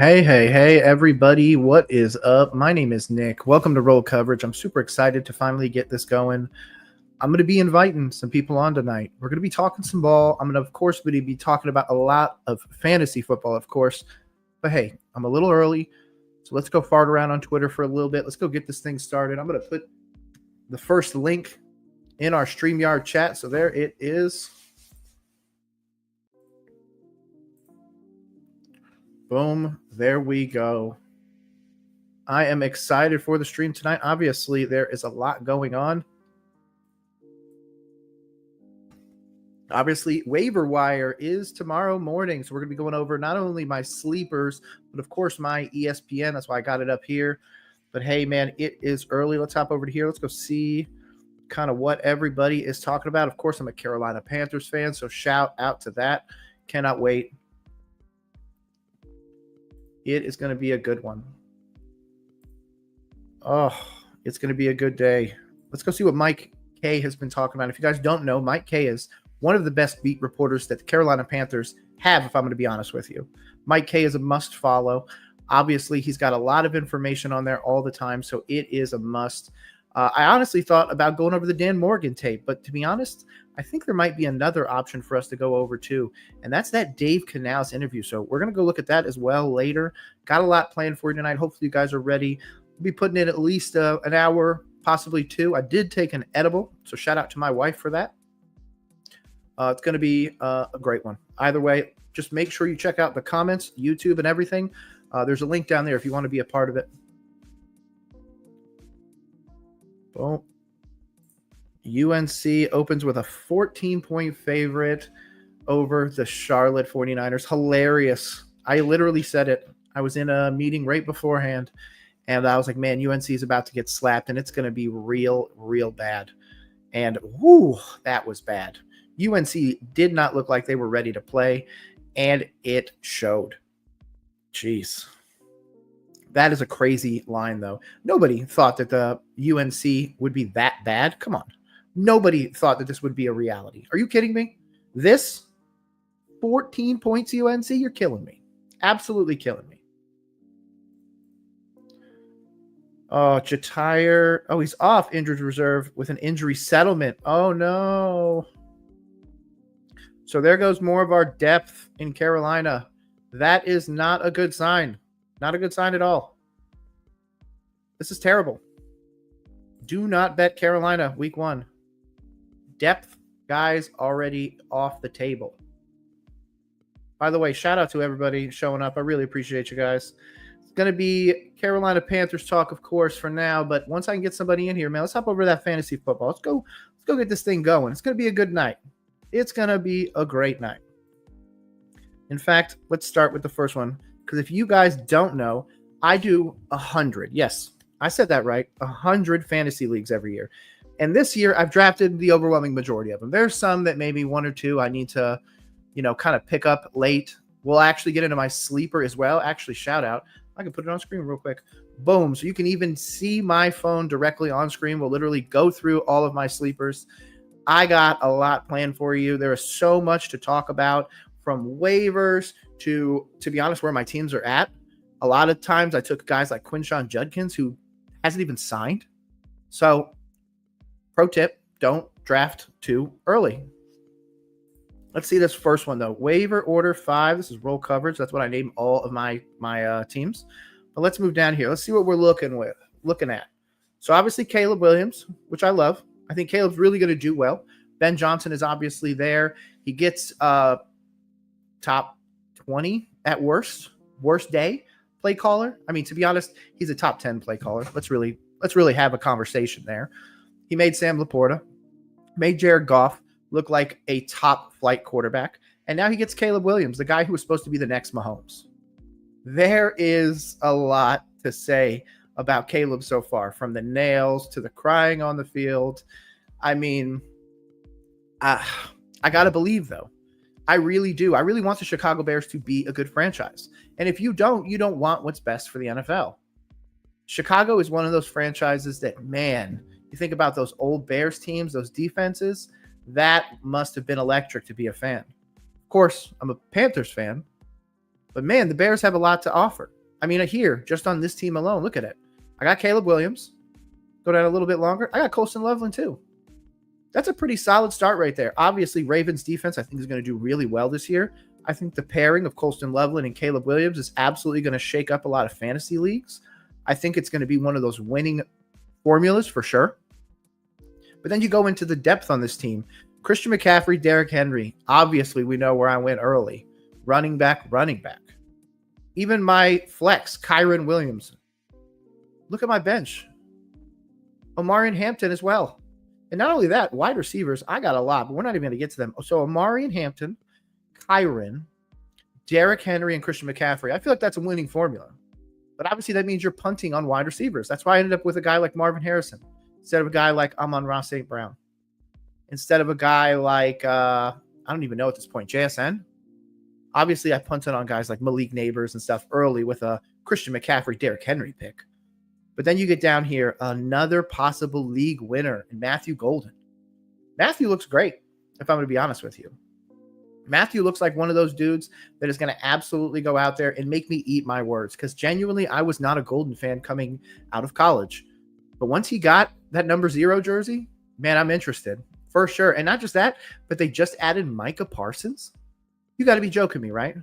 Hey, everybody. What is up? My name is Nick. Welcome to Roll Coverage. I'm super excited to finally get this going. I'm going to be inviting some people on tonight. We're going to be talking some ball. I'm going to, of course, be talking about a lot of fantasy football, of course. But hey, I'm a little early, so let's go fart around on Twitter for a little bit. Let's go get this thing started. I'm going to put the first link in our StreamYard chat. So there it is. Boom. There we go. I am excited for the stream tonight. Obviously, there is a lot going on. Obviously, waiver wire is tomorrow morning. So we're going to be going over not only my sleepers, but of course my ESPN. That's why I got it up here. But hey, man, it is early. Let's hop over to here. Let's go see kind of what everybody is talking about. Of course, I'm a Carolina Panthers fan, so shout out to that. Cannot wait. It is going to be a good one. Oh, it's going to be a good day. Let's go see what Mike K has been talking about. If you guys don't know, Mike K is one of the best beat reporters that the Carolina Panthers have, if I'm going to be honest with you. Mike K is a must follow. Obviously, he's got a lot of information on there all the time, so it is a must. I honestly thought about going over the Dan Morgan tape, but to be honest, I think there might be another option for us to go over too, and that's that Dave Canales interview. So we're going to go look at that as well later. Got a lot planned for you tonight. Hopefully you guys are ready. We'll be putting in at least an hour, possibly two. I did take an edible, so shout out to my wife for that. It's going to be a great one. Either way, just make sure you check out the comments, YouTube, and everything. There's a link down there if you want to be a part of it. Boom. UNC opens with a 14-point favorite over the Charlotte 49ers. Hilarious. I literally said it. I was in a meeting right beforehand, and I was like, man, UNC is about to get slapped, and it's going to be real, real bad. And, whoo, that was bad. UNC did not look like they were ready to play, and it showed. Jeez. That is a crazy line, though. Nobody thought that the UNC would be that bad. Come on. Nobody thought that this would be a reality. Are you kidding me? This 14 points UNC, you're killing me. Absolutely killing me. Oh, Jatire. Oh, he's off injured reserve with an injury settlement. Oh, no. So there goes more of our depth in Carolina. That is not a good sign. Not a good sign at all. This is terrible. Do not bet Carolina week 1. Depth guys already off the table. By the way, shout out to everybody showing up. I really appreciate you guys. It's going to be Carolina Panthers talk, of course, for now. But once I can get somebody in here, man, let's hop over to that fantasy football. Let's go get this thing going. It's going to be a good night. It's going to be a great night. In fact, let's start with the first one. Because if you guys don't know, I do 100. Yes, I said that right. 100 fantasy leagues every year. And this year, I've drafted the overwhelming majority of them. There's some that maybe one or two I need to, kind of pick up late. We'll actually get into my sleeper as well. Actually, shout out. I can put it on screen real quick. Boom. So you can even see my phone directly on screen. We'll literally go through all of my sleepers. I got a lot planned for you. There is so much to talk about, from waivers to be honest, where my teams are at. A lot of times I took guys like Quinshon Judkins, who hasn't even signed. So, pro tip, don't draft too early. Let's see this first one, though. Waiver order 5. This is roll coverage. That's what I name all of my teams. But let's move down here. Let's see what we're looking at. So, obviously, Caleb Williams, which I love. I think Caleb's really going to do well. Ben Johnson is obviously there. He gets top 20 at worst day play caller. I mean, to be honest, he's a top 10 play caller. Let's really have a conversation there. He made Sam Laporta, made Jared Goff look like a top flight quarterback, and now he gets Caleb Williams, the guy who was supposed to be the next Mahomes. There is a lot to say about Caleb so far, from the nails to the crying on the field. I mean, I got to believe, though. I really do. I really want the Chicago Bears to be a good franchise. And if you don't want what's best for the NFL. Chicago is one of those franchises that, man, you think about those old Bears teams, those defenses, that must have been electric to be a fan. Of course, I'm a Panthers fan, But man, the Bears have a lot to offer. I mean, here, just on this team alone, look at it. I got Caleb Williams. Go down a little bit longer. I got Colston Loveland too. That's a pretty solid start right there. Obviously, Ravens defense, I think, is going to do really well this year. I think the pairing of Colston Loveland and Caleb Williams is absolutely going to shake up a lot of fantasy leagues. I think it's going to be one of those winning formulas for sure. But then you go into the depth on this team. Christian McCaffrey, Derrick Henry. Obviously, we know where I went early. Running back. Even my flex, Kyron Williams. Look at my bench. Omarion Hampton as well. And not only that, wide receivers, I got a lot, but we're not even going to get to them. So Omarion Hampton, Kyron, Derrick Henry, and Christian McCaffrey. I feel like that's a winning formula. But obviously that means you're punting on wide receivers. That's why I ended up with a guy like Marvin Harrison instead of a guy like Amon-Ra St. Brown. Instead of a guy like, I don't even know at this point, JSN. Obviously I punted on guys like Malik Neighbors and stuff early with a Christian McCaffrey, Derrick Henry pick. But then you get down here, another possible league winner in Matthew Golden. Matthew looks great, if I'm going to be honest with you. Matthew looks like one of those dudes that is going to absolutely go out there and make me eat my words, because genuinely, I was not a Golden fan coming out of college. But once he got that number 0 jersey, man, I'm interested for sure. And not just that, but they just added Micah Parsons. You got to be joking me, right?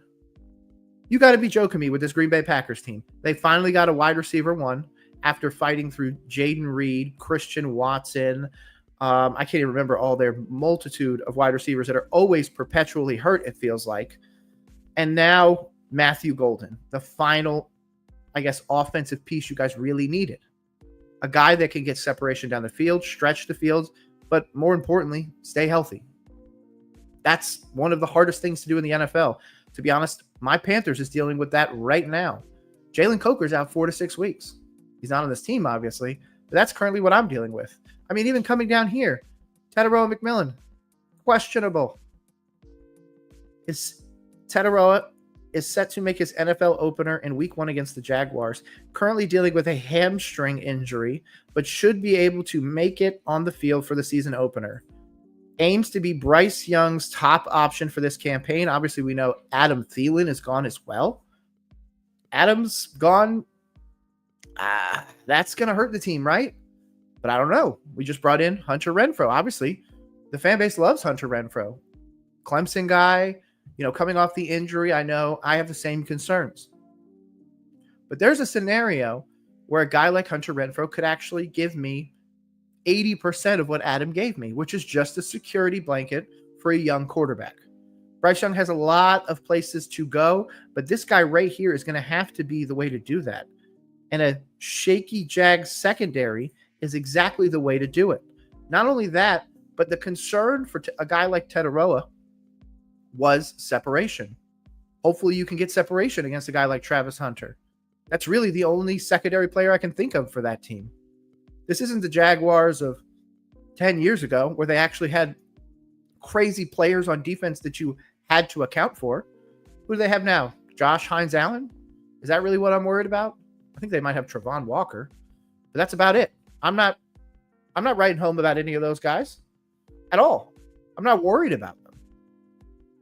You got to be joking me with this Green Bay Packers team. They finally got a wide receiver 1. After fighting through Jaden Reed, Christian Watson, I can't even remember all their multitude of wide receivers that are always perpetually hurt, it feels like. And now Matthew Golden, the final, I guess, offensive piece you guys really needed. A guy that can get separation down the field, stretch the field, but more importantly, stay healthy. That's one of the hardest things to do in the NFL. To be honest, my Panthers is dealing with that right now. Jalen Coker's out 4 to 6 weeks. He's not on this team, obviously, but that's currently what I'm dealing with. I mean, even coming down here, Tetaroa McMillan, questionable. Tetaroa is set to make his NFL opener in week 1 against the Jaguars, currently dealing with a hamstring injury, but should be able to make it on the field for the season opener. Aims to be Bryce Young's top option for this campaign. Obviously, we know Adam Thielen is gone as well. Adam's gone. That's going to hurt the team, right? But I don't know. We just brought in Hunter Renfrow. Obviously, the fan base loves Hunter Renfrow. Clemson guy, coming off the injury. I know I have the same concerns. But there's a scenario where a guy like Hunter Renfrow could actually give me 80% of what Adam gave me, which is just a security blanket for a young quarterback. Bryce Young has a lot of places to go, but this guy right here is going to have to be the way to do that. And a shaky Jags secondary is exactly the way to do it. Not only that, but the concern for a guy like Tetaroa was separation. Hopefully you can get separation against a guy like Travis Hunter. That's really the only secondary player I can think of for that team. This isn't the Jaguars of 10 years ago where they actually had crazy players on defense that you had to account for. Who do they have now? Josh Hines-Allen? Is that really what I'm worried about? I think they might have Travon Walker, but that's about it. I'm not writing home about any of those guys at all. I'm not worried about them.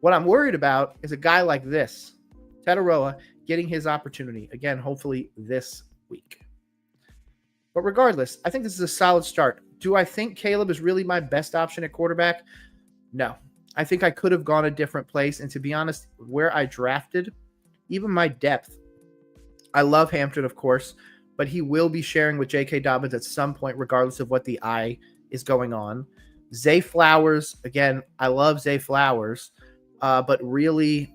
What I'm worried about is a guy like this, Tetaroa, getting his opportunity again, hopefully this week. But regardless, I think this is a solid start. Do I think Caleb is really my best option at quarterback? No. I think I could have gone a different place. And to be honest, where I drafted, even my depth, I love Hampton, of course, but he will be sharing with J.K. Dobbins at some point, regardless of what the eye is going on. Zay Flowers, again, I love Zay Flowers, but really,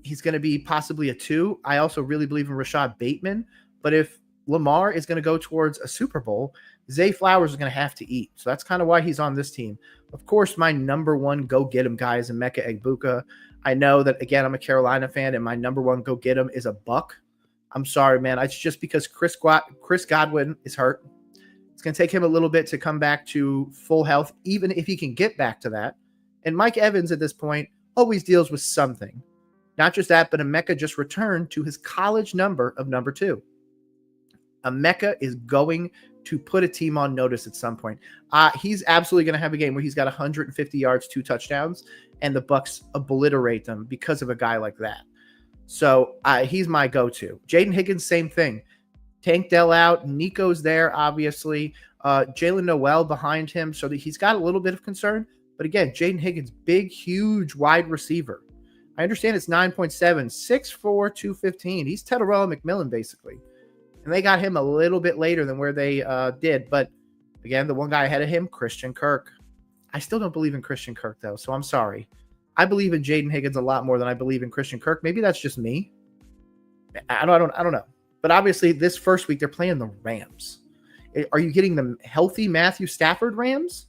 he's going to be possibly a 2. I also really believe in Rashad Bateman, but if Lamar is going to go towards a Super Bowl, Zay Flowers is going to have to eat. So that's kind of why he's on this team. Of course, my number 1 go-get-him guy is Emeka Egbuka. I know that, again, I'm a Carolina fan, and my number 1 go-get-him is a Buck. I'm sorry, man. It's just because Chris Godwin is hurt. It's going to take him a little bit to come back to full health, even if he can get back to that. And Mike Evans at this point always deals with something. Not just that, but Emeka just returned to his college number of number 2. Emeka is going to put a team on notice at some point. He's absolutely going to have a game where he's got 150 yards, 2 touchdowns, and the Bucs obliterate them because of a guy like that. So he's my go-to. Jaden Higgins, same thing. Tank Dell out. Nico's there, obviously. Jalen Noel behind him. So that he's got a little bit of concern. But again, Jaden Higgins, big, huge wide receiver. I understand it's 9.7, 6'4", 215. He's Tedarella McMillan, basically. And they got him a little bit later than where they did. But again, the one guy ahead of him, Christian Kirk. I still don't believe in Christian Kirk, though, so I'm sorry. I believe in Jaden Higgins a lot more than I believe in Christian Kirk. Maybe that's just me. I don't know. But obviously, this first week, they're playing the Rams. Are you getting the healthy Matthew Stafford Rams?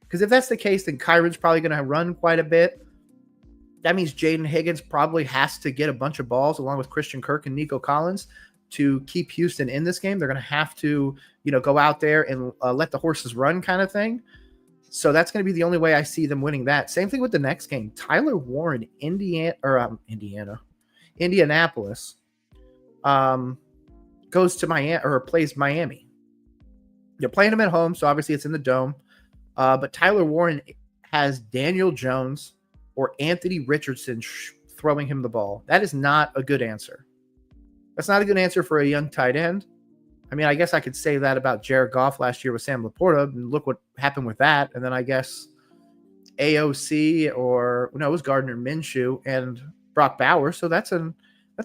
Because if that's the case, then Kyron's probably going to run quite a bit. That means Jaden Higgins probably has to get a bunch of balls along with Christian Kirk and Nico Collins to keep Houston in this game. They're going to have to, go out there and let the horses run kind of thing. So that's going to be the only way I see them winning that. Same thing with the next game. Tyler Warren, Indianapolis, goes to Miami or plays Miami. They're playing them at home, so obviously it's in the dome. But Tyler Warren has Daniel Jones or Anthony Richardson throwing him the ball. That is not a good answer. That's not a good answer for a young tight end. I mean, I guess I could say that about Jared Goff last year with Sam Laporta, and look what happened with that. And then I guess AOC it was Gardner Minshew and Brock Bowers. So that's an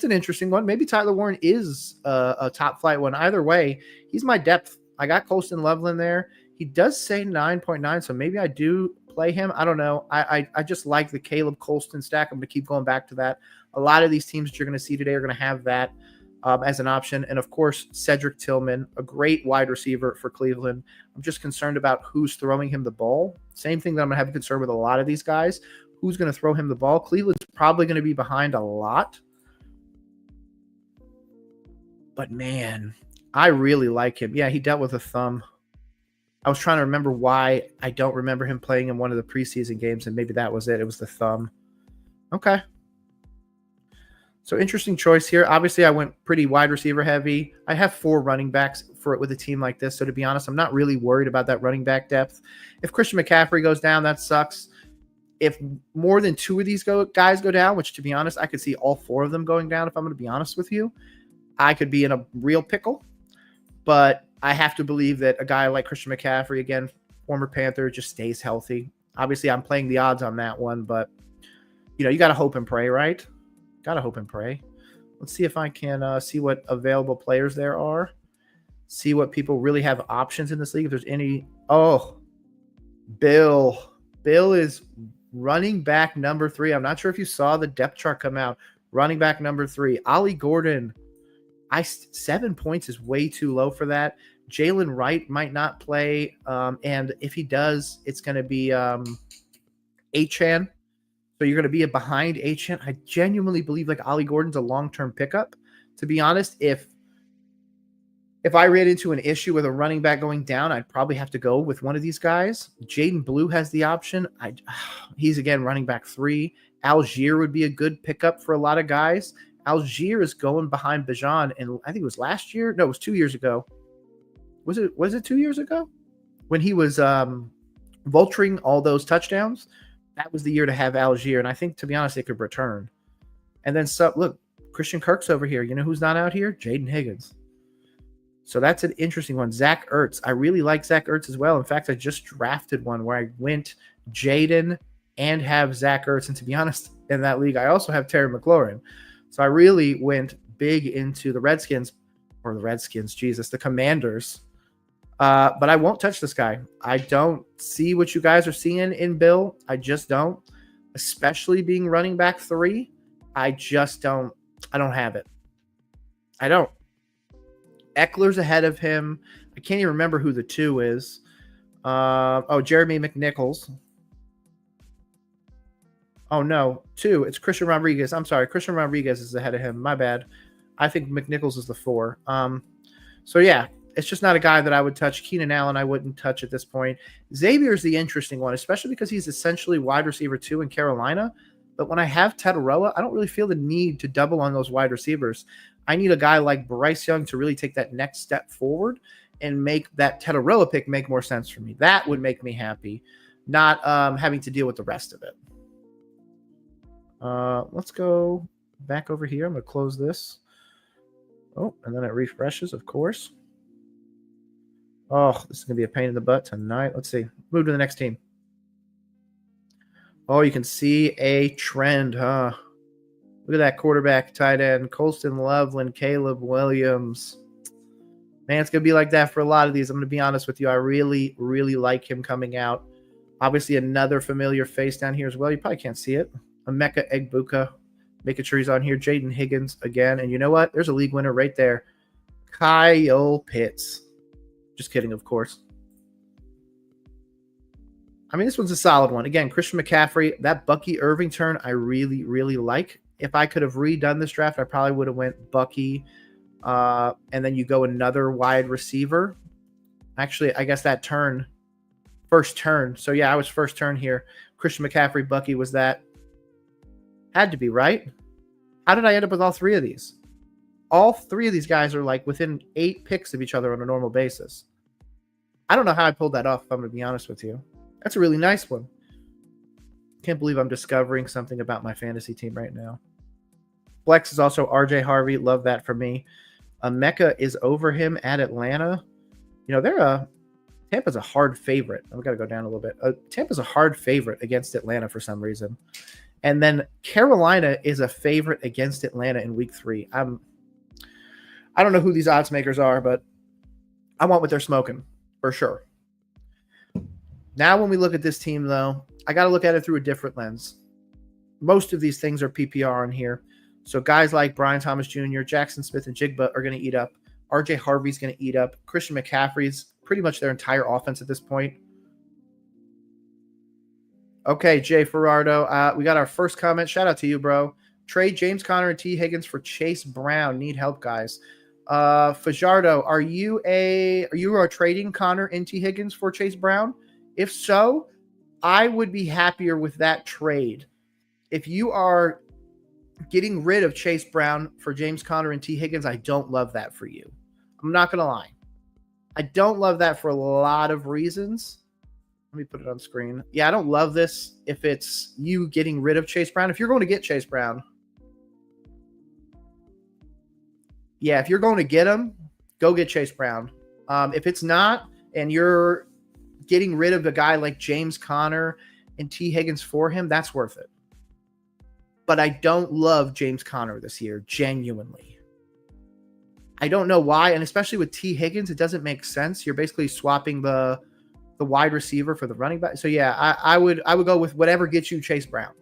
interesting one. Maybe Tyler Warren is a top flight one. Either way, he's my depth. I got Colston Loveland there. He does say 9.9, so maybe I do play him. I don't know. I just like the Caleb Colston stack. I'm going to keep going back to that. A lot of these teams that you're going to see today are going to have that as an option. And of course, Cedric Tillman, a great wide receiver for Cleveland. I'm just concerned about who's throwing him the ball. Same thing that I'm going to have a concern with a lot of these guys. Who's going to throw him the ball? Cleveland's probably going to be behind a lot. But man, I really like him. Yeah, he dealt with a thumb. I was trying to remember why I don't remember him playing in one of the preseason games, and maybe that was it. It was the thumb. Okay. So interesting choice here. Obviously, I went pretty wide receiver heavy. I have 4 running backs for it with a team like this. So to be honest, I'm not really worried about that running back depth. If Christian McCaffrey goes down, that sucks. If more than 2 of these guys go down, which to be honest, I could see all 4 of them going down if I'm going to be honest with you, I could be in a real pickle. But I have to believe that a guy like Christian McCaffrey, again, former Panther, just stays healthy. Obviously, I'm playing the odds on that one, but you got to hope and pray, right? Got to hope and pray. Let's see if I can see what available players there are. See what people really have options in this league. If there's any. Oh, Bill. Bill is running back number 3. I'm not sure if you saw the depth chart come out. Running back number 3. Ollie Gordon. 7 points is way too low for that. Jalen Wright might not play. And if he does, it's going to be Achane. So you're going to be behind Achane. I genuinely believe like Ollie Gordon's a long-term pickup. To be honest, if I ran into an issue with a running back going down, I'd probably have to go with one of these guys. Jaden Blue has the option. He's, again, running back 3. Algier would be a good pickup for a lot of guys. Algier is going behind Bijan, and I think it was last year. No, it was 2 years ago. Was it 2 years ago? When he was vulturing all those touchdowns? That was the year to have Algier, and I think, to be honest, it could return. And then, look, Christian Kirk's over here. You know who's not out here? Jaden Higgins. So that's an interesting one. Zach Ertz. I really like Zach Ertz as well. In fact, I just drafted one where I went Jaden and have Zach Ertz. And to be honest, in that league, I also have Terry McLaurin. So I really went big into the Commanders. But I won't touch this guy. I don't see what you guys are seeing in Bill. I just don't. Especially being running back 3. I don't have it. I don't. Eckler's ahead of him. I can't even remember who the 2 is. Jeremy McNichols. Oh, no. 2. It's Christian Rodriguez. I'm sorry. Christian Rodriguez is ahead of him. My bad. I think McNichols is the 4. So, yeah. It's just not a guy that I would touch. Keenan Allen, I wouldn't touch at this point. Xavier's the interesting one, especially because he's essentially wide receiver 2 in Carolina. But when I have Tedarella, I don't really feel the need to double on those wide receivers. I need a guy like Bryce Young to really take that next step forward and make that Tedarella pick make more sense for me. That would make me happy, not having to deal with the rest of it. Let's go back over here. I'm going to close this. Oh, and then it refreshes, of course. Oh, this is going to be a pain in the butt tonight. Let's see. Move to the next team. Oh, you can see a trend, huh? Look at that quarterback, tight end, Colston Loveland, Caleb Williams. Man, it's going to be like that for a lot of these. I'm going to be honest with you. I really, really like him coming out. Obviously, another familiar face down here as well. You probably can't see it. Emeka Egbuka, making sure he's on here. Jaden Higgins again. And you know what? There's a league winner right there. Kyle Pitts. Just kidding, of course. I mean, this one's a solid one. Again, Christian McCaffrey, that Bucky Irving turn, I really, really like. If I could have redone this draft, I probably would have went Bucky, and then you go another wide receiver. Actually, I guess that turn, first turn. So, yeah, I was first turn here. Christian McCaffrey, Bucky was that. Had to be, right? How did I end up with all three of these? All three of these guys are like within 8 picks of each other on a normal basis. I don't know how I pulled that off, if I'm going to be honest with you. That's a really nice one. Can't believe I'm discovering something about my fantasy team right now. Flex is also RJ Harvey. Love that for me. Mecca is over him at Atlanta. You know, Tampa's a hard favorite. I've got to go down a little bit. Tampa's a hard favorite against Atlanta for some reason. And then Carolina is a favorite against Atlanta in week 3. I don't know who these odds makers are, but I want what they're smoking for sure. Now, when we look at this team, though, I got to look at it through a different lens. Most of these things are PPR on here. So guys like Brian Thomas Jr., Jackson Smith, and Jigba are going to eat up. RJ Harvey's going to eat up. Christian McCaffrey's pretty much their entire offense at this point. Okay, Jay Ferrardo, we got our first comment. Shout out to you, bro. Trade James Conner and T. Higgins for Chase Brown. Need help, guys. Fajardo, are you trading Conner and T. Higgins for Chase Brown? If so, I would be happier with that trade. If you are getting rid of Chase Brown for James Conner and T. Higgins, I don't love that for you. I'm not going to lie. I don't love that for a lot of reasons. Let me put it on screen. Yeah, I don't love this if it's you getting rid of Chase Brown. If you're going to get Chase Brown, yeah, if you're going to get him, go get Chase Brown. If it's not, and you're getting rid of a guy like James Conner and T. Higgins for him, that's worth it. But I don't love James Conner this year, genuinely. I don't know why, and especially with T. Higgins, it doesn't make sense. You're basically swapping the wide receiver for the running back. So yeah, I would go with whatever gets you Chase Brown.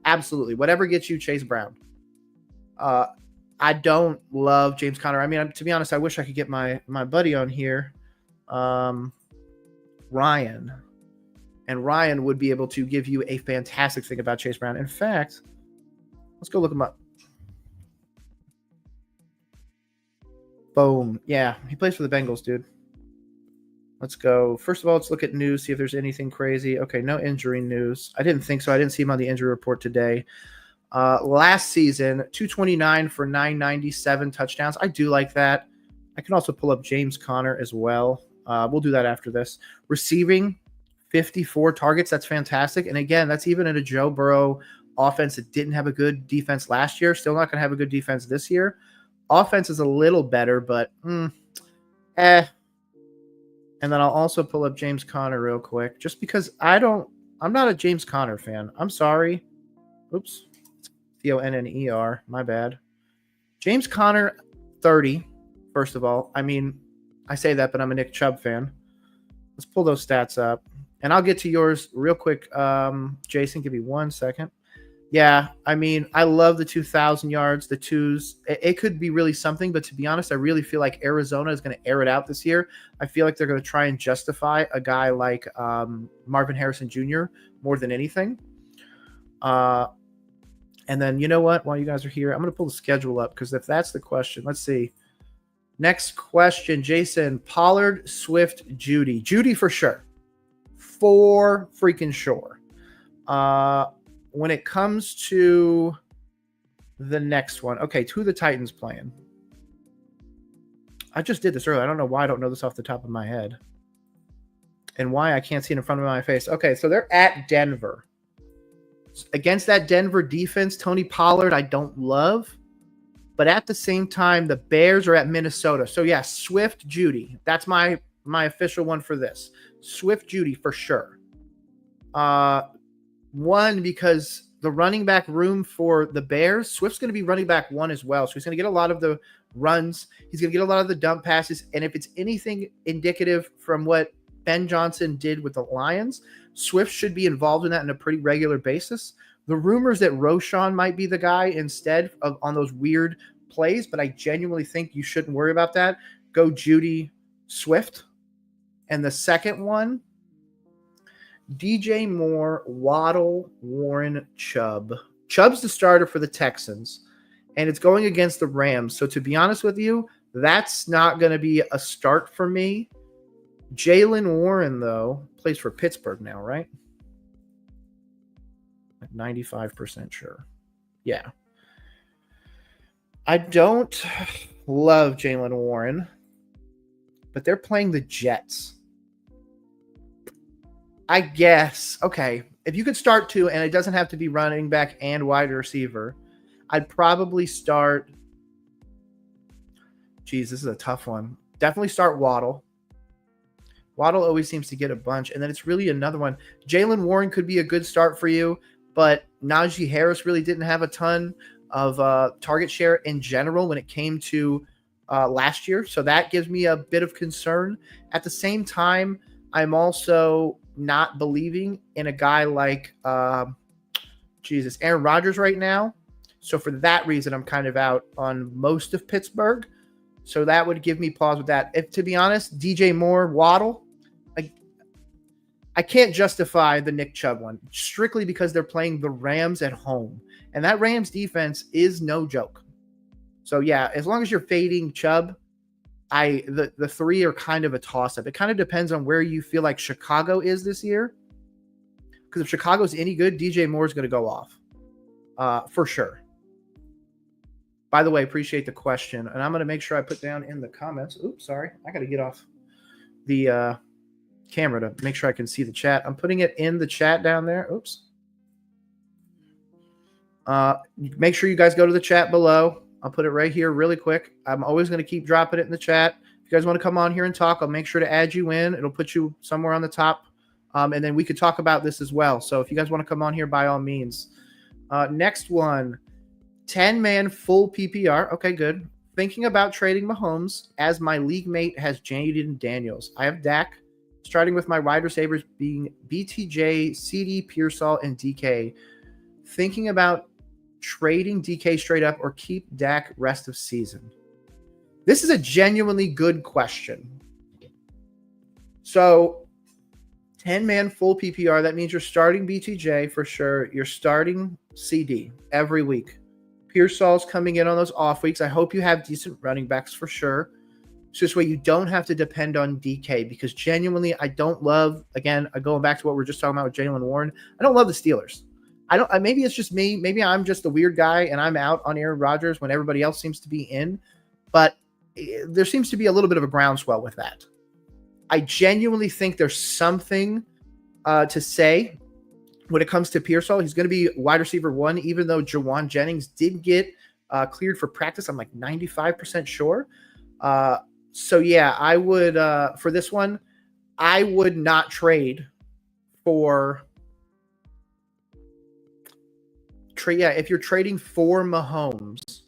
Absolutely, whatever gets you Chase Brown. I don't love James Conner. I mean, to be honest, I wish I could get my buddy on here, Ryan. And Ryan would be able to give you a fantastic thing about Chase Brown. In fact, let's go look him up. Boom. Yeah, he plays for the Bengals, dude. Let's go. First of all, let's look at news, see if there's anything crazy. Okay, no injury news. I didn't think so. I didn't see him on the injury report today. Last season, 229 for 997 touchdowns. I do like that. I can also pull up James Conner as well. We'll do that after this. Receiving, 54 targets. That's fantastic. And again, that's even in a Joe Burrow offense that didn't have a good defense last year. Still not going to have a good defense this year. Offense is a little better, but And then I'll also pull up James Conner real quick, just because I'm not a James Conner fan. I'm sorry. Oops. Conner. My bad. James Conner, 30, first of all. I mean, I say that, but I'm a Nick Chubb fan. Let's pull those stats up. And I'll get to yours real quick. Jason, give me 1 second. Yeah, I mean, I love the 2,000 yards, the twos. It could be really something, but to be honest, I really feel like Arizona is going to air it out this year. I feel like they're going to try and justify a guy like Marvin Harrison Jr. more than anything. And then, you know what? While you guys are here, I'm going to pull the schedule up, because if that's the question, let's see. Next question, Jason. Pollard, Swift, Judy. Judy for sure. For freaking sure. When it comes to the next one, okay, who the Titans playing? I just did this earlier. I don't know why I don't know this off the top of my head, and why I can't see it in front of my face. Okay, so they're at Denver. Against that Denver defense, Tony Pollard, I don't love. But at the same time, the Bears are at Minnesota. So, yeah, Swift, Judy. That's my official one for this. Swift, Judy, for sure. One, because the running back room for the Bears, Swift's going to be running back one as well. So he's going to get a lot of the runs. He's going to get a lot of the dump passes. And if it's anything indicative from what Ben Johnson did with the Lions, Swift should be involved in that on a pretty regular basis. The rumors that Roshan might be the guy instead of on those weird plays, but I genuinely think you shouldn't worry about that. Go Judy, Swift. And the second one, DJ Moore, Waddle, Warren, Chubb. Chubb's the starter for the Texans, and it's going against the Rams. So to be honest with you, that's not going to be a start for me. Jaylen Warren, though, plays for Pittsburgh now, right? 95% sure. Yeah. I don't love Jaylen Warren, but they're playing the Jets. I guess, okay, if you could start two, and it doesn't have to be running back and wide receiver, I'd probably start, geez, this is a tough one. Definitely start Waddle. Waddle always seems to get a bunch, and then it's really another one. Jaylen Warren could be a good start for you, but Najee Harris really didn't have a ton of target share in general when it came to last year, so that gives me a bit of concern. At the same time, I'm also not believing in a guy like Aaron Rodgers right now. So for that reason, I'm kind of out on most of Pittsburgh. So that would give me pause with that. If, to be honest, DJ Moore, Waddle, I can't justify the Nick Chubb one strictly because they're playing the Rams at home. And that Rams defense is no joke. So yeah, as long as you're fading Chubb, the three are kind of a toss-up. It kind of depends on where you feel like Chicago is this year. Because if Chicago's any good, DJ Moore is going to go off. For sure. By the way, appreciate the question. And I'm going to make sure I put down in the comments. Oops, sorry. I got to get off the camera to make sure I can see the chat. I'm putting it in the chat down there. Oops. Make sure you guys go to the chat below. I'll put it right here really quick. I'm always going to keep dropping it in the chat. If you guys want to come on here and talk, I'll make sure to add you in. It'll put you somewhere on the top. And then we could talk about this as well. So if you guys want to come on here, by all means. Next one, 10-man full PPR. Okay, good. Thinking about trading Mahomes as my league mate has Jaden Daniels. I have Dak, starting with my wide receivers being BTJ, CD, Pearsall, and DK. Thinking about trading DK straight up or keep Dak rest of season. This is a genuinely good question. So 10-man full PPR, that means you're starting BTJ for sure. You're starting CD every week. Pearsall's coming in on those off weeks. I hope you have decent running backs for sure. So this way you don't have to depend on DK, because genuinely I don't love, again, going back to what we were just talking about with Jaylen Warren, I don't love the Steelers. Maybe it's just me. Maybe I'm just the weird guy and I'm out on Aaron Rodgers when everybody else seems to be in. But there seems to be a little bit of a groundswell with that. I genuinely think there's something to say when it comes to Pearsall. He's going to be wide receiver one, even though Jawan Jennings did get cleared for practice. I'm like 95% sure. So yeah, I would, for this one, I would not trade for... if you're trading for Mahomes,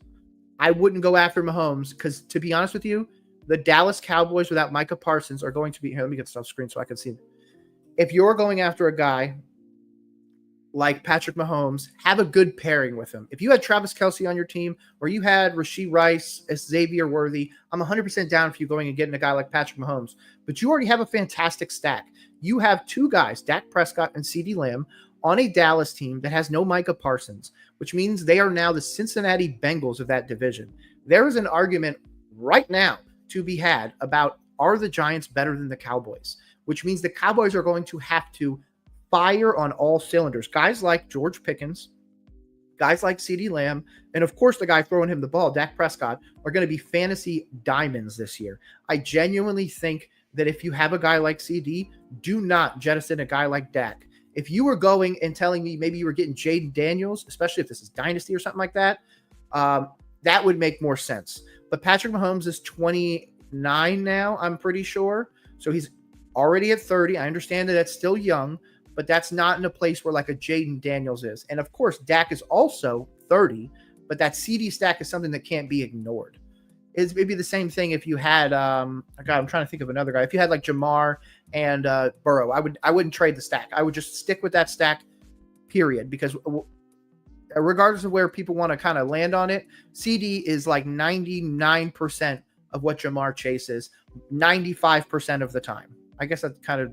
I wouldn't go after Mahomes, because to be honest with you, the Dallas Cowboys without Micah Parsons are going to be here. Let me get this off screen so I can see. If you're going after a guy like Patrick Mahomes, have a good pairing with him. If you had Travis Kelce on your team, or you had Rashee Rice, Xavier Worthy, I'm 100% down for you going and getting a guy like Patrick Mahomes. But you already have a fantastic stack. You have two guys, Dak Prescott and CeeDee Lamb, on a Dallas team that has no Micah Parsons, which means they are now the Cincinnati Bengals of that division. There is an argument right now to be had about, are the Giants better than the Cowboys? Which means the Cowboys are going to have to fire on all cylinders. Guys like George Pickens, guys like CeeDee Lamb, and of course the guy throwing him the ball, Dak Prescott, are going to be fantasy diamonds this year. I genuinely think that if you have a guy like CD, do not jettison a guy like Dak. If you were going and telling me maybe you were getting Jaden Daniels, especially if this is Dynasty or something like that, that would make more sense. But Patrick Mahomes is 29 now, I'm pretty sure. So he's already at 30. I understand that that's still young, but that's not in a place where like a Jaden Daniels is. And of course, Dak is also 30, but that CD stack is something that can't be ignored. It's maybe the same thing if you had, God, I'm trying to think of another guy. If you had like Jamar and Burrow, I wouldn't trade the stack. I would just stick with that stack, period, because regardless of where people want to kind of land on it, CD is like 99% of what Jamar chases 95% of the time. I guess that's kind of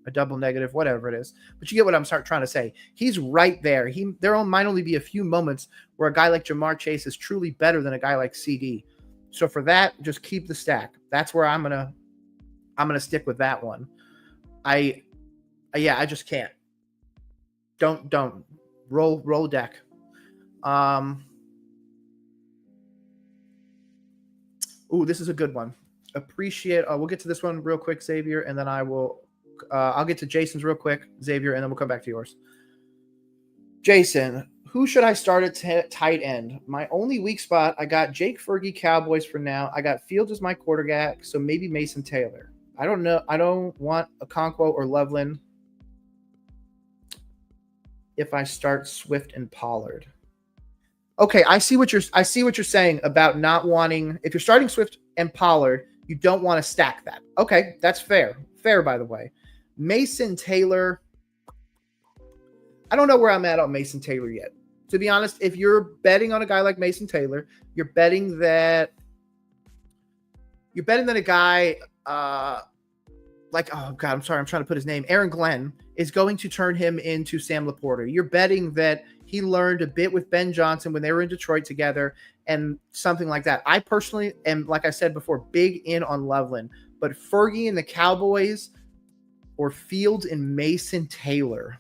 a double negative, whatever it is. But you get what I'm trying to say. He's right there. There might only be a few moments where a guy like Jamar Chase is truly better than a guy like CD. So for that, just keep the stack. That's where I'm gonna stick with that one. I just can't. Don't roll deck. Ooh, this is a good one. Appreciate. We'll get to this one real quick, Xavier, and then I'll get to Jason's real quick, Xavier, and then we'll come back to yours. Jason, who should I start at tight end? My only weak spot, I got Jake Fergie, Cowboys for now. I got Fields as my quarterback, so maybe Mason Taylor. I don't know. I don't want Okonkwo or Loveland if I start Swift and Pollard. Okay, I see what you're saying about not wanting. If you're starting Swift and Pollard, you don't want to stack that. Okay, that's fair. Fair, by the way. Mason Taylor. I don't know where I'm at on Mason Taylor yet. To be honest, if you're betting on a guy like Mason Taylor, you're betting that a guy like, oh God, I'm sorry, I'm trying to put his name. Aaron Glenn is going to turn him into Sam Laporta. You're betting that he learned a bit with Ben Johnson when they were in Detroit together and something like that. I personally am, like I said before, big in on Loveland, but Fergie and the Cowboys or Fields and Mason Taylor.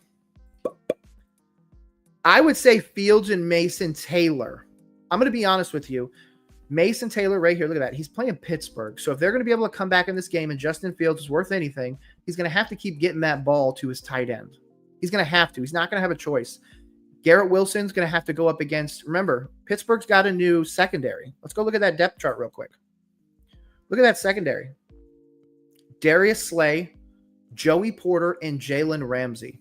I would say Fields and Mason Taylor. I'm going to be honest with you. Mason Taylor right here, look at that. He's playing Pittsburgh. So if they're going to be able to come back in this game and Justin Fields is worth anything, he's going to have to keep getting that ball to his tight end. He's going to have to. He's not going to have a choice. Garrett Wilson's going to have to go up against, remember, Pittsburgh's got a new secondary. Let's go look at that depth chart real quick. Look at that secondary. Darius Slay, Joey Porter, and Jalen Ramsey.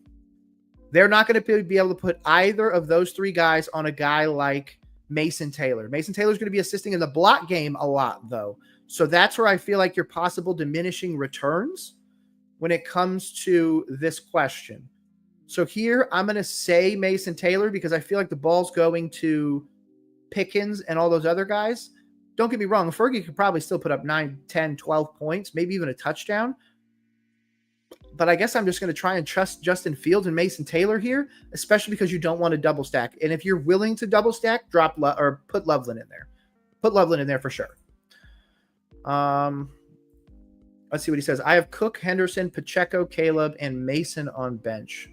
They're not going to be able to put either of those three guys on a guy like Mason Taylor. Mason Taylor's going to be assisting in the block game a lot, though. So that's where I feel like you're possible diminishing returns when it comes to this question. So here I'm going to say Mason Taylor because I feel like the ball's going to Pickens and all those other guys. Don't get me wrong. Fergie could probably still put up 9, 10, 12 points, maybe even a touchdown. But I guess I'm just going to try and trust Justin Fields and Mason Taylor here, especially because you don't want to double stack. And if you're willing to double stack, or put Loveland in there. Put Loveland in there for sure. Let's see what he says. I have Cook, Henderson, Pacheco, Caleb, and Mason on bench.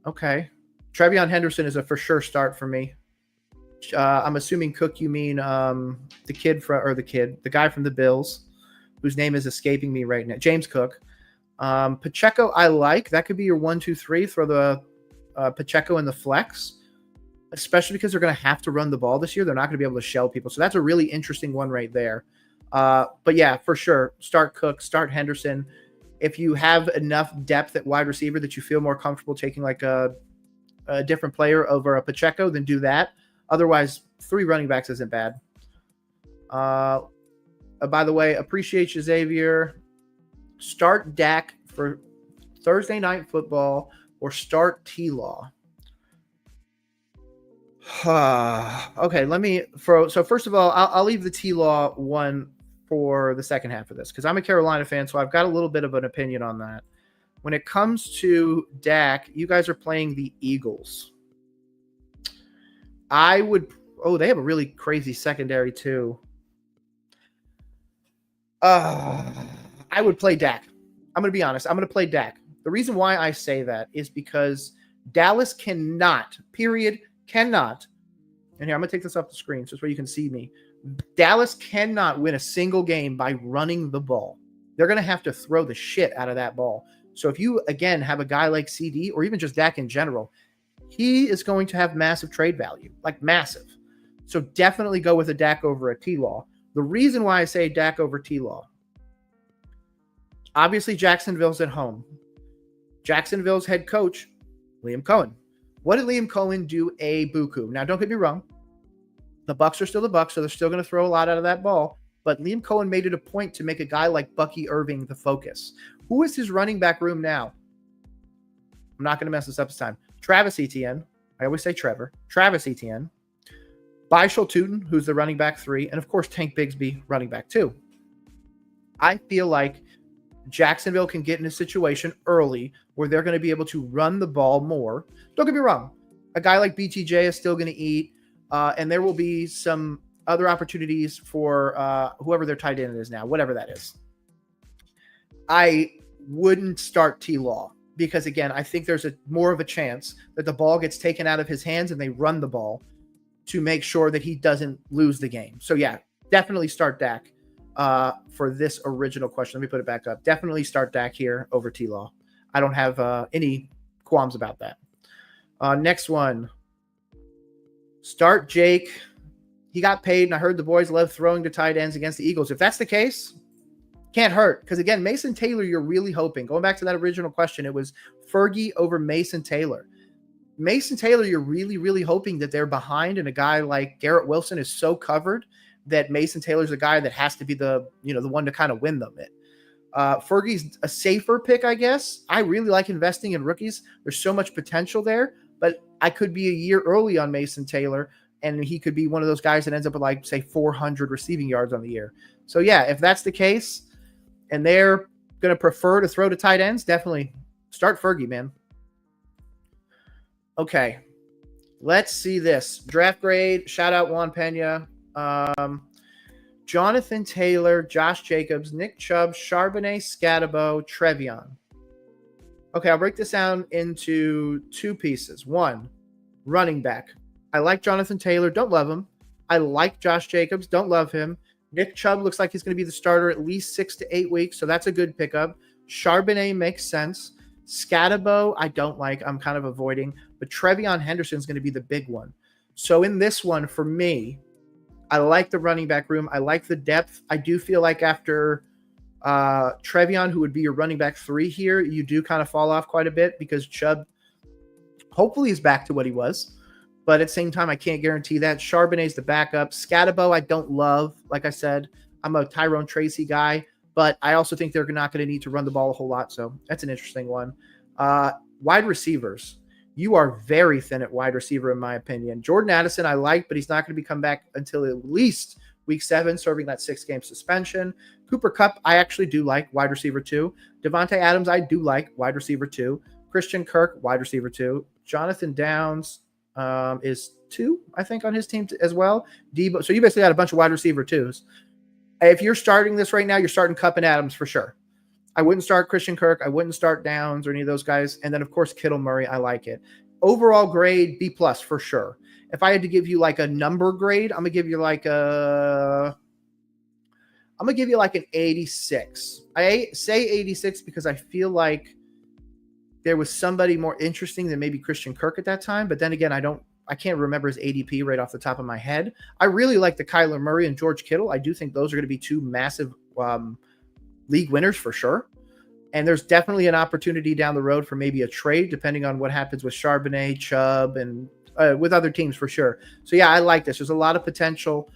Okay. Trevion Henderson is a for sure start for me. I'm assuming Cook, you mean the guy from the Bills, whose name is escaping me right now. James Cook. Pacheco, I like. That could be your 1, 2, 3. Throw the Pacheco in the flex, especially because they're going to have to run the ball this year. They're not going to be able to shell people. So that's a really interesting one right there. But yeah, for sure. Start Cook, start Henderson. If you have enough depth at wide receiver that you feel more comfortable taking like a different player over a Pacheco, then do that. Otherwise, 3 running backs isn't bad. By the way, appreciate you, Xavier. Start Dak for Thursday Night Football or start T-Law. Okay, so first of all, I'll leave the T-Law one for the second half of this because I'm a Carolina fan, so I've got a little bit of an opinion on that. When it comes to Dak, you guys are playing the Eagles. They have a really crazy secondary too. I would play Dak. I'm going to be honest. I'm going to play Dak. The reason why I say that is because Dallas cannot, and here, I'm going to take this off the screen so it's where you can see me. Dallas cannot win a single game by running the ball. They're going to have to throw the shit out of that ball. So if you, again, have a guy like CD or even just Dak in general, he is going to have massive trade value, like massive. So definitely go with a Dak over a T-Law. The reason why I say Dak over T-Law, obviously Jacksonville's at home. Jacksonville's head coach, Liam Cohen. What did Liam Cohen do a buku? Now, don't get me wrong. The Bucs are still the Bucs, so they're still going to throw a lot out of that ball. But Liam Cohen made it a point to make a guy like Bucky Irving the focus. Who is his running back room now? I'm not going to mess this up this time. Travis Etienne. I always say Trevor. Travis Etienne. Bishal Tootin, who's the running back 3. And, of course, Tank Bigsby, running back 2. I feel like Jacksonville can get in a situation early where they're going to be able to run the ball more. Don't get me wrong. A guy like BTJ is still going to eat, and there will be some other opportunities for whoever their tight end is now, whatever that is. I wouldn't start T-Law because, again, I think there's more of a chance that the ball gets taken out of his hands and they run the ball to make sure that he doesn't lose the game. So, yeah, definitely start Dak. For this original question, let me put it back up. Definitely start Dak here over T-Law. I don't have any qualms about that. Next one. Start Jake. He got paid, and I heard the boys love throwing to tight ends against the Eagles. If that's the case, can't hurt. Because, again, Mason Taylor, you're really hoping. Going back to that original question, it was Fergie over Mason Taylor. Mason Taylor, you're really, really hoping that they're behind, and a guy like Garrett Wilson is so covered that Mason Taylor's a guy that has to be the one to kind of win them. Fergie's a safer pick, I guess. I really like investing in rookies. There's so much potential there, but I could be a year early on Mason Taylor, and he could be one of those guys that ends up with, like, say, 400 receiving yards on the year. So, yeah, if that's the case, and they're going to prefer to throw to tight ends, definitely start Fergie, man. Okay, let's see this. Draft grade, shout out Juan Pena. Jonathan Taylor, Josh Jacobs, Nick Chubb, Charbonnet, Scatabo, Trevion. Okay, I'll break this down into 2 pieces. 1, running back. I like Jonathan Taylor. Don't love him. I like Josh Jacobs. Don't love him. Nick Chubb looks like he's going to be the starter at least 6 to 8 weeks, so that's a good pickup. Charbonnet makes sense. Scatabo, I don't like. I'm kind of avoiding. But Trevion Henderson is going to be the big one. So in this one, for me, I like the running back room. I like the depth. I do feel like after Trevion, who would be your running back 3 here, you do kind of fall off quite a bit because Chubb hopefully is back to what he was. But at the same time, I can't guarantee that. Charbonnet's the backup. Scatabo, I don't love. Like I said, I'm a Tyrone Tracy guy, but I also think they're not going to need to run the ball a whole lot. So that's an interesting one. Wide receivers. You are very thin at wide receiver, in my opinion. Jordan Addison, I like, but he's not going to be come back until at least week 7, serving that 6-game suspension. Cooper Kupp, I actually do like, wide receiver 2. Devontae Adams, I do like, wide receiver 2. Christian Kirk, wide receiver 2. Jonathan Downs is 2, I think, on his team as well. Debo. So you basically got a bunch of wide receiver 2s. If you're starting this right now, you're starting Kupp and Adams for sure. I wouldn't start Christian Kirk. I wouldn't start Downs or any of those guys. And then, of course, Kittle, Murray, I like it. Overall grade, B+ for sure. If I had to give you like a number grade, I'm going to give you like an 86. I say 86 because I feel like there was somebody more interesting than maybe Christian Kirk at that time. But then again, I can't remember his ADP right off the top of my head. I really like the Kyler Murray and George Kittle. I do think those are going to be 2 massive league winners for sure. And there's definitely an opportunity down the road for maybe a trade, depending on what happens with Charbonnet, Chubb, and with other teams for sure. So, yeah, I like this. There's a lot of potential.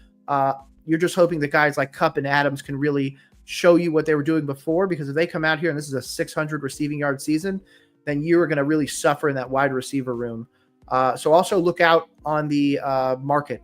You're just hoping that guys like Kupp and Adams can really show you what they were doing before, because if they come out here and this is a 600 receiving yard season, then you're going to really suffer in that wide receiver room. So also look out on the market.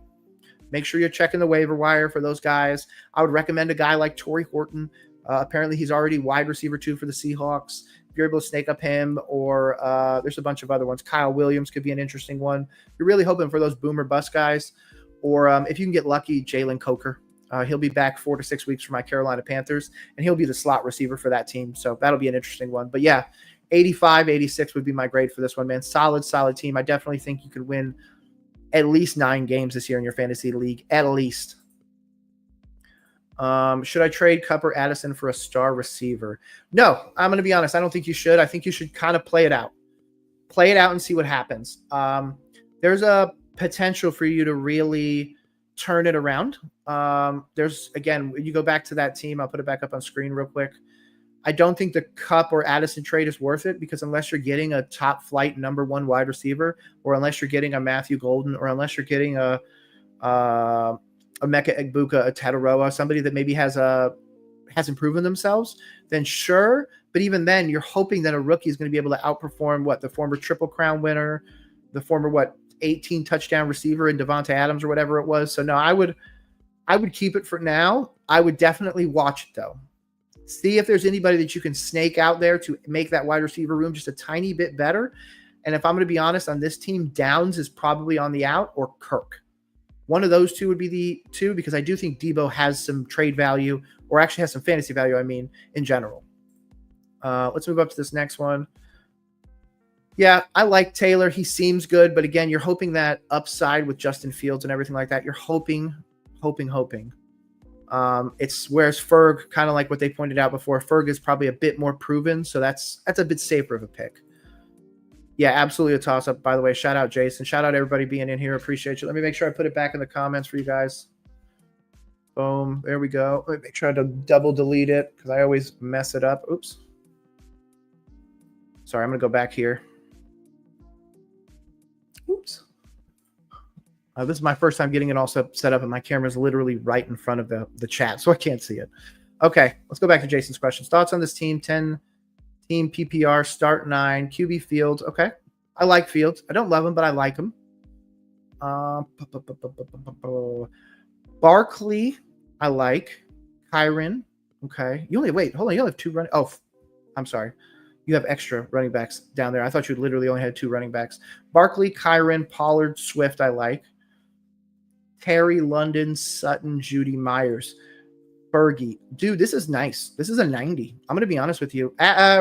Make sure you're checking the waiver wire for those guys. I would recommend a guy like Torrey Horton. Apparently he's already wide receiver 2 for the Seahawks. If you're able to snake up him, or there's a bunch of other ones. Kyle Williams could be an interesting one. You're really hoping for those boomer bust guys. Or if you can get lucky, Jalen Coker. He'll be back 4 to 6 weeks for my Carolina Panthers, and he'll be the slot receiver for that team. So that'll be an interesting one. But yeah, 85, 86 would be my grade for this one, man. Solid team. I definitely think you could win at least 9 games this year in your fantasy league, at least. Should I trade Cup or Addison for a star receiver? No, I'm going to be honest. I don't think you should. I think you should kind of play it out. Play it out and see what happens. There's a potential for you to really turn it around. There's, again, you go back to that team. I'll put it back up on screen real quick. I don't think the Cup or Addison trade is worth it because unless you're getting a top flight number one wide receiver, or unless you're getting a Matthew Golden, or unless you're getting a Mecca Egbuka, a Tataroa, somebody that maybe hasn't proven themselves, then sure. But even then, you're hoping that a rookie is going to be able to outperform the former Triple Crown winner, the former 18 touchdown receiver in Devontae Adams or whatever it was. So no, I would keep it for now. I would definitely watch it though. See if there's anybody that you can snake out there to make that wide receiver room just a tiny bit better. And if I'm going to be honest, on this team, Downs is probably on the out, or Kirk. One of those two would be the two, because I do think Debo has some trade value, or actually has some fantasy value, in general. Let's move up to this next one. Yeah, I like Taylor. He seems good, but again, you're hoping that upside with Justin Fields and everything like that. You're hoping. It's whereas Ferg, kind of like what they pointed out before, Ferg is probably a bit more proven, so that's a bit safer of a pick. Yeah, absolutely a toss-up, by the way. Shout out Jason. Shout out everybody being in here. Appreciate you. Let me make sure I put it back in the comments for you guys. Boom. There we go. Let me make sure I double delete it because I always mess it up. Oops. Sorry, I'm going to go back here. Oops. This is my first time getting it all set up, and my camera is literally right in front of the chat, so I can't see it. Okay, let's go back to Jason's questions. Thoughts on this team? 10 team PPR, start 9, QB Fields. Okay, I like Fields. I don't love him, but I like him. Barkley, I like. Kyren, okay. Hold on. You only have 2 running. Oh, I'm sorry. You have extra running backs down there. I thought you literally only had 2 running backs. Barkley, Kyren, Pollard, Swift, I like. Terry, London, Sutton, Judy, Myers, Fergie. Dude, this is nice. This is a 90. I'm going to be honest with you. I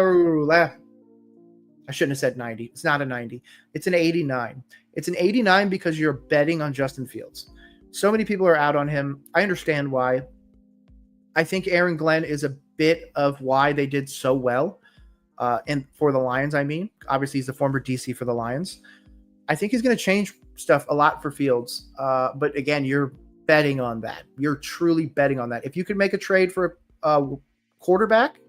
shouldn't have said 90. It's not a 90. It's an 89. It's an 89 because you're betting on Justin Fields. So many people are out on him. I understand why. I think Aaron Glenn is a bit of why they did so well. And for the Lions, obviously he's the former DC for the Lions. I think he's going to change stuff a lot for Fields. But again, you're betting on that. You're truly betting on that. If you could make a trade for a quarterback,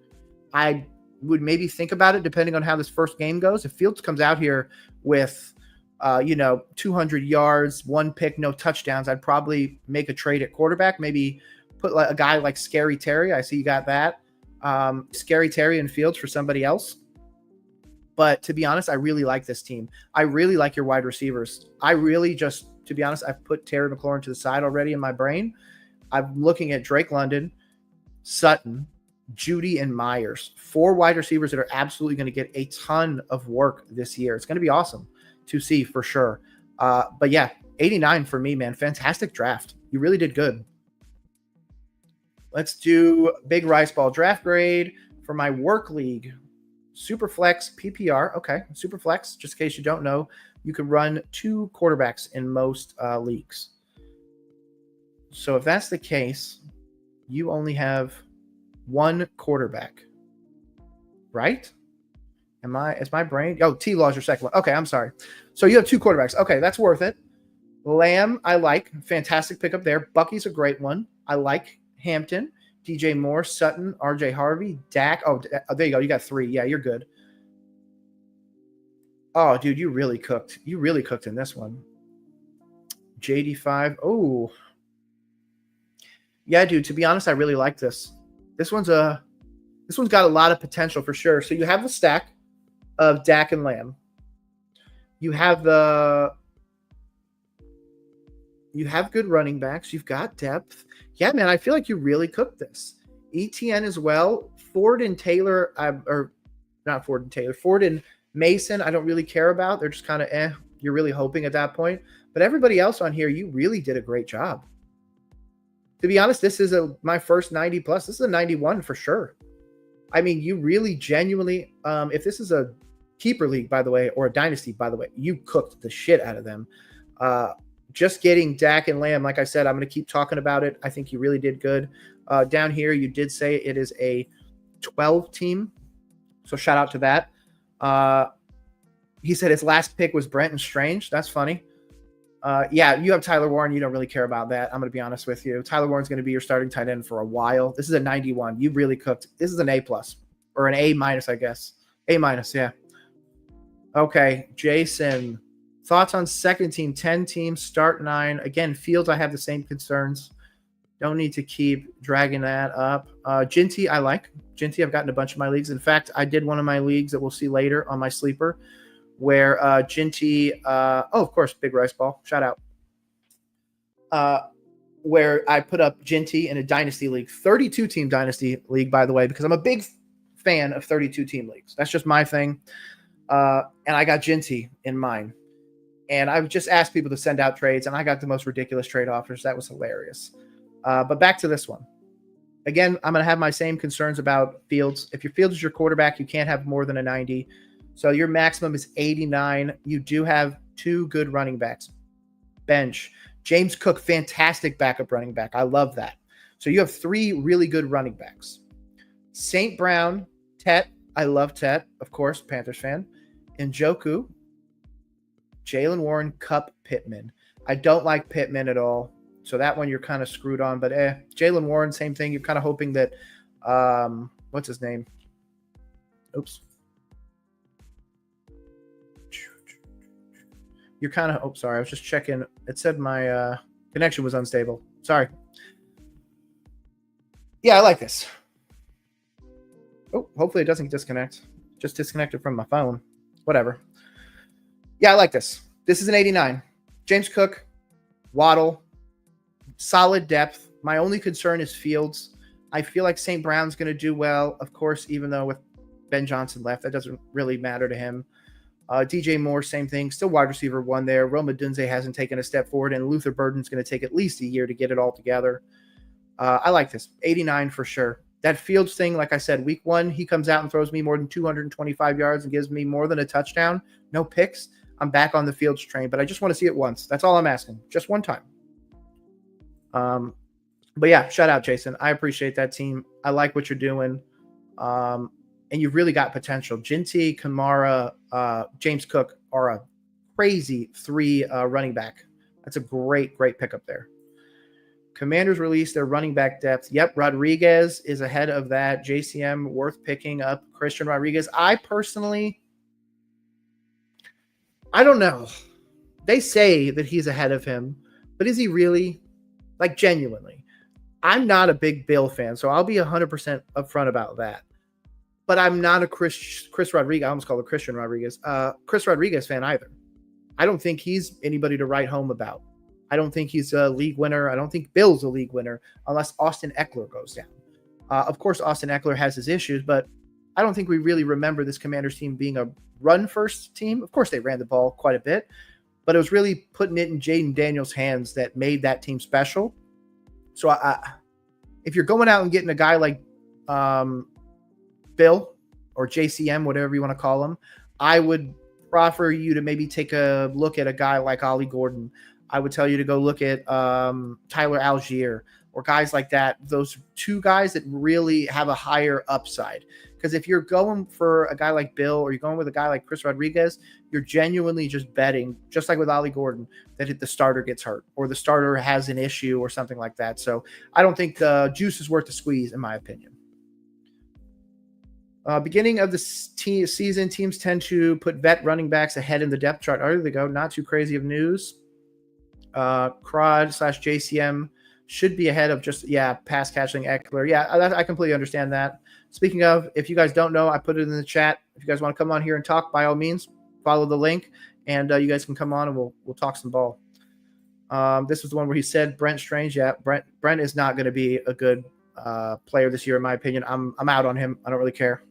I would maybe think about it depending on how this first game goes. If Fields comes out here with, 200 yards, 1 pick, no touchdowns, I'd probably make a trade at quarterback. Maybe put a guy like Scary Terry. I see you got that. Scary Terry and Fields for somebody else. But to be honest, I really like this team. I really like your wide receivers. To be honest, I've put Terry McLaurin to the side already in my brain. I'm looking at Drake London, Sutton, Judy, and Myers. 4 wide receivers that are absolutely going to get a ton of work this year. It's going to be awesome to see for sure. But yeah, 89 for me, man. Fantastic draft. You really did good. Let's do Big Rice Ball draft grade for my work league. Superflex PPR. Okay, Superflex, just in case you don't know, you can run 2 quarterbacks in most leagues. So if that's the case, you only have 1 quarterback, right? Is my brain? Oh, T-Law is your second one. Okay, I'm sorry. So you have 2 quarterbacks. Okay, that's worth it. Lamb, I like. Fantastic pickup there. Bucky's a great one. I like Hampton. DJ Moore, Sutton, RJ Harvey, Dak. Oh, there you go. You got 3. Yeah, you're good. Oh, dude, you really cooked. You really cooked in this one. JD5. Oh. Yeah, dude, to be honest, I really like this. This one's got a lot of potential for sure. So you have the stack of Dak and Lamb. You have good running backs. You've got depth. Yeah, man, I feel like you really cooked this. ETN as well. Ford and Taylor, or not Ford and Taylor. Ford and Mason, I don't really care about. They're just kind of You're really hoping at that point. But everybody else on here, you really did a great job. To be honest, this is my first 90 plus. This is a 91 for sure. You really genuinely, if this is a keeper league, by the way, or a dynasty, by the way, you cooked the shit out of them. just getting Dak and Lamb, like I said, I'm going to keep talking about it. I think you really did good. Down here, you did say it is a 12 team. So shout out to that. He said his last pick was Brenton Strange. That's funny. Yeah, you have Tyler Warren. You don't really care about that. I'm going to be honest with you. Tyler Warren's going to be your starting tight end for a while. This is a 91. You really cooked. This is an A+ or an A-, I guess. A-, yeah. Okay, Jason. Thoughts on second team, 10 teams, start 9. Again, Fields, I have the same concerns. Don't need to keep dragging that up. Ginty, I like. Ginty, I've gotten a bunch of my leagues. In fact, I did one of my leagues that we'll see later on my sleeper where Ginty, of course, Big Rice Ball, shout out. Where I put up Ginty in a dynasty league, 32-team dynasty league, by the way, because I'm a big fan of 32-team leagues. That's just my thing. And I got Ginty in mine. And I've just asked people to send out trades, and I got the most ridiculous trade offers. That was hilarious. But back to this one. Again, I'm going to have my same concerns about Fields. If your Fields is your quarterback, you can't have more than a 90. So your maximum is 89. You do have 2 good running backs. Bench. James Cook, fantastic backup running back. I love that. So you have 3 really good running backs. St. Brown, Tet. I love Tet, of course, Panthers fan. Njoku, Jalen Warren, Cup, Pittman. I don't like Pittman at all. So that one you're kind of screwed on. But Jalen Warren, same thing. You're kind of hoping that what's his name? Oops. You're kind of sorry. I was just checking. It said my connection was unstable. Sorry. Yeah, I like this. Oh, hopefully it doesn't disconnect. Just disconnected from my phone. Whatever. Yeah, I like this. This is an 89. James Cook, Waddle, solid depth. My only concern is Fields. I feel like St. Brown's going to do well, of course, even though with Ben Johnson left, that doesn't really matter to him. DJ Moore, same thing. Still wide receiver 1 there. Roma Dunze hasn't taken a step forward, and Luther Burden's going to take at least a year to get it all together. I like this. 89 for sure. That Fields thing, like I said, week 1, he comes out and throws me more than 225 yards and gives me more than a touchdown. No picks. I'm back on the Fields train, but I just want to see it once. That's all I'm asking. Just one time. But yeah, shout out, Jason. I appreciate that team. I like what you're doing. And you've really got potential. Ginty, Kamara, James Cook are a crazy 3 running back. That's a great pickup there. Commanders released their running back depth. Yep, Rodriguez is ahead of that. JCM worth picking up. Christian Rodriguez. I personally, I don't know. They say that he's ahead of him, but is he really? Like, genuinely. I'm not a big Bill fan, so I'll be 100% upfront about that. But I'm not a Chris Rodriguez. I almost called him Christian Rodriguez. Chris Rodriguez fan either. I don't think he's anybody to write home about. I don't think he's a league winner. I don't think Bill's a league winner unless Austin Eckler goes down. Of course, Austin Eckler has his issues, but I don't think we really remember this Commanders team being a run-first team. Of course, they ran the ball quite a bit, but it was really putting it in Jaden Daniels' hands that made that team special. So if you're going out and getting a guy like Bill or JCM, whatever you want to call him, I would proffer you to maybe take a look at a guy like Ollie Gordon. I would tell you to go look at Tyler Algier or guys like that. Those 2 guys that really have a higher upside. Because if you're going for a guy like Bill or you're going with a guy like Chris Rodriguez, you're genuinely just betting, just like with Ollie Gordon, that the starter gets hurt or the starter has an issue or something like that. So I don't think the juice is worth the squeeze, in my opinion. Beginning of the season, teams tend to put vet running backs ahead in the depth chart. Oh, there they go. Not too crazy of news. Crod/JCM should be ahead of just, pass catching Eckler. Yeah, I completely understand that. Speaking of, if you guys don't know, I put it in the chat. If you guys want to come on here and talk, by all means, follow the link, and you guys can come on and we'll talk some ball. This was the one where he said Brent Strange. Yeah, Brent is not going to be a good player this year, in my opinion. I'm out on him. I don't really care.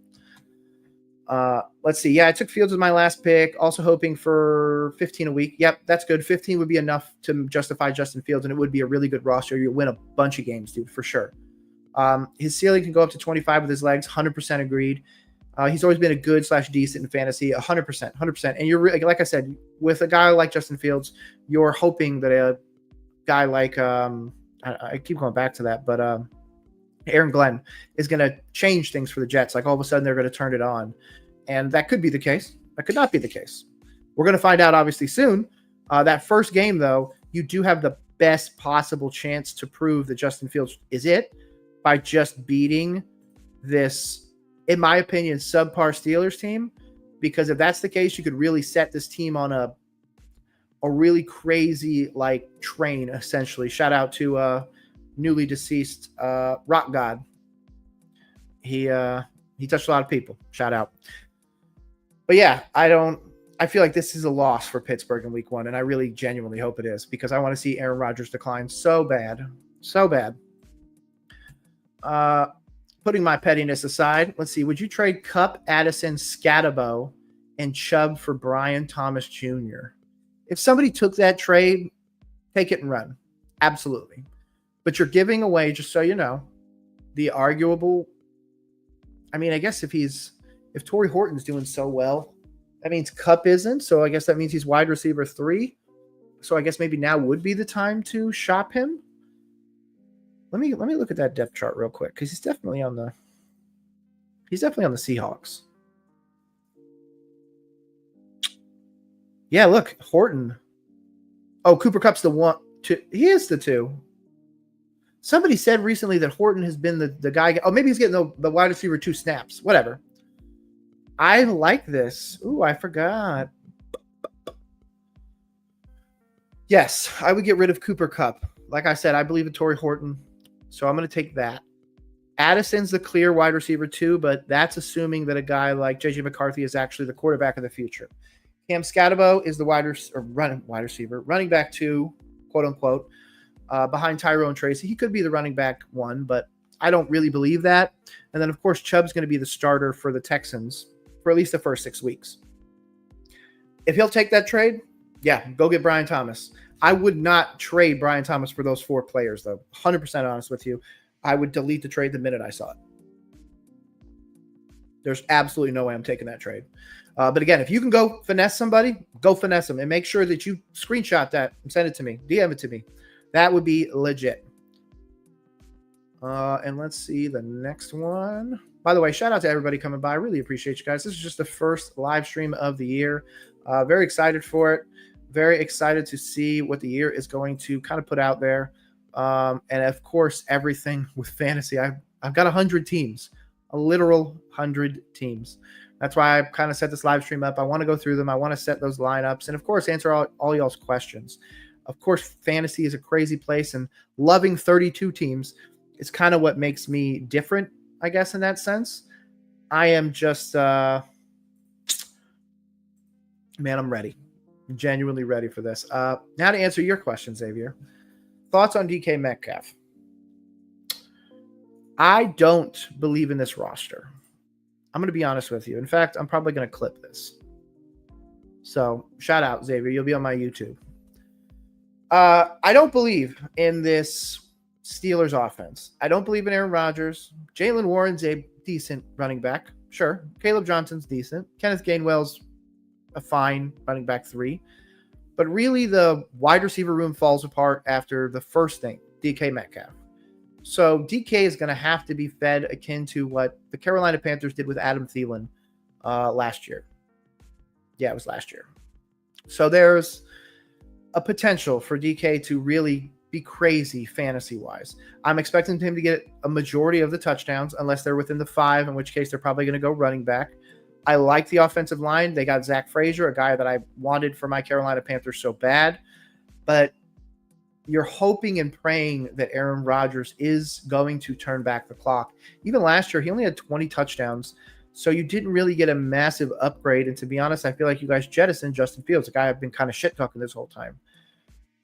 Let's see. Yeah, I took Fields as my last pick. Also hoping for 15 a week. Yep, that's good. 15 would be enough to justify Justin Fields, and it would be a really good roster. You'll win a bunch of games, dude, for sure. His ceiling can go up to 25 with his legs. 100% agreed. He's always been a good / decent in fantasy, 100%, 100%. And you're like I said, with a guy like Justin Fields, you're hoping that a guy like I keep going back to that, but Aaron Glenn is going to change things for the Jets. Like all of a sudden they're going to turn it on, and that could be the case. That could not be the case. We're going to find out obviously soon. That first game though, you do have the best possible chance to prove that Justin Fields is it by just beating this, in my opinion, subpar Steelers team. Because if that's the case, you could really set this team on a really crazy like train, essentially. Shout out to newly deceased Rock God. He touched a lot of people. Shout out. But yeah, I feel like this is a loss for Pittsburgh in week 1, and I really genuinely hope it is, because I want to see Aaron Rodgers decline so bad. So bad. Putting my pettiness aside, let's see. Would you trade Kupp, Addison, Scatabo, and Chubb for Brian Thomas Jr.? If somebody took that trade, take it and run. Absolutely. But you're giving away, just so you know, the arguable. I mean, I guess if Torrey Horton's doing so well, that means Kupp isn't. So I guess that means he's wide receiver 3. So I guess maybe now would be the time to shop him. Let me look at that depth chart real quick, because he's definitely on the Seahawks. Yeah, look, Horton. Oh, Cooper Kupp's the 1, 2. He is the 2. Somebody said recently that Horton has been the guy. Oh, maybe he's getting the wide receiver 2 snaps. Whatever. I like this. Ooh, I forgot. Yes, I would get rid of Cooper Kupp. Like I said, I believe in Torrey Horton, so I'm going to take that. Addison's the clear wide receiver 2, but that's assuming that a guy like J.J. McCarthy is actually the quarterback of the future. Cam Scatabo is the running back 2, quote unquote, behind Tyrone Tracy. He could be the running back 1, but I don't really believe that. And then, of course, Chubb's going to be the starter for the Texans for at least the first 6 weeks. If he'll take that trade, yeah, go get Brian Thomas. I would not trade Brian Thomas for those 4 players, though. 100% honest with you. I would delete the trade the minute I saw it. There's absolutely no way I'm taking that trade. But again, if you can go finesse somebody, go finesse them. And make sure that you screenshot that and send it to me. DM it to me. That would be legit. And let's see the next one. By the way, shout out to everybody coming by. I really appreciate you guys. This is just the first live stream of the year. Very excited for it. Very excited to see what the year is going to kind of put out there. And of course, everything with fantasy. I've got 100 teams, a literal 100 teams. That's why I kind of set this live stream up. I want to go through them. I want to set those lineups and, of course, answer all y'all's questions. Of course, fantasy is a crazy place, and loving 32 teams is kind of what makes me different, I guess, in that sense. I am just, man, I'm ready. I'm genuinely ready for this. Now to answer your question, Xavier. Thoughts on DK Metcalf? I don't believe in this roster. I'm going to be honest with you. In fact, I'm probably going to clip this. So, shout out, Xavier. You'll be on my YouTube. I don't believe in this Steelers offense. I don't believe in Aaron Rodgers. Jalen Warren's a decent running back. Sure. Caleb Johnson's decent. Kenneth Gainwell's a fine running back 3. But really, the wide receiver room falls apart after the first thing, DK Metcalf. So DK is going to have to be fed akin to what the Carolina Panthers did with Adam Thielen last year. Yeah, it was last year. So there's a potential for DK to really be crazy fantasy-wise. I'm expecting him to get a majority of the touchdowns, unless they're within the 5, in which case they're probably going to go running back. I like the offensive line. They got Zach Frazier, a guy that I wanted for my Carolina Panthers so bad. But you're hoping and praying that Aaron Rodgers is going to turn back the clock. Even last year, he only had 20 touchdowns, so you didn't really get a massive upgrade. And to be honest, I feel like you guys jettisoned Justin Fields, a guy I've been kind of shit-talking this whole time.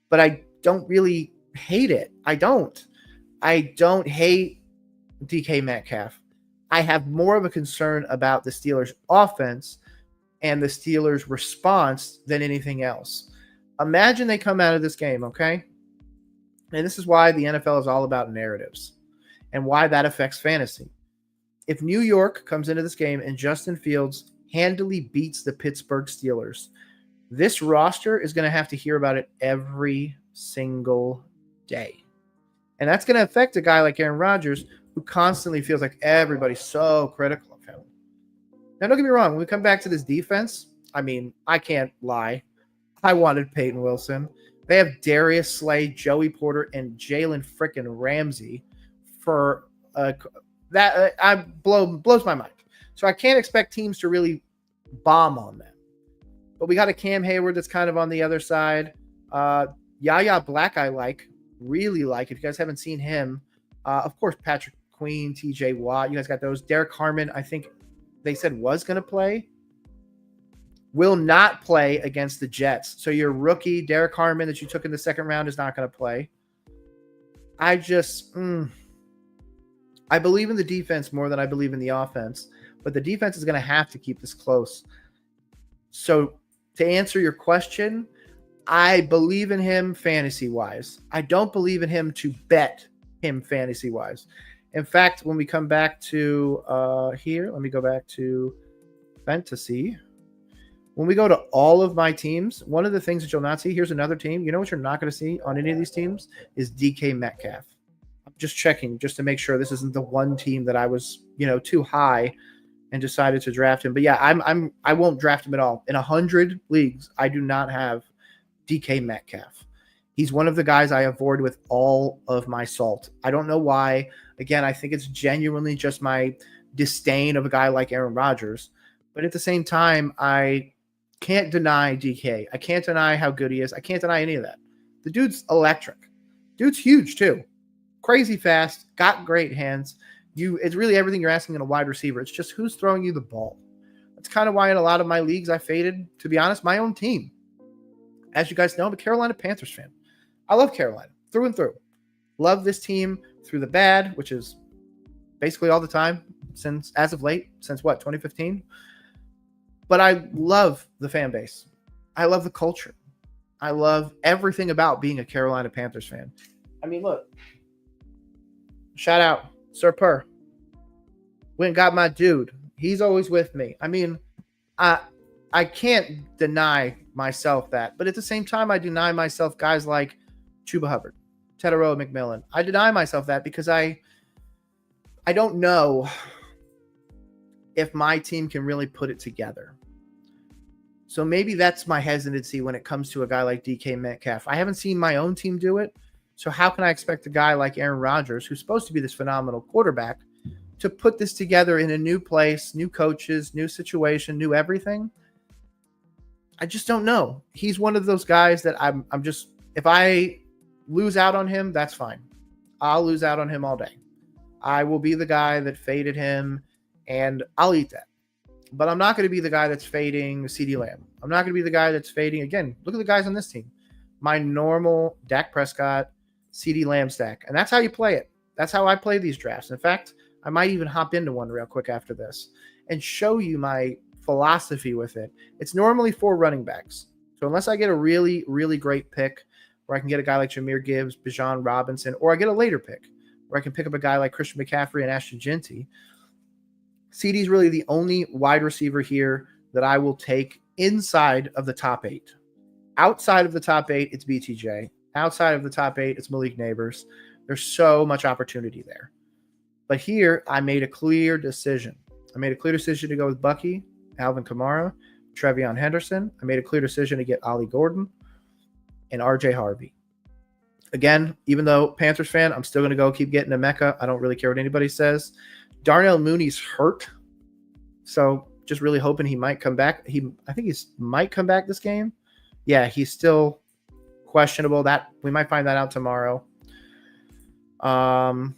But I don't really hate it. I don't hate DK Metcalf. I have more of a concern about the Steelers' offense and the Steelers' response than anything else. Imagine they come out of this game, okay? And this is why the NFL is all about narratives and why that affects fantasy. if New York comes into this game and Justin Fields handily beats the Pittsburgh Steelers, this roster is going to have to hear about it every single day. And that's going to affect a guy like Aaron Rodgers, who constantly feels like everybody's so critical of him. Now, don't get me wrong. When we come back to this defense, I mean, I can't lie. I wanted Peyton Wilson. They have Darius Slay, Joey Porter, and Jalen frickin' Ramsey for that. Blows my mind. So I can't expect teams to really bomb on them. But we got a Cam Hayward that's kind of on the other side. Yaya Black I really like. If you guys haven't seen him, of course, Patrick Queen, TJ Watt, you guys got those. Derek Harmon, I think they said was going to play. Will not play against the Jets. So your rookie, Derek Harmon, that you took in the second round is not going to play. I believe in the defense more than I believe in the offense. But the defense is going to have to keep this close. So to answer your question, I believe in him fantasy-wise. I don't believe in him to bet him fantasy-wise. In fact, when we come back to here, let me go back to fantasy. When we go to all of my teams, one of the things that you'll not see, here's another team. You know what you're not going to see on any of these teams is DK Metcalf. I'm just checking just to make sure this isn't the one team that I was, too high and decided to draft him. But yeah, I won't draft him at all. In 100 leagues, I do not have DK Metcalf. He's one of the guys I avoid with all of my salt. I don't know why. Again, I think it's genuinely just my disdain of a guy like Aaron Rodgers. But at the same time, I can't deny DK. I can't deny how good he is. I can't deny any of that. The dude's electric. Dude's huge too. Crazy fast. Got great hands. It's really everything you're asking in a wide receiver. It's just who's throwing you the ball. That's kind of why in a lot of my leagues I faded, to be honest, my own team. As you guys know, I'm a Carolina Panthers fan. I love Carolina through and through. Love this team through the bad, which is basically all the time since 2015. But I love the fan base. I love the culture. I love everything about being a Carolina Panthers fan. I mean, look. Shout out, Sir Purr. Went and got my dude. He's always with me. I mean, I can't deny myself that. But at the same time, I deny myself guys like Chuba Hubbard, Teteroa McMillan. I deny myself that because I don't know if my team can really put it together. So maybe that's my hesitancy when it comes to a guy like DK Metcalf. I haven't seen my own team do it. So how can I expect a guy like Aaron Rodgers, who's supposed to be this phenomenal quarterback, to put this together in a new place, new coaches, new situation, new everything? I just don't know. He's one of those guys that I'm just, if I lose out on him, that's fine. I'll lose out on him all day. I will be the guy that faded him, and I'll eat that. But I'm not going to be the guy that's fading CeeDee Lamb. I'm not going to be the guy that's fading. Again, look at the guys on this team. My normal Dak Prescott, CeeDee Lamb stack. And that's how you play it. That's how I play these drafts. In fact, I might even hop into one real quick after this and show you my philosophy with it. It's normally 4 running backs. So unless I get a really, really great pick where I can get a guy like Jahmyr Gibbs, Bijan Robinson, or I get a later pick where I can pick up a guy like Christian McCaffrey and Ashton Jeanty, CeeDee's really the only wide receiver here that I will take inside of the top 8. Outside of the top 8, it's BTJ. Outside of the top 8, it's Malik Neighbors. There's so much opportunity there. But here, I made a clear decision. I made a clear decision to go with Bucky, Alvin Kamara, Trevion Henderson. I made a clear decision to get Ollie Gordon and RJ Harvey. Again, even though Panthers fan, I'm still going to go keep getting to Mecca. I don't really care what anybody says. Darnell Mooney's hurt. So just really hoping he might come back. I think he might come back this game. Yeah, he's still questionable. That we might find that out tomorrow. Oh,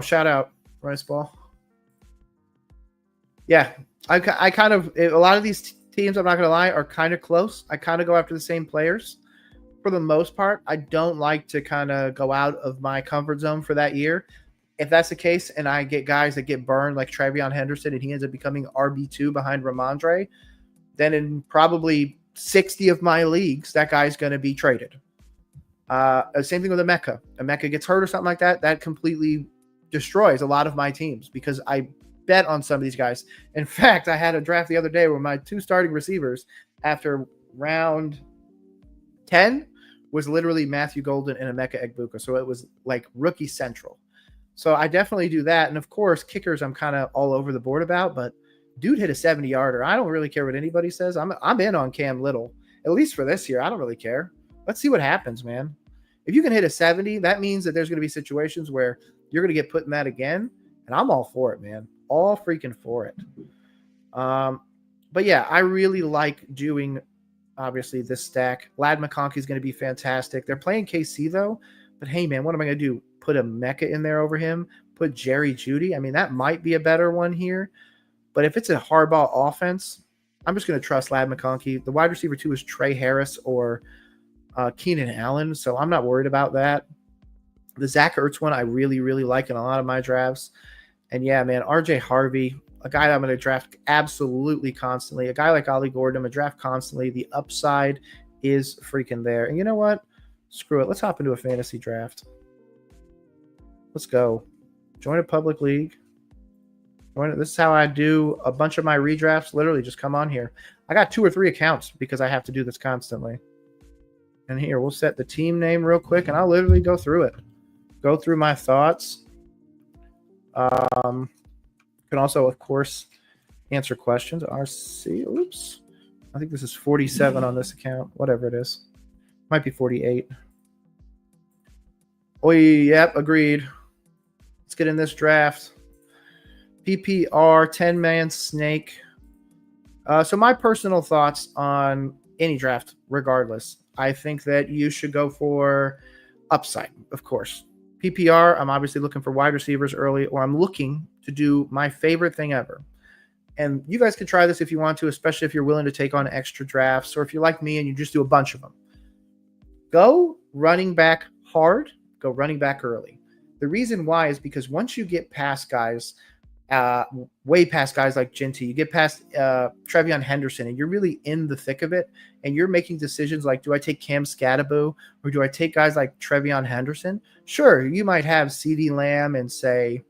shout out, Rice Ball. Yeah, I kind of, a lot of these teams, I'm not going to lie, are kind of close. I kind of go after the same players for the most part. I don't like to kind of go out of my comfort zone for that year. If that's the case and I get guys that get burned like Trevion Henderson and he ends up becoming RB2 behind Ramondre, then in probably 60 of my leagues, that guy's going to be traded. Same thing with Emeka. Emeka gets hurt or something like that. That completely destroys a lot of my teams because I bet on some of these guys. In fact, I had a draft the other day where my 2 starting receivers after round 10 was literally Matthew Golden and Emeka Egbuka. So it was like rookie central. So I definitely do that. And of course, kickers I'm kind of all over the board about, but dude hit a 70-yarder. I don't really care what anybody says. I'm in on Cam Little, at least for this year. I don't really care. Let's see what happens, man. If you can hit a 70, that means that there's going to be situations where you're going to get put in that again. And I'm all for it, man. All freaking for it. But yeah, I really like doing, obviously, this stack. Lad McConkey is going to be fantastic. They're playing KC, though. But hey, man, what am I going to do? Put a Mecca in there over him? Put Jerry Jeudy? I mean, that might be a better one here. But if it's a hardball offense, I'm just going to trust Lad McConkey. The wide receiver 2 is Trey Harris or Keenan Allen, so I'm not worried about that. The Zach Ertz one I really, really like in a lot of my drafts. And yeah, man, RJ Harvey, a guy that I'm going to draft absolutely constantly. A guy like Ollie Gordon, I'm going to draft constantly. The upside is freaking there. And you know what? Screw it. Let's hop into a fantasy draft. Let's go. Join a public league. This is how I do a bunch of my redrafts. Literally just come on here. I got 2 or 3 accounts because I have to do this constantly. And here, we'll set the team name real quick, and I'll literally go through it. Go through my thoughts. You can also, of course, answer questions. RC, oops. I think this is 47 on this account. Whatever it is. Might be 48. Oh, yep, agreed. Let's get in this draft. PPR, 10-man snake. So my personal thoughts on any draft, regardless. I think that you should go for upside, of course. PPR, I'm obviously looking for wide receivers early, or I'm looking to do my favorite thing ever. And you guys can try this if you want to, especially if you're willing to take on extra drafts, or if you're like me and you just do a bunch of them. Go running back hard, go running back early. The reason why is because once you get past guys, way past guys like Ginty, you get past Trevion Henderson, and you're really in the thick of it, and you're making decisions like, do I take Cam Scadaboo, or do I take guys like Trevion Henderson? Sure, you might have CeeDee Lamb and, say,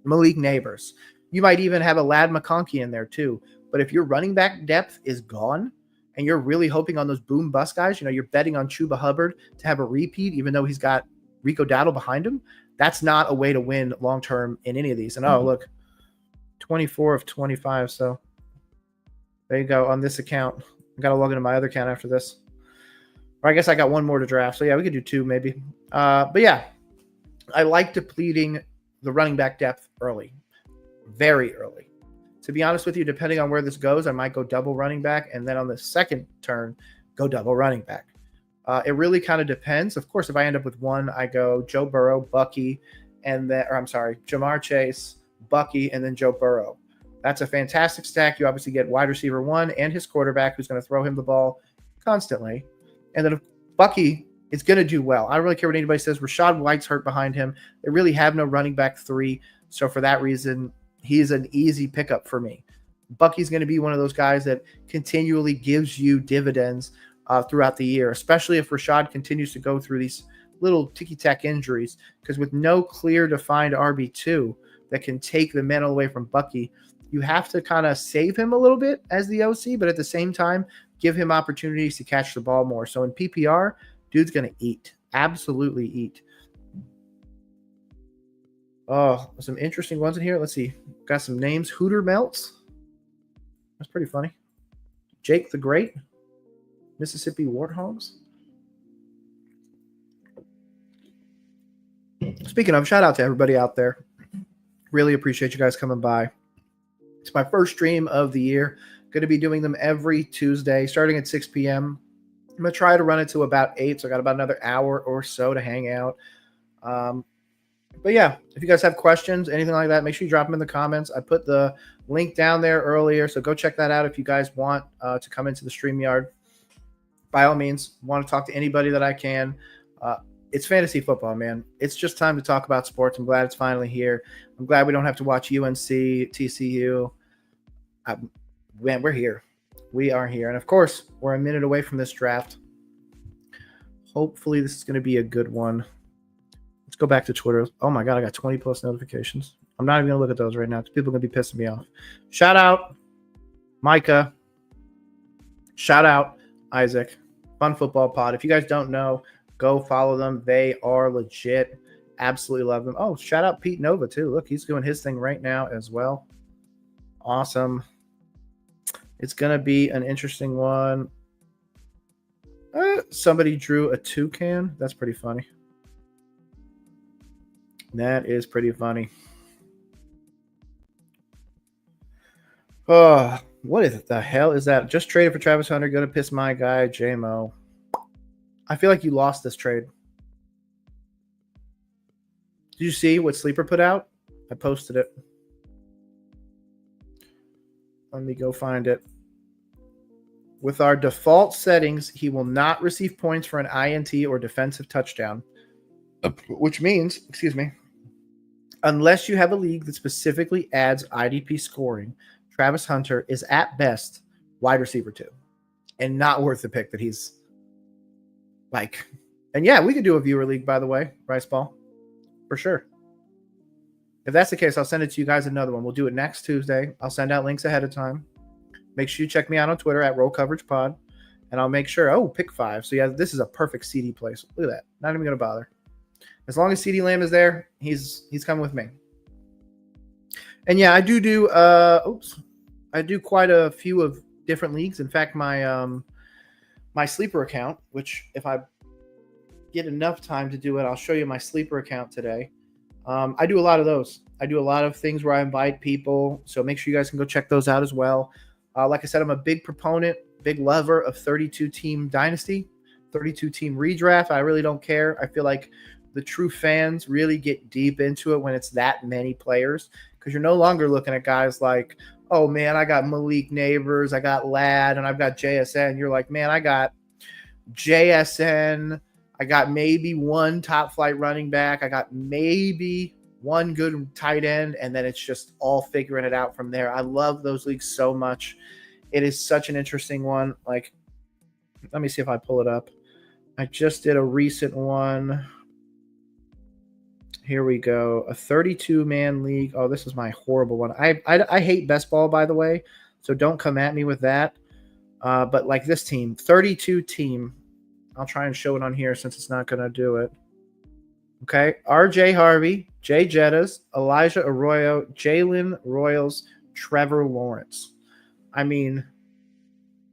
Malik Neighbors. You might even have a Lad McConkey in there too. But if your running back depth is gone, and you're really hoping on those boom bust guys, you're betting on Chuba Hubbard to have a repeat, even though he's got Rico Dowdle behind him, that's not a way to win long-term in any of these. And look, 24 of 25. So there you go on this account. I got to log into my other account after this. Or I guess I got one more to draft. So yeah, we could do 2 maybe. But yeah, I like depleting the running back depth early, very early. To be honest with you, depending on where this goes, I might go double running back. And then on the second turn, go double running back. It really kind of depends. Of course, if I end up with 1, I go Joe Burrow, Bucky, and then, Jamar Chase, Bucky, and then Joe Burrow. That's a fantastic stack. You obviously get wide receiver 1 and his quarterback who's going to throw him the ball constantly. And then if Bucky is going to do well. I don't really care what anybody says. Rachaad White's hurt behind him. They really have no running back 3. So for that reason, he's an easy pickup for me. Bucky's going to be one of those guys that continually gives you dividends throughout the year, especially if Rachaad continues to go through these little ticky-tack injuries, because with no clear defined RB2 that can take the mantle away from Bucky, you have to kind of save him a little bit as the OC, but at the same time, give him opportunities to catch the ball more. So in PPR, dude's going to eat. Absolutely eat. Oh, some interesting ones in here. Let's see. Got some names. Hooter Melts. That's pretty funny. Jake the Great. Mississippi Warthogs. Speaking of, shout out to everybody out there. Really appreciate you guys coming by. It's my first stream of the year. Going to be doing them every Tuesday, starting at 6 p.m. I'm going to try to run it to about 8, so I got about another hour or so to hang out. But yeah, if you guys have questions, anything like that, make sure you drop them in the comments. I put the link down there earlier, so go check that out if you guys want to come into the StreamYard. By all means, want to talk to anybody that I can. It's fantasy football, man. It's just time to talk about sports. I'm glad it's finally here. I'm glad we don't have to watch UNC, TCU. Man, we're here. We are here. And, of course, we're a minute away from this draft. Hopefully this is going to be a good one. Let's Let's go back to Twitter. Oh my God, I got 20 plus notifications. I'm not even going to look at those right now because people are going to be pissing me off. Shout out Micah. Shout out Isaac. Fun Football Pod. If you guys don't know, go follow them. They are legit. Absolutely love them. Oh, shout out Pete Nova too. Look, he's doing his thing right now as well. Awesome. It's going to be an interesting one. Somebody drew a toucan. That's pretty funny. That is pretty funny. Oh, what is it? The hell is that? Just traded for Travis Hunter. Going to piss my guy, JMO. I feel like you lost this trade. Did you see what Sleeper put out? I posted it. Let me go find it. With our default settings, he will not receive points for an INT or defensive touchdown, which means, unless you have a league that specifically adds IDP scoring, Travis Hunter is at best wide receiver 2 and not worth the pick that he's like. And yeah, we could do a viewer league, by the way, Rice Ball, for sure. If that's the case, I'll send it to you guys another one. We'll do it next Tuesday. I'll send out links ahead of time. Make sure you check me out on Twitter at Roll Coverage Pod, and I'll make sure. Oh, pick 5. So yeah, this is a perfect CD place. Look at that. Not even gonna bother. As long as CD Lamb is there, he's coming with me. And yeah, I do I do quite a few of different leagues. In fact, my my sleeper account, which if I get enough time to do it, I'll show you my sleeper account today. I do a lot of those. I do a lot of things where I invite people, so make sure you guys can go check those out as well. Like I said, I'm a big proponent, big lover of 32-team dynasty, 32-team redraft. I really don't care. I feel like the true fans really get deep into it when it's that many players, because you're no longer looking at guys like, oh, man, I got Malik Neighbors, I got Ladd, and I've got JSN. You're like, man, I got JSN. I got maybe one top flight running back. I got maybe one good tight end, and then it's just all figuring it out from there. I love those leagues so much. It is such an interesting one. Like, let me see if I pull it up. I just did a recent one. Here we go. A 32-man league. Oh, this is my horrible one. I hate best ball, by the way, so don't come at me with that. But like this team, 32 team. I'll try and show it on here since it's not going to do it. Okay. RJ Harvey, Jay Jettas, Elijah Arroyo, Jalen Royals, Trevor Lawrence. I mean,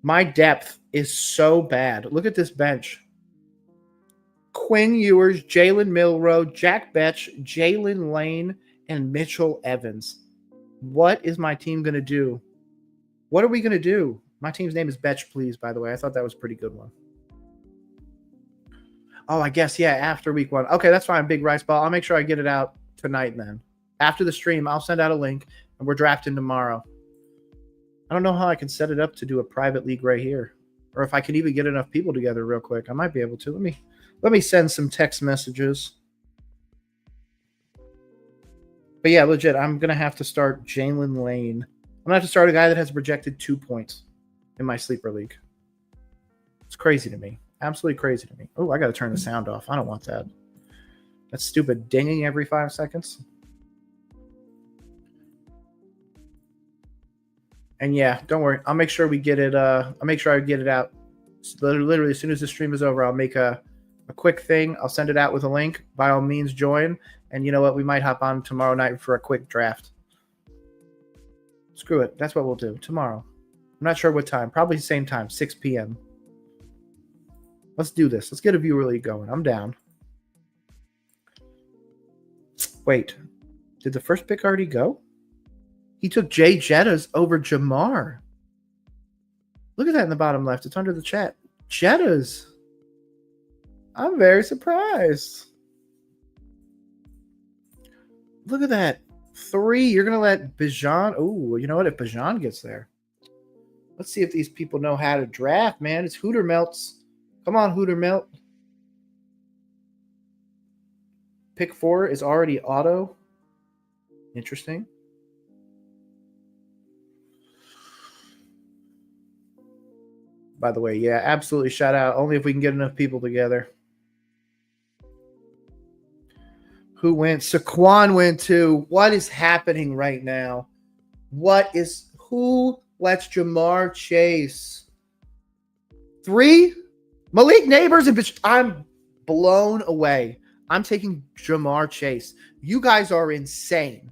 my depth is so bad. Look at this bench. Quinn Ewers, Jalen Milroe, Jack Betch, Jalen Lane, and Mitchell Evans. What is my team going to do? What are we going to do? My team's name is Betch, please, by the way. I thought that was a pretty good one. Oh, I guess, yeah, after week 1. Okay, that's fine, Big Rice Ball. I'll make sure I get it out tonight then. After the stream, I'll send out a link, and we're drafting tomorrow. I don't know how I can set it up to do a private league right here, or if I can even get enough people together real quick. I might be able to. Let me send some text messages. But yeah, legit, I'm going to have to start Jalen Lane. I'm going to have to start a guy that has projected 2 points in my sleeper league. It's crazy to me. Absolutely crazy to me. Oh, I got to turn the sound off. I don't want that. That's stupid dinging every 5 seconds. And yeah, don't worry. I'll make sure we get it. I'll make sure I get it out. Literally, as soon as the stream is over, I'll make a quick thing. I'll send it out with a link. By all means, join. And you know what? We might hop on tomorrow night for a quick draft. Screw it. That's what we'll do tomorrow. I'm not sure what time. Probably the same time, 6 p.m. Let's do this. Let's get a viewer league going. I'm down. Wait. Did the first pick already go? He took Jay Jettas over Jamar. Look at that in the bottom left. It's under the chat. Jettas. I'm very surprised. Look at that. 3. You're going to let Bijan. Oh, you know what? If Bijan gets there. Let's see if these people know how to draft, man. It's Hooter Melts. Come on, Hooter Melt. Pick 4 is already auto. Interesting. By the way, yeah, absolutely shout out. Only if we can get enough people together. Who went? Saquon went too. What is happening right now? Who lets Jamar Chase? 3? Malik Neighbors and bitch. I'm blown away. I'm taking Jamar Chase. You guys are insane.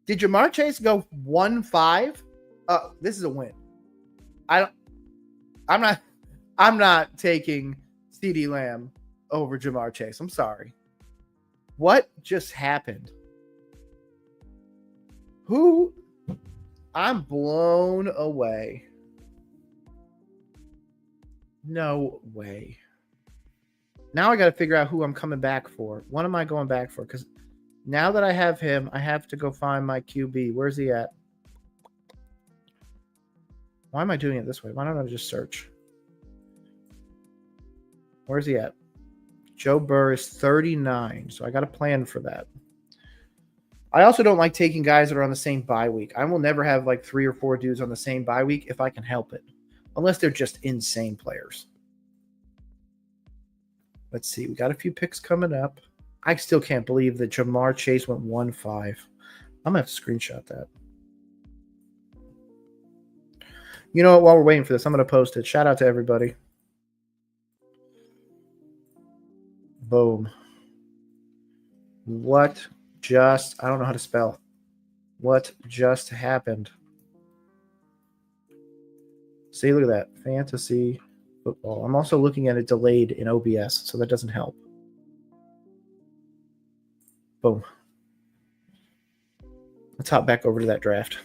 Did Jamar Chase go 1-5? This is a win. I'm not taking CeeDee Lamb over Jamar Chase. I'm sorry. What just happened? I'm blown away. No way. Now I got to figure out who I'm coming back for. What am I going back for? Because now that I have him, I have to go find my QB. Where's he at? Why am I doing it this way? Why don't I just search? Where's he at? Joe Burrow is 39, so I got a plan for that. I also don't like taking guys that are on the same bye week. I will never have like 3 or 4 dudes on the same bye week if I can help it, unless they're just insane players. Let's see. We got a few picks coming up. I still can't believe that Jamar Chase went 1-5. I'm going to have to screenshot that. You know what? While we're waiting for this, I'm going to post it. Shout out to everybody. Boom. I don't know how to spell. What just happened? See, look at that. Fantasy football. I'm also looking at it delayed in OBS, so that doesn't help. Boom. Let's hop back over to that draft.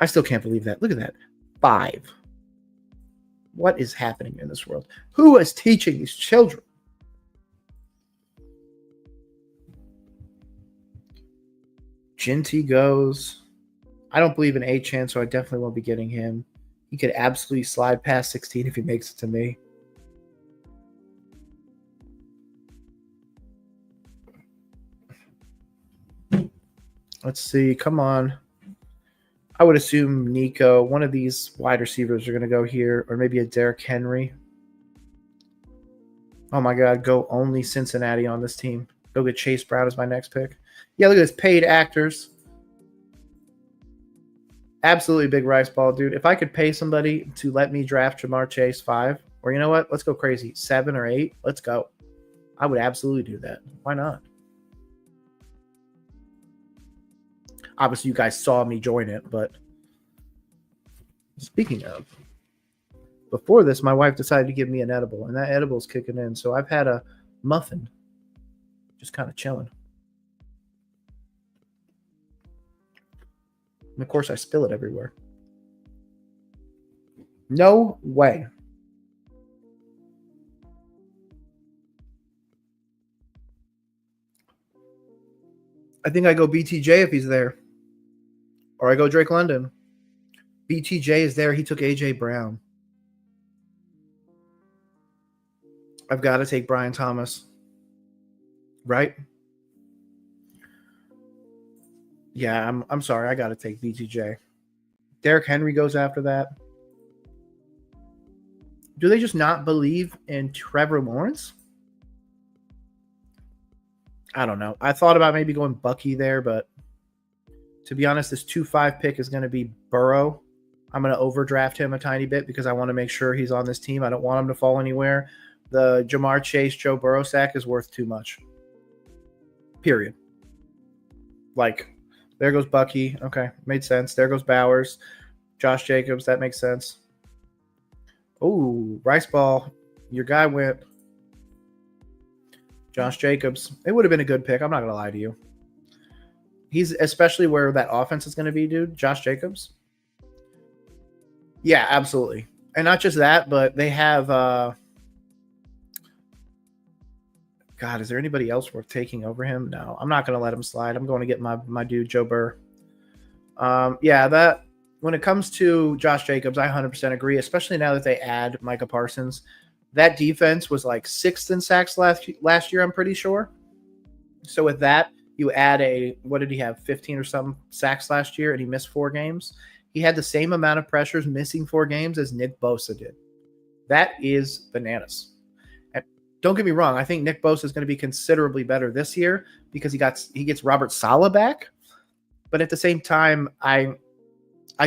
I still can't believe that. Look at that. 5. What is happening in this world? Who is teaching these children? Ginty goes. I don't believe in A-Chan, so I definitely won't be getting him. He could absolutely slide past 16 if he makes it to me. Let's see. Come on. I would assume Nico. One of these wide receivers are going to go here, or maybe a Derrick Henry. Oh, my God. Go only Cincinnati on this team. Go get Chase Brown as my next pick. Yeah, look at this. Paid actors. Absolutely big rice ball, dude. If I could pay somebody to let me draft Jamar Chase 5, or you know what? Let's go crazy. 7 or 8. Let's go. I would absolutely do that. Why not? Obviously, you guys saw me join it, but speaking of, before this, my wife decided to give me an edible, and that edible's kicking in. So I've had a muffin, just kind of chilling. And of course, I spill it everywhere. No way. I think I go BTJ if he's there. Or I go Drake London. BTJ is there. He took AJ Brown. I've got to take Brian Thomas. Right? Yeah, I'm sorry. I got to take BTJ. Derrick Henry goes after that. Do they just not believe in Trevor Lawrence? I don't know. I thought about maybe going Bucky there, but to be honest, this 2-5 pick is going to be Burrow. I'm going to overdraft him a tiny bit because I want to make sure he's on this team. I don't want him to fall anywhere. The Jamar Chase, Joe Burrow sack is worth too much. Period. Like, there goes Bucky. Okay, made sense. There goes Bowers. Josh Jacobs, that makes sense. Oh, Rice Ball. Your guy went. Josh Jacobs. It would have been a good pick. I'm not going to lie to you. He's especially where that offense is going to be, dude. Josh Jacobs. Yeah, absolutely. And not just that, but they have God, is there anybody else worth taking over him? No, I'm not going to let him slide. I'm going to get my dude, Joe Burr. Yeah, that when it comes to Josh Jacobs, I 100% agree, especially now that they add Micah Parsons. That defense was like 6th in sacks last year, I'm pretty sure. So with that, you add what did he have, 15 or some sacks last year, and he missed 4 games. He had the same amount of pressures missing 4 games as Nick Bosa did. That is bananas. And don't get me wrong. I think Nick Bosa is going to be considerably better this year because he gets Robert Saleh back. But at the same time, I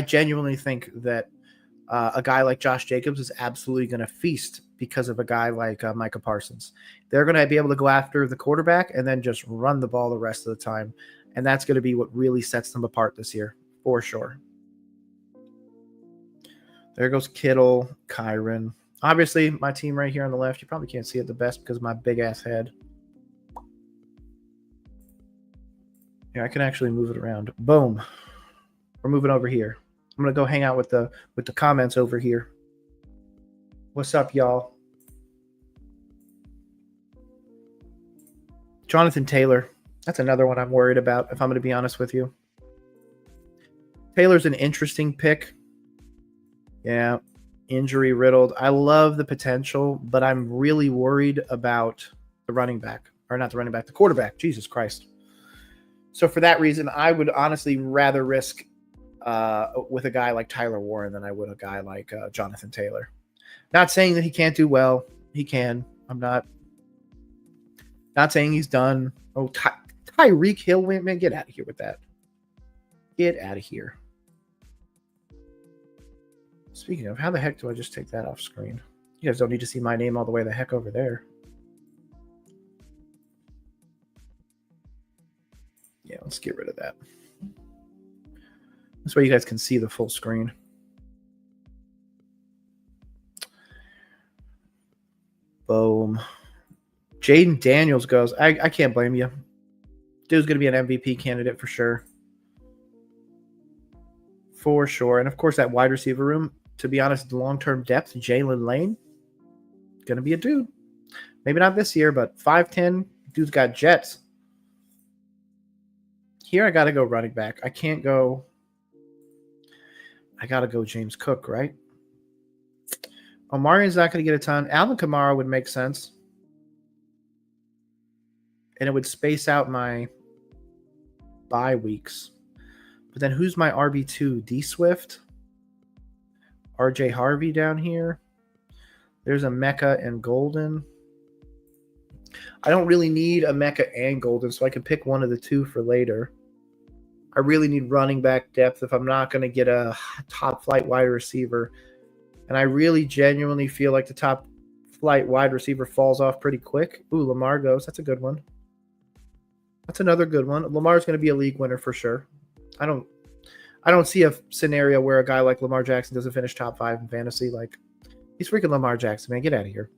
genuinely think that a guy like Josh Jacobs is absolutely going to feast because of a guy like Micah Parsons. They're going to be able to go after the quarterback and then just run the ball the rest of the time. And that's going to be what really sets them apart this year, for sure. There goes Kittle, Kyron. Obviously, my team right here on the left, you probably can't see it the best because of my big-ass head. Yeah, I can actually move it around. Boom. We're moving over here. I'm going to go hang out with the comments over here. What's up, y'all? Jonathan Taylor. That's another one I'm worried about, if I'm going to be honest with you. Taylor's an interesting pick. Yeah, injury riddled. I love the potential, but I'm really worried about the running back. Or not the running back, the quarterback. Jesus Christ. So for that reason, I would honestly rather risk with a guy like Tyler Warren than I would a guy like Jonathan Taylor. Not saying that he can't do well. He can. I'm not saying he's done. Oh, Tyreek Hill, man, get out of here with that. Get out of here. Speaking of, how the heck do I just take that off screen? You guys don't need to see my name all the way the heck over there. Yeah, let's get rid of that. This way you guys can see the full screen. Boom. Jaden Daniels goes. I can't blame you. Dude's going to be an MVP candidate for sure. For sure. And, of course, that wide receiver room, to be honest, long-term depth, Jalen Lane, going to be a dude. Maybe not this year, but 5'10", dude's got jets. Here I got to go running back. I can't go. I got to go James Cook, right? Omarion's not going to get a ton. Alvin Kamara would make sense. And it would space out my bye weeks. But then who's my RB2? D Swift? RJ Harvey down here. There's a Mecca and Golden. I don't really need a Mecca and Golden, so I can pick one of the two for later. I really need running back depth if I'm not going to get a top flight wide receiver. And I really genuinely feel like the top flight wide receiver falls off pretty quick. Ooh, Lamar goes. That's a good one. That's another good one. Lamar's going to be a league winner for sure. I don't see a scenario where a guy like Lamar Jackson doesn't finish top 5 in fantasy. Like, he's freaking Lamar Jackson, man. Get out of here.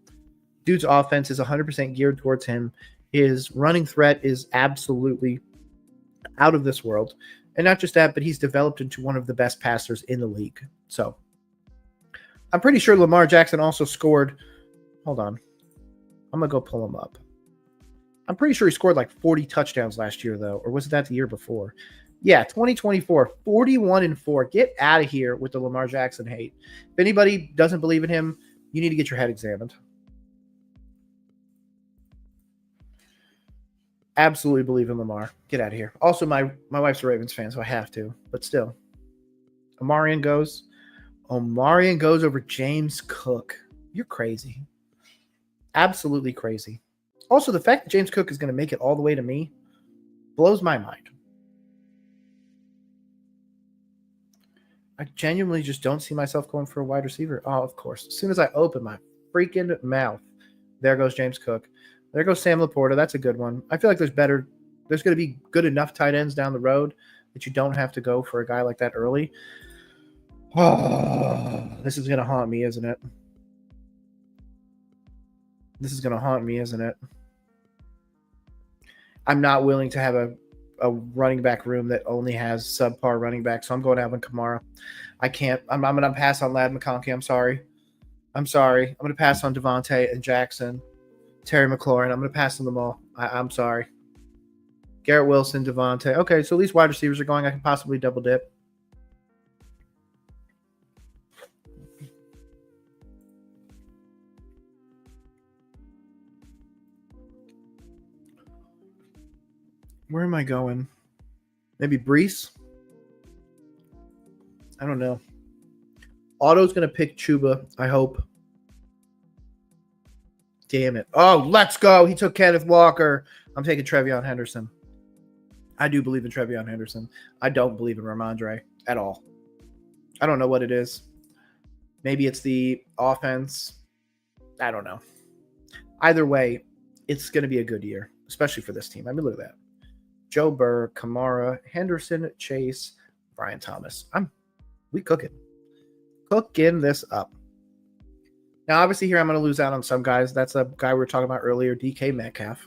Dude's offense is 100% geared towards him. His running threat is absolutely out of this world. And not just that, but he's developed into one of the best passers in the league. So I'm pretty sure Lamar Jackson also scored. Hold on. I'm going to go pull him up. I'm pretty sure he scored like 40 touchdowns last year, though. Or was that the year before? Yeah, 2024, 41-4. Get out of here with the Lamar Jackson hate. If anybody doesn't believe in him, you need to get your head examined. Absolutely believe in Lamar. Get out of here. Also, my wife's a Ravens fan, so I have to. But still. Omarion goes over James Cook. You're crazy. Absolutely crazy. Also, the fact that James Cook is going to make it all the way to me blows my mind. I genuinely just don't see myself going for a wide receiver. Oh, of course. As soon as I open my freaking mouth, there goes James Cook. There goes Sam Laporta. That's a good one. I feel like there's going to be good enough tight ends down the road that you don't have to go for a guy like that early. Oh, this is going to haunt me, isn't it? This is going to haunt me, isn't it? I'm not willing to have a running back room that only has subpar running backs, so I'm going Alvin Kamara. I can't. I'm going to pass on Ladd McConkey. I'm sorry. I'm going to pass on Devontae and Jackson, Terry McLaurin. I'm going to pass on them all. I'm sorry. Garrett Wilson, Devontae. Okay, so at least wide receivers are going. I can possibly double dip. Where am I going? Maybe Brees? I don't know. Otto's going to pick Chuba, I hope. Damn it. Oh, let's go. He took Kenneth Walker. I'm taking Trevion Henderson. I do believe in Trevion Henderson. I don't believe in Ramondre at all. I don't know what it is. Maybe it's the offense. I don't know. Either way, it's going to be a good year, especially for this team. I mean, look at that. Joe Burr, Kamara, Henderson, Chase, Brian Thomas. We cooking this up. Now, obviously, here I'm going to lose out on some guys. That's a guy we were talking about earlier, DK Metcalf.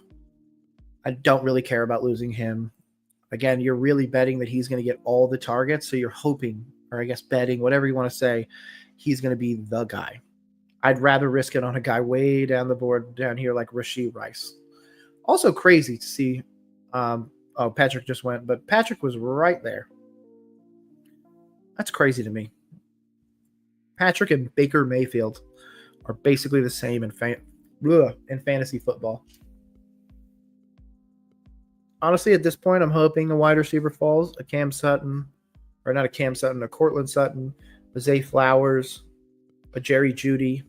I don't really care about losing him. Again, you're really betting that he's going to get all the targets, so you're hoping, or I guess betting, whatever you want to say, he's going to be the guy. I'd rather risk it on a guy way down the board down here like Rashee Rice. Also crazy to see. Patrick just went, but Patrick was right there. That's crazy to me. Patrick and Baker Mayfield are basically the same in fantasy football. Honestly, at this point, I'm hoping the wide receiver falls. A Cortland Sutton, a Zay Flowers, a Jerry Jeudy.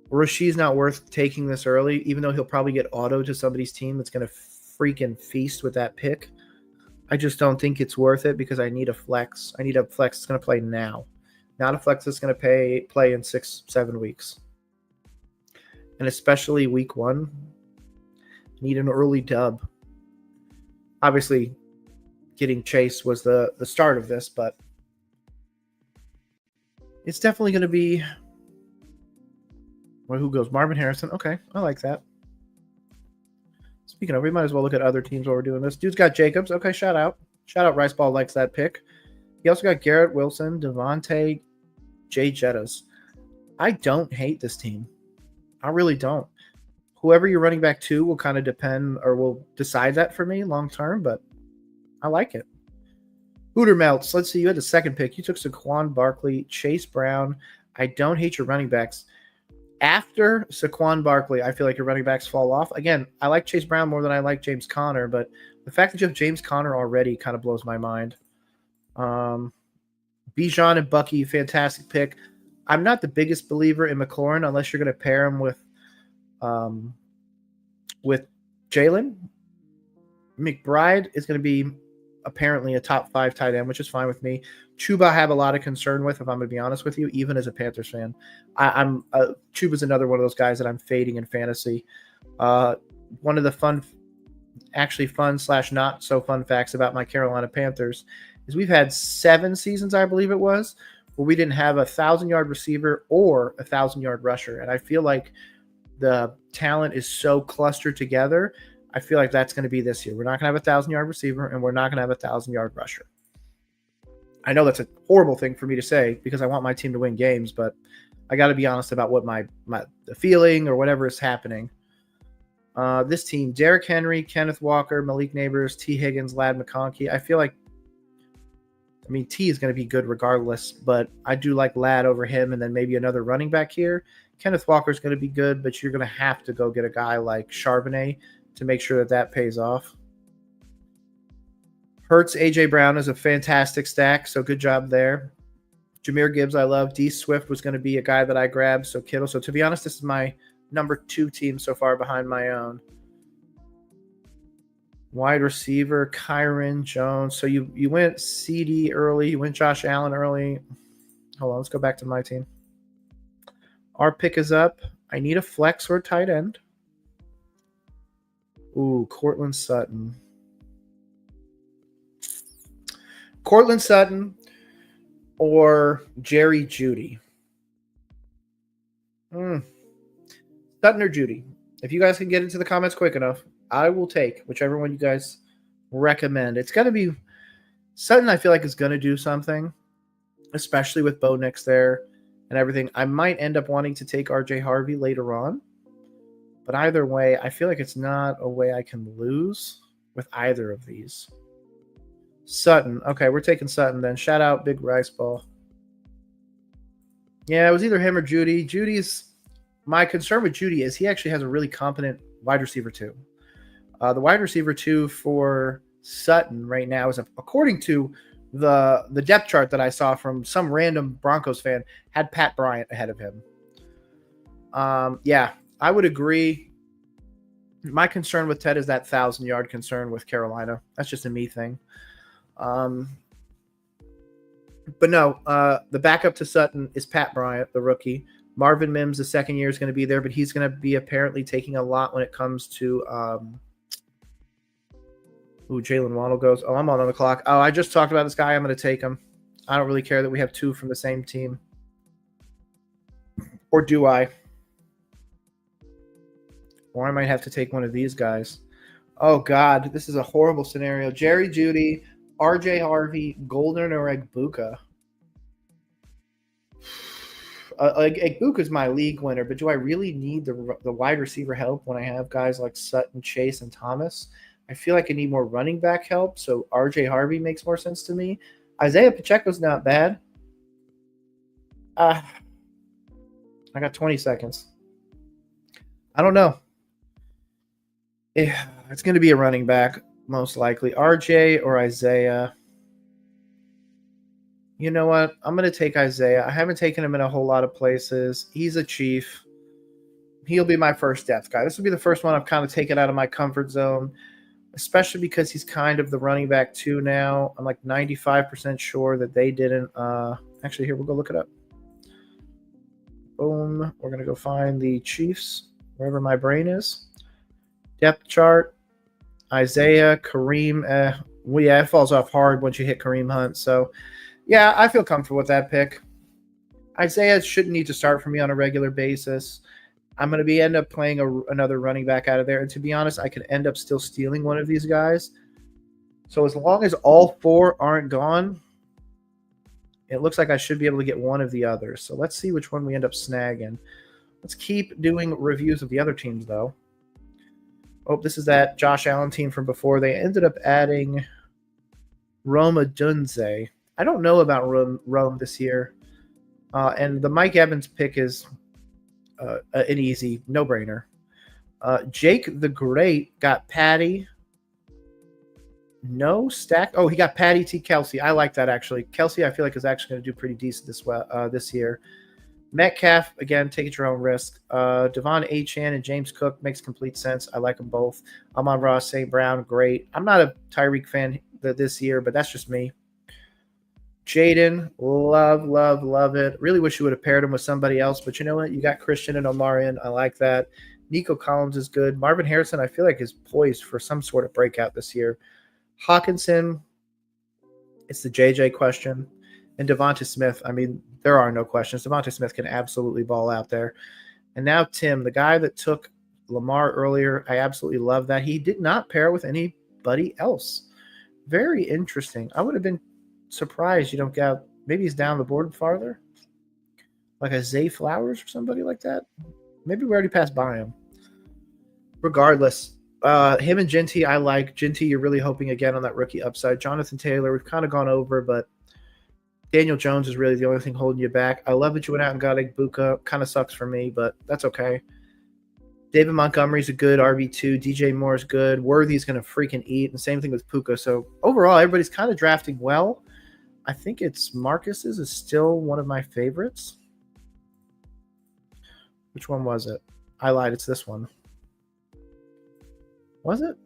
Rashee's not worth taking this early, even though he'll probably get auto to somebody's team that's going to freaking feast with that pick. I just don't think it's worth it because I need a flex. I need a flex that's going to play now, not a flex that's going to play in 6-7 weeks. And especially week 1, need an early dub. Obviously, getting Chase was the start of this, but it's definitely going to be... Well, who goes? Marvin Harrison. Okay, I like that. Speaking of, we might as well look at other teams while we're doing this. Dude's got Jacobs. Okay, shout out. Shout out Riceball likes that pick. He also got Garrett Wilson, Devontae, Jay Jettas. I don't hate this team. I really don't. Whoever you're running back to will kind of depend or will decide that for me long term, but I like it. Hooter Melts. Let's see. You had the second pick. You took Saquon Barkley, Chase Brown. I don't hate your running backs. After Saquon Barkley, I feel like your running backs fall off. Again, I like Chase Brown more than I like James Conner, but the fact that you have James Conner already kind of blows my mind. Bijan and Bucky, fantastic pick. I'm not the biggest believer in McLaurin unless you're going to pair him with Jalen. McBride is going to be apparently a top 5 tight end, which is fine with me. Chuba I have a lot of concern with, if I'm going to be honest with you, even as a Panthers fan. Chuba's another one of those guys that I'm fading in fantasy. One of the fun/not so fun facts about my Carolina Panthers is we've had 7 seasons, I believe it was, where we didn't have a 1,000-yard receiver or a 1,000-yard rusher. And I feel like the talent is so clustered together. I feel like that's going to be this year. We're not going to have a 1,000-yard receiver, and we're not going to have a 1,000-yard rusher. I know that's a horrible thing for me to say because I want my team to win games, but I got to be honest about what the feeling or whatever is happening. This team, Derrick Henry, Kenneth Walker, Malik Neighbors, T. Higgins, Ladd McConkey. I feel like, T is going to be good regardless, but I do like Ladd over him and then maybe another running back here. Kenneth Walker is going to be good, but you're going to have to go get a guy like Charbonnet to make sure that pays off. Hurts, A.J. Brown is a fantastic stack, so good job there. Jahmyr Gibbs, I love. D. Swift was going to be a guy that I grabbed, so Kittle. So to be honest, this is my number 2 team so far behind my own. Wide receiver, Kyron Jones. So you went CD early. You went Josh Allen early. Hold on, let's go back to my team. Our pick is up. I need a flex or a tight end. Ooh, Cortland Sutton. Cortland Sutton or Jerry Jeudy. Sutton or Jeudy. If you guys can get into the comments quick enough, I will take whichever one you guys recommend. It's going to be Sutton. I feel like is going to do something, especially with Bo Nix there and everything. I might end up wanting to take RJ Harvey later on, but either way, I feel like it's not a way I can lose with either of these. Sutton. Okay, we're taking Sutton then. Shout out Big Rice Ball. Yeah, it was either him or Jeudy. My concern with Jeudy is he actually has a really competent wide receiver too. The wide receiver 2 for Sutton right now is, according to the depth chart that I saw from some random Broncos fan, had Pat Bryant ahead of him. Yeah, I would agree. My concern with Ted is that 1,000-yard concern with Carolina. That's just a me thing. But no, the backup to Sutton is Pat Bryant, the rookie. Marvin Mims, the second year, is going to be there, but he's going to be apparently taking a lot when it comes to Jalen Waddle goes. Oh, I'm on the clock. Oh, I just talked about this guy. I'm going to take him. I don't really care that we have two from the same team. Or do I? Or I might have to take one of these guys. Oh, God. This is a horrible scenario. Jerry Jeudy, R.J. Harvey, Golden, or Egbuka. Egbuka's my league winner, but do I really need the wide receiver help when I have guys like Sutton, Chase, and Thomas? I feel like I need more running back help, so R.J. Harvey makes more sense to me. Isaiah Pacheco's not bad. I got 20 seconds. I don't know. It's going to be a running back, most likely. RJ or Isaiah. You know what? I'm going to take Isaiah. I haven't taken him in a whole lot of places. He's a Chief. He'll be my first depth guy. This will be the first one I've kind of taken out of my comfort zone, especially because he's kind of the running back too now. I'm like 95% sure that they didn't. Actually, here, we'll go look it up. Boom. We're going to go find the Chiefs, wherever my brain is. Depth chart. Isaiah, Kareem. Well, yeah, it falls off hard once you hit Kareem Hunt. So, yeah, I feel comfortable with that pick. Isaiah shouldn't need to start for me on a regular basis. I'm going to end up playing another running back out of there. And to be honest, I could end up still stealing one of these guys. So as long as all four aren't gone, it looks like I should be able to get one of the others. So let's see which one we end up snagging. Let's keep doing reviews of the other teams, though. Oh, this is that Josh Allen team from before. They ended up adding Rome Odunze. I don't know about Rome this year. And the Mike Evans pick is an easy no-brainer. Jake the Great got Patty. No stack. Oh, he got Patty T. Kelsey. I like that, actually. Kelsey, I feel like, is actually going to do pretty decent this year. Metcalf, again, take it at your own risk. Devon Achane and James Cook makes complete sense. I like them both. Amon-Ra St. Brown, great. I'm not a Tyreek fan this year, but that's just me. Jaden, love it. Really wish you would have paired him with somebody else, but you know what? You got Christian and Omarion. I like that. Nico Collins is good. Marvin Harrison, I feel like, is poised for some sort of breakout this year. Hawkinson, it's the JJ question. And Devonta Smith, I mean, there are no questions. Devonta Smith can absolutely ball out there. And now Tim, the guy that took Lamar earlier, I absolutely love that. He did not pair with anybody else. Very interesting. I would have been surprised you don't get, maybe he's down the board farther, like a Zay Flowers or somebody like that. Maybe we already passed by him. Regardless, him and Ginty, I like. Ginty, you're really hoping again on that rookie upside. Jonathan Taylor, we've kind of gone over, but Daniel Jones is really the only thing holding you back. I love that you went out and got Egbuka. Kind of sucks for me, but that's okay. David Montgomery's a good RB2. DJ Moore's good. Worthy's going to freaking eat. And same thing with Puka. So overall, everybody's kind of drafting well. I think it's Marcus's is still one of my favorites. Which one was it? I lied. It's this one. Was it?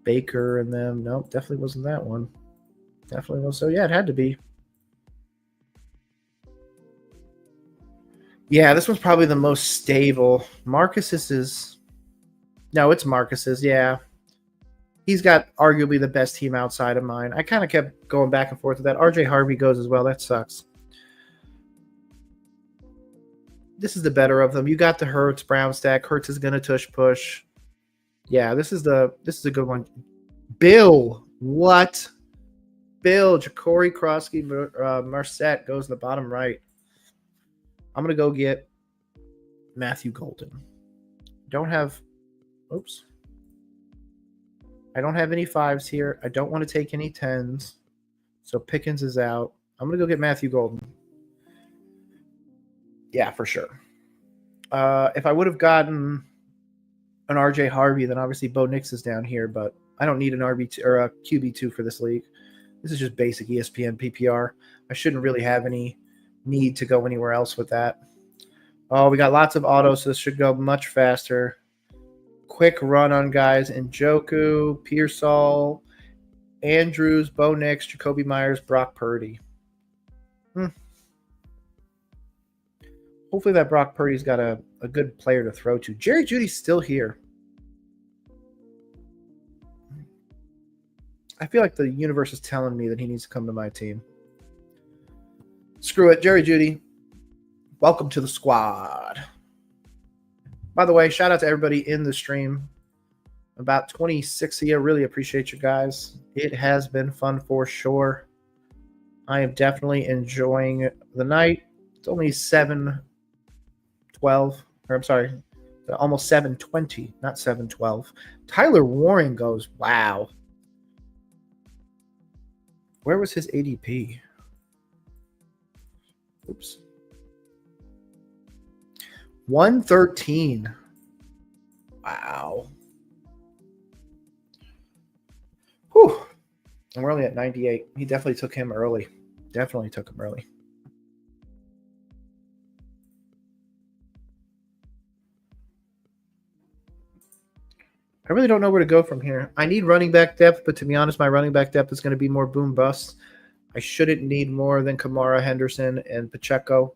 Baker and them. Nope, definitely wasn't that one. Definitely was. So, yeah, it had to be. Yeah, this one's probably the most stable. Marcus's is... No, it's Marcus's, yeah. He's got arguably the best team outside of mine. I kind of kept going back and forth with that. RJ Harvey goes as well. That sucks. This is the better of them. You got the Hurts Brown stack. Hurts is going to tush push. Yeah, this is a good one. Bill, what? Bill, Ja'Cory Krosky, Marset goes in the bottom right. I'm going to go get Matthew Golden. I don't have any fives here. I don't want to take any tens. So Pickens is out. I'm going to go get Matthew Golden. Yeah, for sure. If I would have gotten an RJ Harvey, then obviously Bo Nix is down here, but I don't need an RB2 or a QB2 for this league. This is just basic ESPN PPR. I shouldn't really have any need to go anywhere else with that. Oh, we got lots of autos, so this should go much faster. Quick run on guys. Njoku, Pearsall, Andrews, Bo Nix, Jacoby Myers, Brock Purdy. Hopefully that Brock Purdy's got a good player to throw to. Jerry Jeudy's still here. I feel like the universe is telling me that he needs to come to my team. Screw it. Jerry Jeudy, welcome to the squad. By the way, shout out to everybody in the stream. About 26 of you. Really appreciate you guys. It has been fun for sure. I am definitely enjoying the night. It's only 7:12, or I'm sorry, almost 7:20, not 7:12. Tyler Warren goes, wow. Where was his ADP? Oops. 113. Wow. Whew. And we're only at 98. He definitely took him early. I really don't know where to go from here. I need running back depth, but to be honest, my running back depth is going to be more boom bust. I shouldn't need more than Kamara, Henderson, and Pacheco,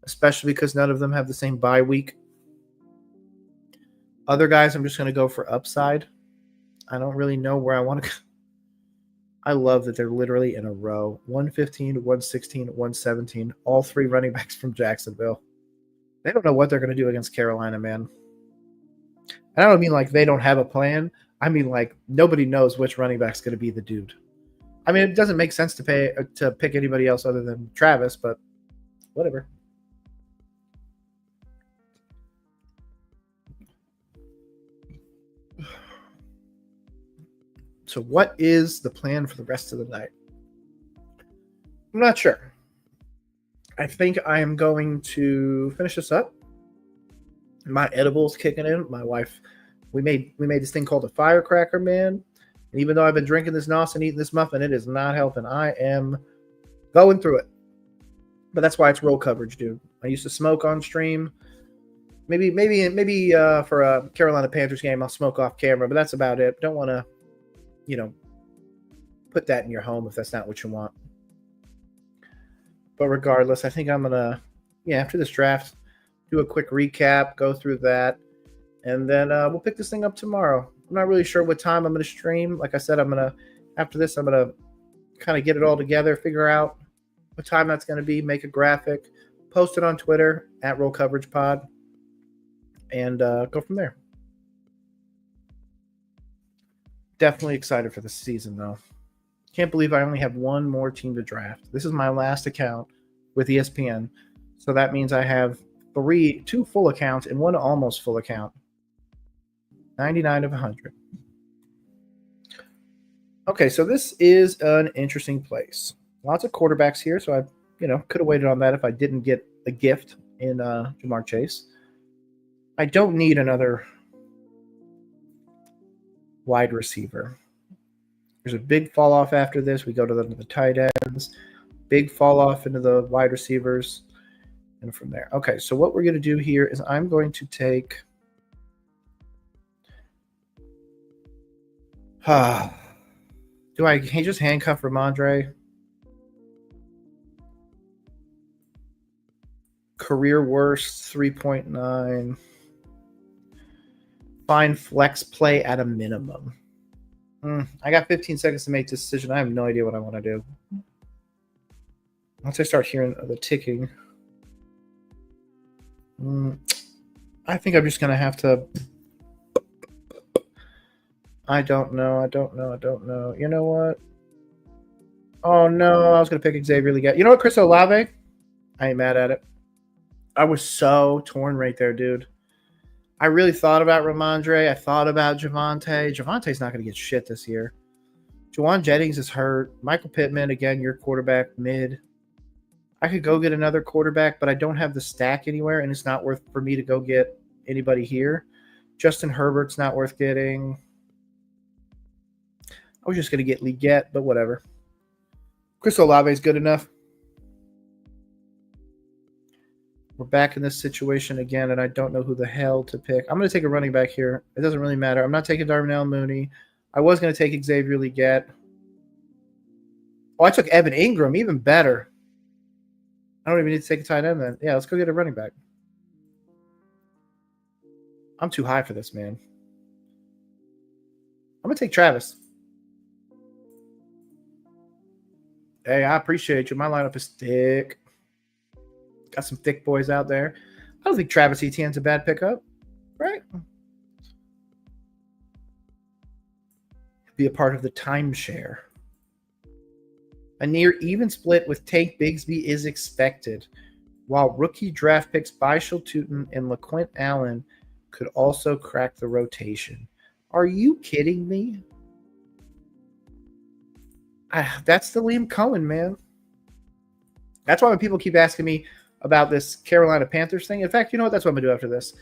especially because none of them have the same bye week. Other guys, I'm just going to go for upside. I don't really know where I want to go. I love that they're literally in a row. 115, 116, 117. All three running backs from Jacksonville. They don't know what they're going to do against Carolina, man. And I don't mean like they don't have a plan. I mean like nobody knows which running back's going to be the dude. I mean, it doesn't make sense to pick anybody else other than Travis, but whatever. So what is the plan for the rest of the night? I'm not sure. I think I am going to finish this up. My edible's kicking in. My wife, we made this thing called a firecracker, man. And even though I've been drinking this NOS and eating this muffin, it is not helping. I am going through it. But that's why it's roll coverage, dude. I used to smoke on stream. Maybe for a Carolina Panthers game, I'll smoke off camera, but that's about it. Don't want to, put that in your home if that's not what you want. But regardless, I think I'm going to, after this draft, do a quick recap, go through that, and then we'll pick this thing up tomorrow. I'm not really sure what time I'm going to stream. Like I said, after this, I'm going to kind of get it all together, figure out what time that's going to be, make a graphic, post it on Twitter at Roll Coverage Pod, and go from there. Definitely excited for the season, though. Can't believe I only have one more team to draft. This is my last account with ESPN, so that means I have two full accounts and one almost full account. 99 of 100. Okay, so this is an interesting place. Lots of quarterbacks here, so I, could have waited on that if I didn't get a gift in Jamar Chase. I don't need another wide receiver. There's a big fall off after this. We go to the tight ends. Big fall off into the wide receivers. And from there. Okay, so what we're going to do here is I'm going to take can he just handcuff Ramondre? Career worst 3.9. Find flex play at a minimum. I got 15 seconds to make this decision. I have no idea what I want to do. Once I start hearing the ticking, I think I'm just going to have to. I don't know. You know what? Oh, no. I was going to pick Xavier Leggett. You know what, Chris Olave? I ain't mad at it. I was so torn right there, dude. I really thought about Ramondre. I thought about Javonte. Javonte's not going to get shit this year. Juwan Jennings is hurt. Michael Pittman, again, your quarterback, mid. I could go get another quarterback, but I don't have the stack anywhere, and it's not worth for me to go get anybody here. Justin Herbert's not worth getting. I was just going to get Leggett, but whatever. Chris Olave is good enough. We're back in this situation again, and I don't know who the hell to pick. I'm going to take a running back here. It doesn't really matter. I'm not taking Darnell Mooney. I was going to take Xavier Legette. Oh, I took Evan Ingram. Even better. I don't even need to take a tight end then. Yeah, let's go get a running back. I'm too high for this, man. I'm going to take Travis. Hey, I appreciate you. My lineup is thick. Got some thick boys out there. I don't think Travis Etienne's a bad pickup, right? Be a part of the timeshare. A near even split with Tank Bigsby is expected, while rookie draft picks Bishal Tootin and LaQuint Allen could also crack the rotation. Are you kidding me? That's the Liam Cohen, man. That's why when people keep asking me about this Carolina Panthers thing. In fact, you know what? That's what I'm going to do after this.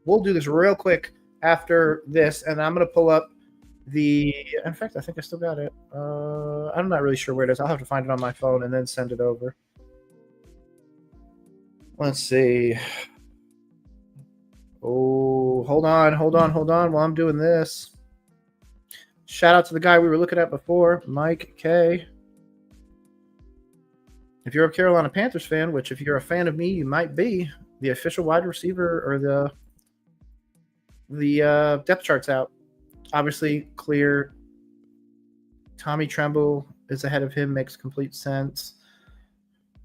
We'll do this real quick after this, and I'm going to pull up the – in fact, I think I still got it. I'm not really sure where it is. I'll have to find it on my phone and then send it over. Let's see. Oh, hold on while I'm doing this. Shout out to the guy we were looking at before, Mike K. If you're a Carolina Panthers fan, which if you're a fan of me, you might be, the official wide receiver or the depth chart's out. Obviously, clear. Tommy Tremble is ahead of him, makes complete sense.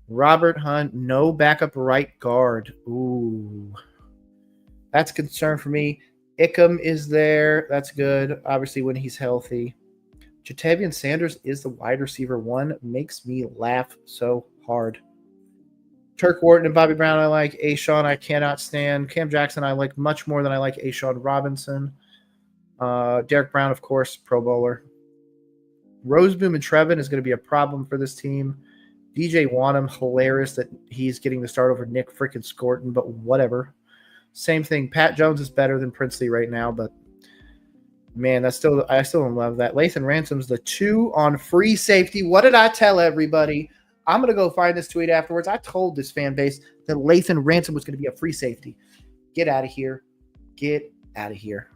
Robert Hunt, no backup right guard. Ooh. That's a concern for me. Ickham is there. That's good, obviously, when he's healthy. Jatavian Sanders is the wide receiver one. Makes me laugh so hard. Turk Wharton and Bobby Brown I like. Ashawn I cannot stand. Cam Jackson I like much more than I like Ashawn Robinson. Derek Brown, of course, Pro Bowler. Roseboom and Trevin is going to be a problem for this team. DJ Wanham, hilarious that he's getting the start over Nick freaking Scorton, but whatever. Same thing. Pat Jones is better than Princely right now, but man, I still don't love that. Lathan Ransom's the 2 on free safety. What did I tell everybody? I'm going to go find this tweet afterwards. I told this fan base that Lathan Ransom was going to be a free safety. Get out of here. Get out of here.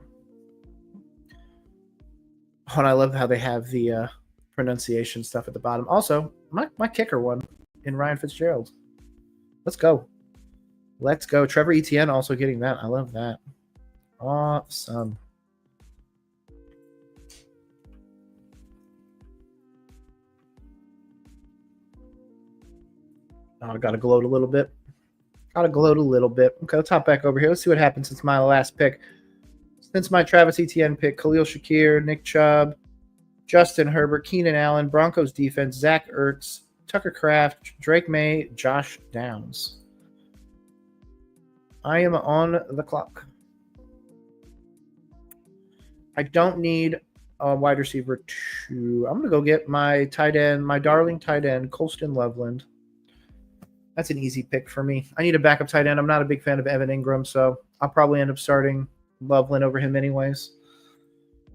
Oh, and I love how they have the pronunciation stuff at the bottom. Also, my kicker one in Ryan Fitzgerald. Let's go. Let's go. Trevor Etienne also getting that. I love that. Awesome. Oh, I got to gloat a little bit. Okay, let's hop back over here. Let's see what happens since my last pick. Since my Travis Etienne pick, Khalil Shakir, Nick Chubb, Justin Herbert, Keenan Allen, Broncos defense, Zach Ertz, Tucker Kraft, Drake May, Josh Downs. I am on the clock. I don't need a wide receiver 2. I'm going to go get my tight end, my darling tight end, Colston Loveland. That's an easy pick for me. I need a backup tight end. I'm not a big fan of Evan Ingram, so I'll probably end up starting Loveland over him anyways,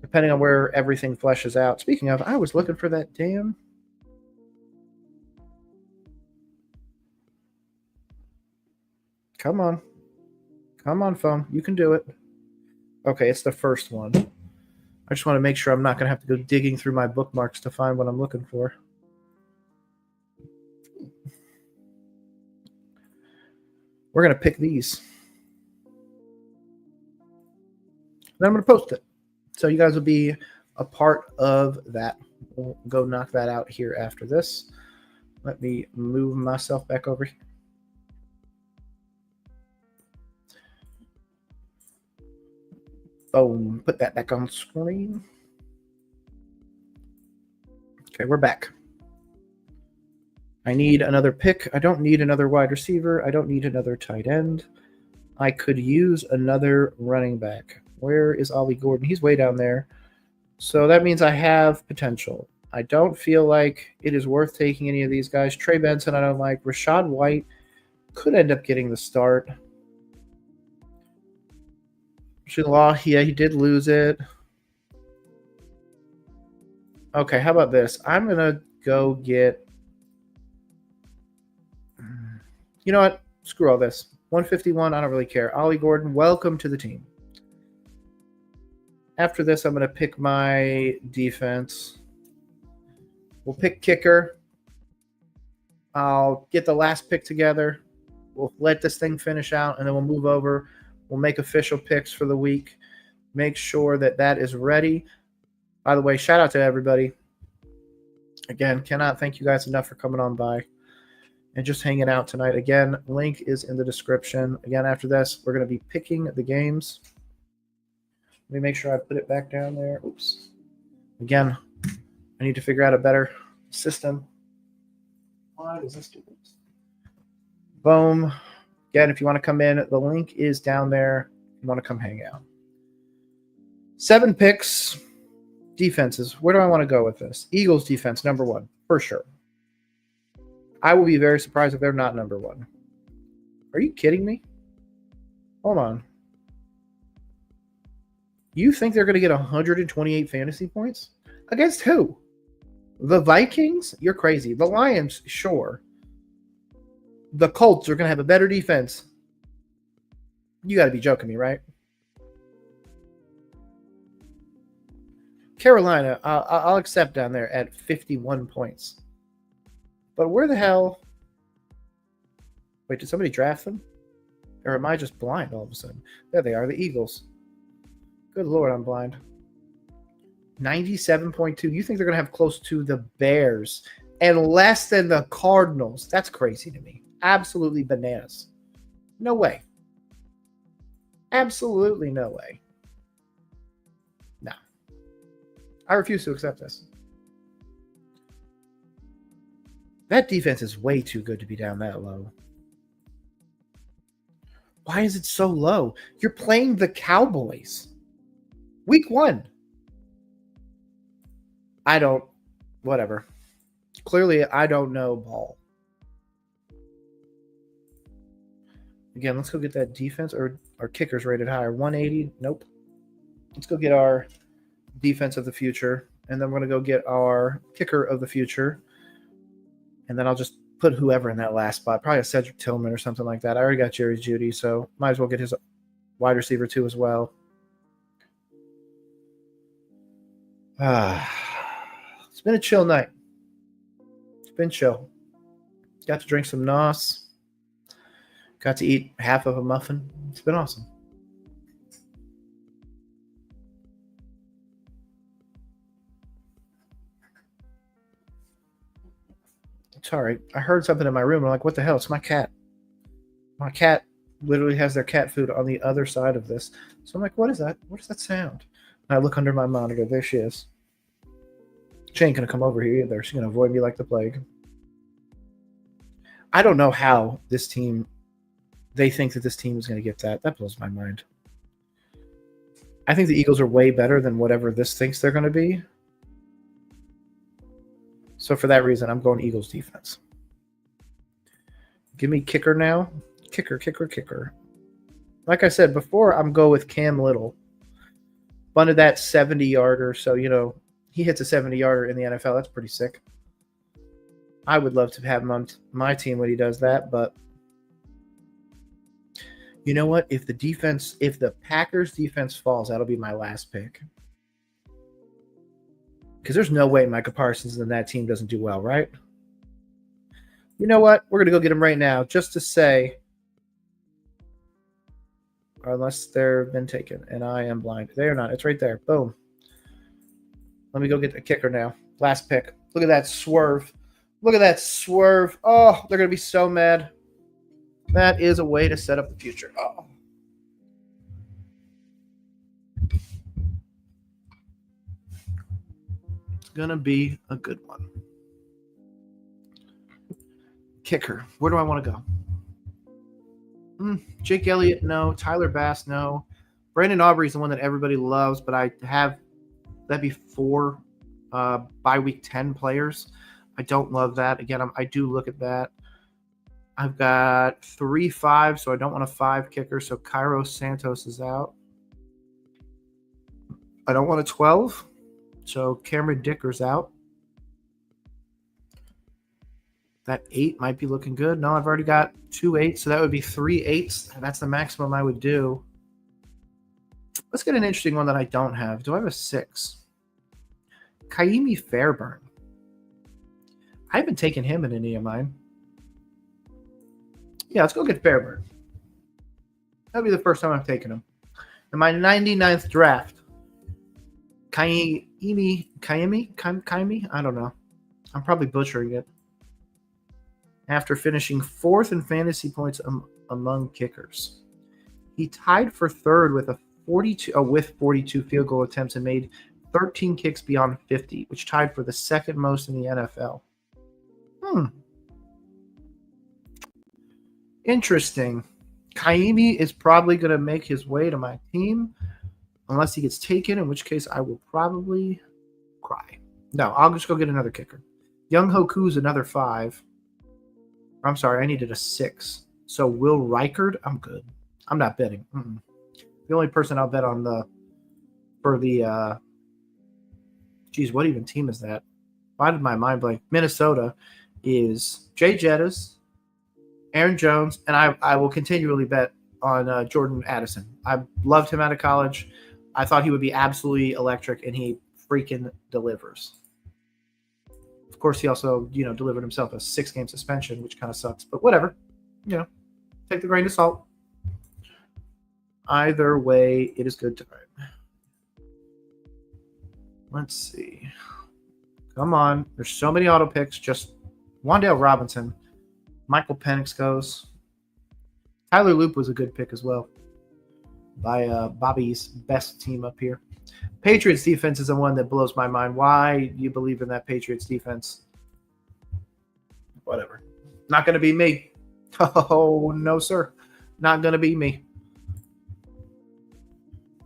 depending on where everything fleshes out. Speaking of, I was looking for that damn... Come on. Come on, phone. You can do it. Okay, it's the first one. I just want to make sure I'm not going to have to go digging through my bookmarks to find what I'm looking for. We're going to pick these. Then I'm going to post it. So you guys will be a part of that. We'll go knock that out here after this. Let me move myself back over here. Boom. Put that back on screen. Okay, we're back. I need another pick. I don't need another wide receiver. I don't need another tight end. I could use another running back. Where is Ollie Gordon? He's way down there. So that means I have potential. I don't feel like it is worth taking any of these guys. Trey Benson, I don't like. Rashad White could end up getting the start. Law, yeah, he did lose it. Okay, how about this? I'm going to go get... You know what? Screw all this. 151, I don't really care. Ollie Gordon, welcome to the team. After this, I'm going to pick my defense. We'll pick kicker. I'll get the last pick together. We'll let this thing finish out, and then we'll move over. We'll make official picks for the week. Make sure that that is ready. By the way, shout out to everybody. Again, cannot thank you guys enough for coming on by and just hanging out tonight. Again, link is in the description. Again, after this, we're going to be picking the games. Let me make sure I put it back down there. Oops. Again, I need to figure out a better system. Why does this do this? Boom. Again, if you want to come in, the link is down there. If you want to come hang out. 7 picks. Defenses. Where do I want to go with this? Eagles defense, number 1, for sure. I will be very surprised if they're not number 1. Are you kidding me? Hold on. You think they're going to get 128 fantasy points? Against who? The Vikings? You're crazy. The Lions, sure. The Colts are going to have a better defense. You got to be joking me, right? Carolina, I'll accept down there at 51 points. But where the hell? Wait, did somebody draft them? Or am I just blind all of a sudden? There they are, the Eagles. Good Lord, I'm blind. 97.2. You think they're going to have close to the Bears and less than the Cardinals? That's crazy to me. Absolutely bananas. No way. Absolutely no way. No. I refuse to accept this. That defense is way too good to be down that low. Why is it so low? You're playing the Cowboys. Week 1. Whatever. Clearly, I don't know ball. Again, let's go get that defense, or our kickers rated higher. 180. Nope. Let's go get our defense of the future, and then we're going to go get our kicker of the future, and then I'll just put whoever in that last spot, probably a Cedric Tillman or something like that. I already got Jerry Jeudy, so might as well get his wide receiver too as well. It's been a chill night. It's been chill. Got to drink some NOS. Got to eat half of a muffin. It's been awesome. It's all right. I heard something in my room. I'm like, what the hell? It's my cat. My cat literally has their cat food on the other side of this. So I'm like, what is that? What is that sound? And I look under my monitor. There she is. She ain't going to come over here either. She's going to avoid me like the plague. I don't know how this team, they think that this team is going to get that. That blows my mind. I think the Eagles are way better than whatever this thinks they're going to be. So for that reason, I'm going Eagles defense. Give me kicker now. Kicker. Like I said before, I'm going with Cam Little. Bunted that 70-yarder, so, he hits a 70-yarder in the NFL. That's pretty sick. I would love to have him on my team when he does that, but you know what? If the Packers defense falls, that'll be my last pick. Because there's no way Micah Parsons and that team doesn't do well, right? You know what? We're going to go get him right now just to say, unless they've been taken, and I am blind. They are not. It's right there. Boom. Let me go get the kicker now. Last pick. Look at that swerve. Look at that swerve. Oh, they're going to be so mad. That is a way to set up the future. Oh. It's going to be a good one. Kicker. Where do I want to go? Jake Elliott, no. Tyler Bass, no. Brandon Aubrey is the one that everybody loves, but I have that'd be 4 by week 10 players. I don't love that. Again, I do look at that. I've got 3 5, so I don't want a 5 kicker. So Cairo Santos is out. I don't want a 12, so Cameron Dicker's out. That 8 might be looking good. No, I've already got 2 8s, so that would be 3 8s. That's the maximum I would do. Let's get an interesting one that I don't have. Do I have a 6? Kaimi Fairburn. I haven't taken him in any of mine. Yeah, let's go get Fairburn. That'll be the first time I've taken him. In my 99th draft, Kaimi? I don't know. I'm probably butchering it. After finishing 4th in fantasy points among kickers. He tied for 3rd with 42 field goal attempts and made 13 kicks beyond 50, which tied for the 2nd most in the NFL. Interesting. Kaimi is probably going to make his way to my team unless he gets taken, in which case I will probably cry. No, I'll just go get another kicker. Young Hoku's another 5. I'm sorry, I needed a 6. So Will Reichard, I'm good. I'm not betting. The only person I'll bet on what even team is that? Why did my mind blank? Minnesota is Jay Jettas, Aaron Jones, and I will continually bet on Jordan Addison. I loved him out of college. I thought he would be absolutely electric, and he freaking delivers. Of course, he also, delivered himself a 6-game suspension, which kind of sucks. But whatever. Take the grain of salt. Either way, it is good time. Let's see. Come on. There's so many auto picks. Just Wan'Dale Robinson. Michael Penix goes. Tyler Loop was a good pick as well by Bobby's best team up here. Patriots defense is the one that blows my mind. Why do you believe in that Patriots defense? Whatever. Not going to be me. Oh, no, sir. Not going to be me.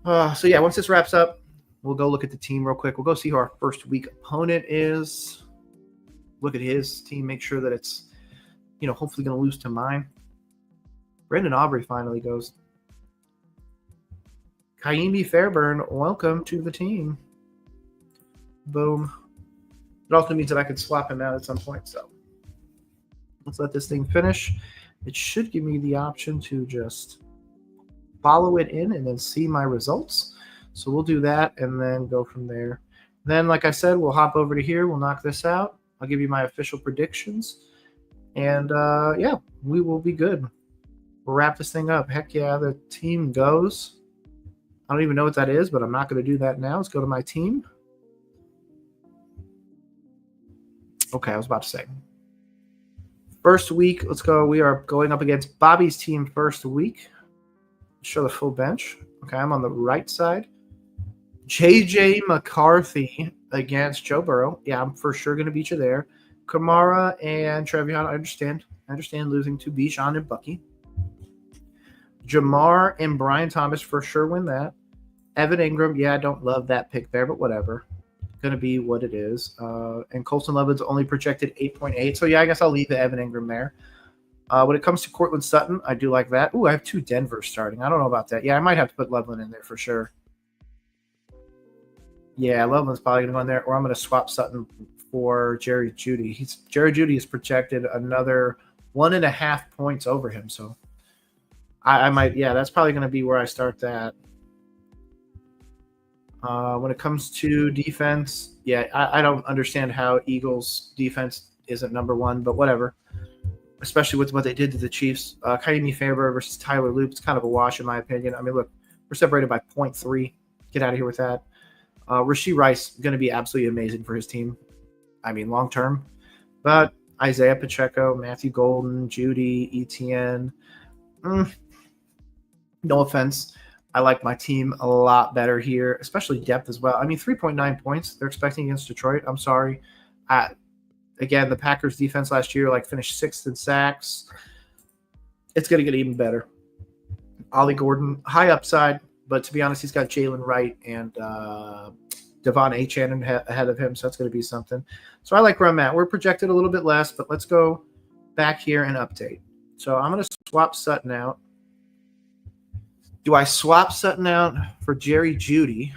Once this wraps up, we'll go look at the team real quick. We'll go see who our first week opponent is. Look at his team. Make sure that it's, hopefully going to lose to mine. Brendan Aubrey finally goes. Kaimi Fairburn, welcome to the team. Boom. It also means that I could swap him out at some point. So let's let this thing finish. It should give me the option to just follow it in and then see my results. So we'll do that and then go from there. Then, like I said, we'll hop over to here. We'll knock this out. I'll give you my official predictions. And, we will be good. We'll wrap this thing up. Heck yeah, the team goes. I don't even know what that is, but I'm not going to do that now. Let's go to my team. Okay, I was about to say. First week, let's go. We are going up against Bobby's team first week. Show the full bench. Okay, I'm on the right side. J.J. McCarthy against Joe Burrow. Yeah, I'm for sure going to beat you there. Kamara and Trevion, I understand. Losing to Bijan and Bucky. Jamar and Brian Thomas for sure win that. Evan Ingram, yeah, I don't love that pick there, but whatever. Going to be what it is. And Colson Levin's only projected 8.8. So, yeah, I guess I'll leave the Evan Ingram there. When it comes to Cortland Sutton, I do like that. Ooh, I have 2 Denver starting. I don't know about that. Yeah, I might have to put Loveland in there for sure. Yeah, Loveland's probably going to go in there, or I'm going to swap Sutton for Jerry Jeudy. Jerry Jeudy is projected another 1.5 points over him, so I might, that's probably going to be where I start that. When it comes to defense, I don't understand how Eagles' defense isn't number 1, but whatever. Especially with what they did to the Chiefs. Kaimi Fairburn versus Tyler Loop. It's kind of a wash in my opinion. I mean, look, we're separated by 0.3. Get out of here with that. Rashee Rice going to be absolutely amazing for his team. I mean, long term. But Isaiah Pacheco, Matthew Golden, Judy, ETN. No offense. I like my team a lot better here, especially depth as well. I mean, 3.9 points they're expecting against Detroit. I'm sorry. Again, the Packers defense last year finished 6th in sacks. It's going to get even better. Ollie Gordon, high upside, but to be honest, he's got Jalen Wright and Devon Achane ahead of him, so that's going to be something. So I like where I'm at. We're projected a little bit less, but let's go back here and update. So I'm going to swap Sutton out. Do I swap Sutton out for Jerry Jeudy?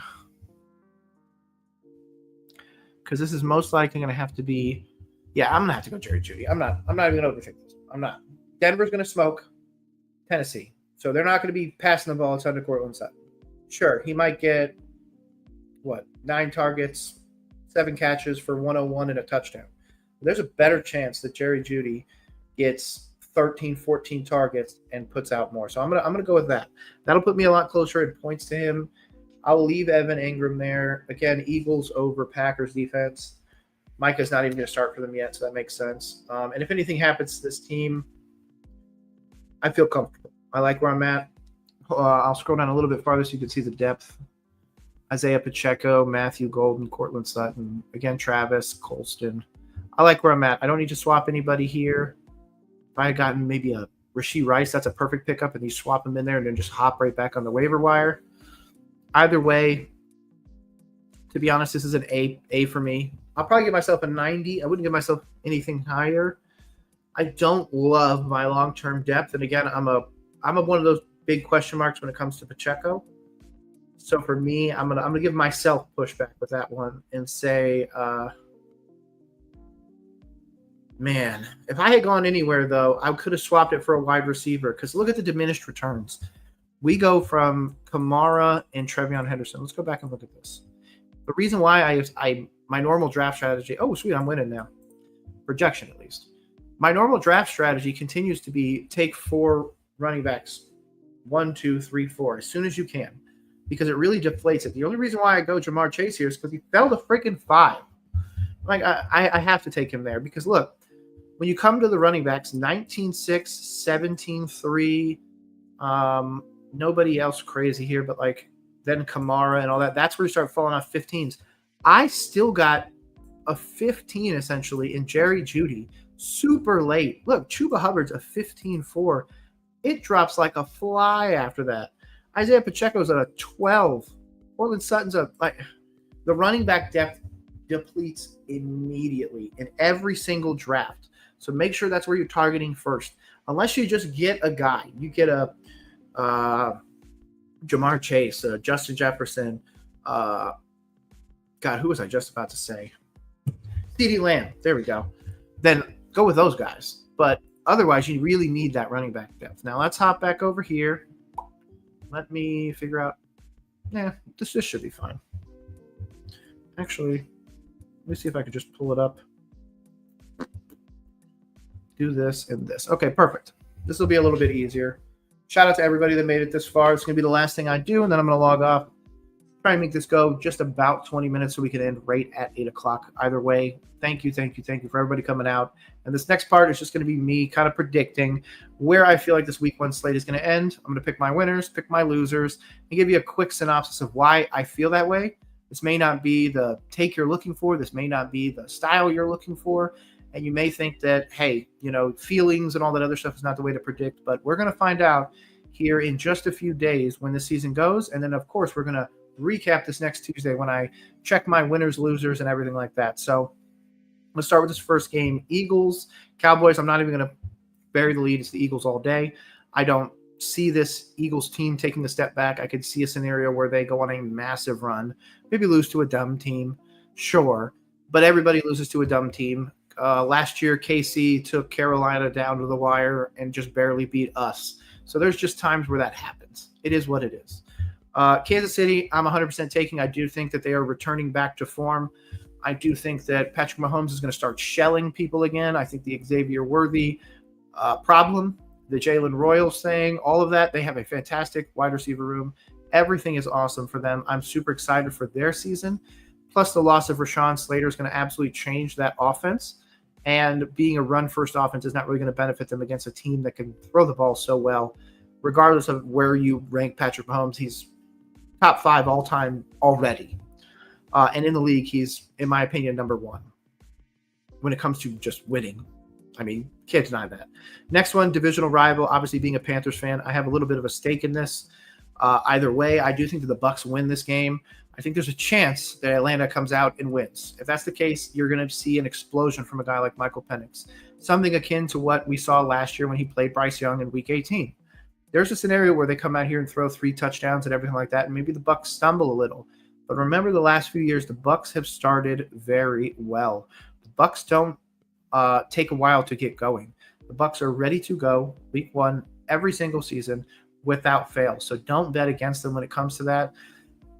Because this is most likely going to have to be Yeah, I'm gonna have to go Jerry Jeudy. I'm not even gonna overthink this. I'm not. Denver's gonna smoke Tennessee, so they're not gonna be passing the ball a ton to Cortland Sutton. Sure, he might get 9 targets, 7 catches for 101 and a touchdown. There's a better chance that Jerry Jeudy gets 13, 14 targets and puts out more. So I'm gonna go with that. That'll put me a lot closer in points to him. I'll leave Evan Ingram there. Again, Eagles over Packers defense. Micah's not even going to start for them yet, so that makes sense. And if anything happens to this team, I feel comfortable. I like where I'm at. I'll scroll down a little bit farther so you can see the depth. Isaiah Pacheco, Matthew Golden, Cortland Sutton, again, Travis, Colston. I like where I'm at. I don't need to swap anybody here. If I had gotten maybe a Rashee Rice, that's a perfect pickup, and you swap him in there and then just hop right back on the waiver wire. Either way, to be honest, this is an A for me. I'll probably give myself a 90. I wouldn't give myself anything higher. I don't love my long-term depth, and again, I'm one of those big question marks when it comes to Pacheco. So for me, I'm gonna give myself pushback with that one and say, man, if I had gone anywhere though, I could have swapped it for a wide receiver because look at the diminished returns. We go from Kamara and Trevion Henderson. Let's go back and look at this. The reason why my normal draft strategy. Oh, sweet, I'm winning now. Projection at least. My normal draft strategy continues to be take 4 running backs, 1, 2, 3, 4, as soon as you can, because it really deflates it. The only reason why I go Jamar Chase here is because he fell to freaking 5. Like I have to take him there because look, when you come to the running backs, 19-6, 17-3, nobody else crazy here, but like then Kamara and all that. That's where you start falling off 15s. I still got a 15 essentially in Jerry Jeudy super late. Look, Chuba Hubbard's a 15-4. It drops like a fly after that. Isaiah Pacheco's at a 12. Cortland Sutton's the running back depth depletes immediately in every single draft. So make sure that's where you're targeting first. Unless you just get a guy, you get a Jamar Chase, Justin Jefferson. God, who was I just about to say? CeeDee Lamb. There we go. Then go with those guys. But otherwise, you really need that running back depth. Now let's hop back over here. Let me figure out. Yeah, this should be fine. Actually, let me see if I could just pull it up. Do this and this. Okay, perfect. This will be a little bit easier. Shout out to everybody that made it this far. It's going to be the last thing I do, and then I'm going to log off. Try and make this go just about 20 minutes so we can end right at 8 o'clock. Either way, thank you for everybody coming out. And this next part is just going to be me kind of predicting where I feel like this week 1 slate is going to end. I'm going to pick my winners, pick my losers, and give you a quick synopsis of why I feel that way. This may not be the take you're looking for. This may not be the style you're looking for. And you may think that, hey, feelings and all that other stuff is not the way to predict. But we're going to find out here in just a few days when the season goes. And then, of course, we're going to recap this next Tuesday when I check my winners, losers, and everything like that. So let's start with this first game. Eagles, Cowboys. I'm not even going to bury the lead. It's the Eagles all day. I don't see this Eagles team taking a step back. I could see a scenario where they go on a massive run, maybe lose to a dumb team. Sure. But everybody loses to a dumb team. Last year, KC took Carolina down to the wire and just barely beat us. So there's just times where that happens. It is what it is. Kansas City, I'm 100% taking. I do think that they are returning back to form. I do think that Patrick Mahomes is going to start shelling people again. I think the Xavier Worthy problem, the Jalen Royals thing, all of that, they have a fantastic wide receiver room. Everything is awesome for them. I'm super excited for their season. Plus the loss of Rashawn Slater is going to absolutely change that offense. And being a run-first offense is not really going to benefit them against a team that can throw the ball so well. Regardless of where you rank Patrick Mahomes, he's top 5 all-time already. And in the league, he's, in my opinion, number 1 when it comes to just winning. I mean, can't deny that. Next one, divisional rival. Obviously, being a Panthers fan, I have a little bit of a stake in this. Either way, I do think that the Bucs win this game. I think there's a chance that Atlanta comes out and wins. If that's the case, you're going to see an explosion from a guy like Michael Penix, something akin to what we saw last year when he played Bryce Young in Week 18. There's a scenario where they come out here and throw 3 touchdowns and everything like that, and maybe the Bucs stumble a little. But remember, the last few years, the Bucs have started very well. The Bucs don't take a while to get going. The Bucs are ready to go week 1 every single season without fail. So don't bet against them when it comes to that.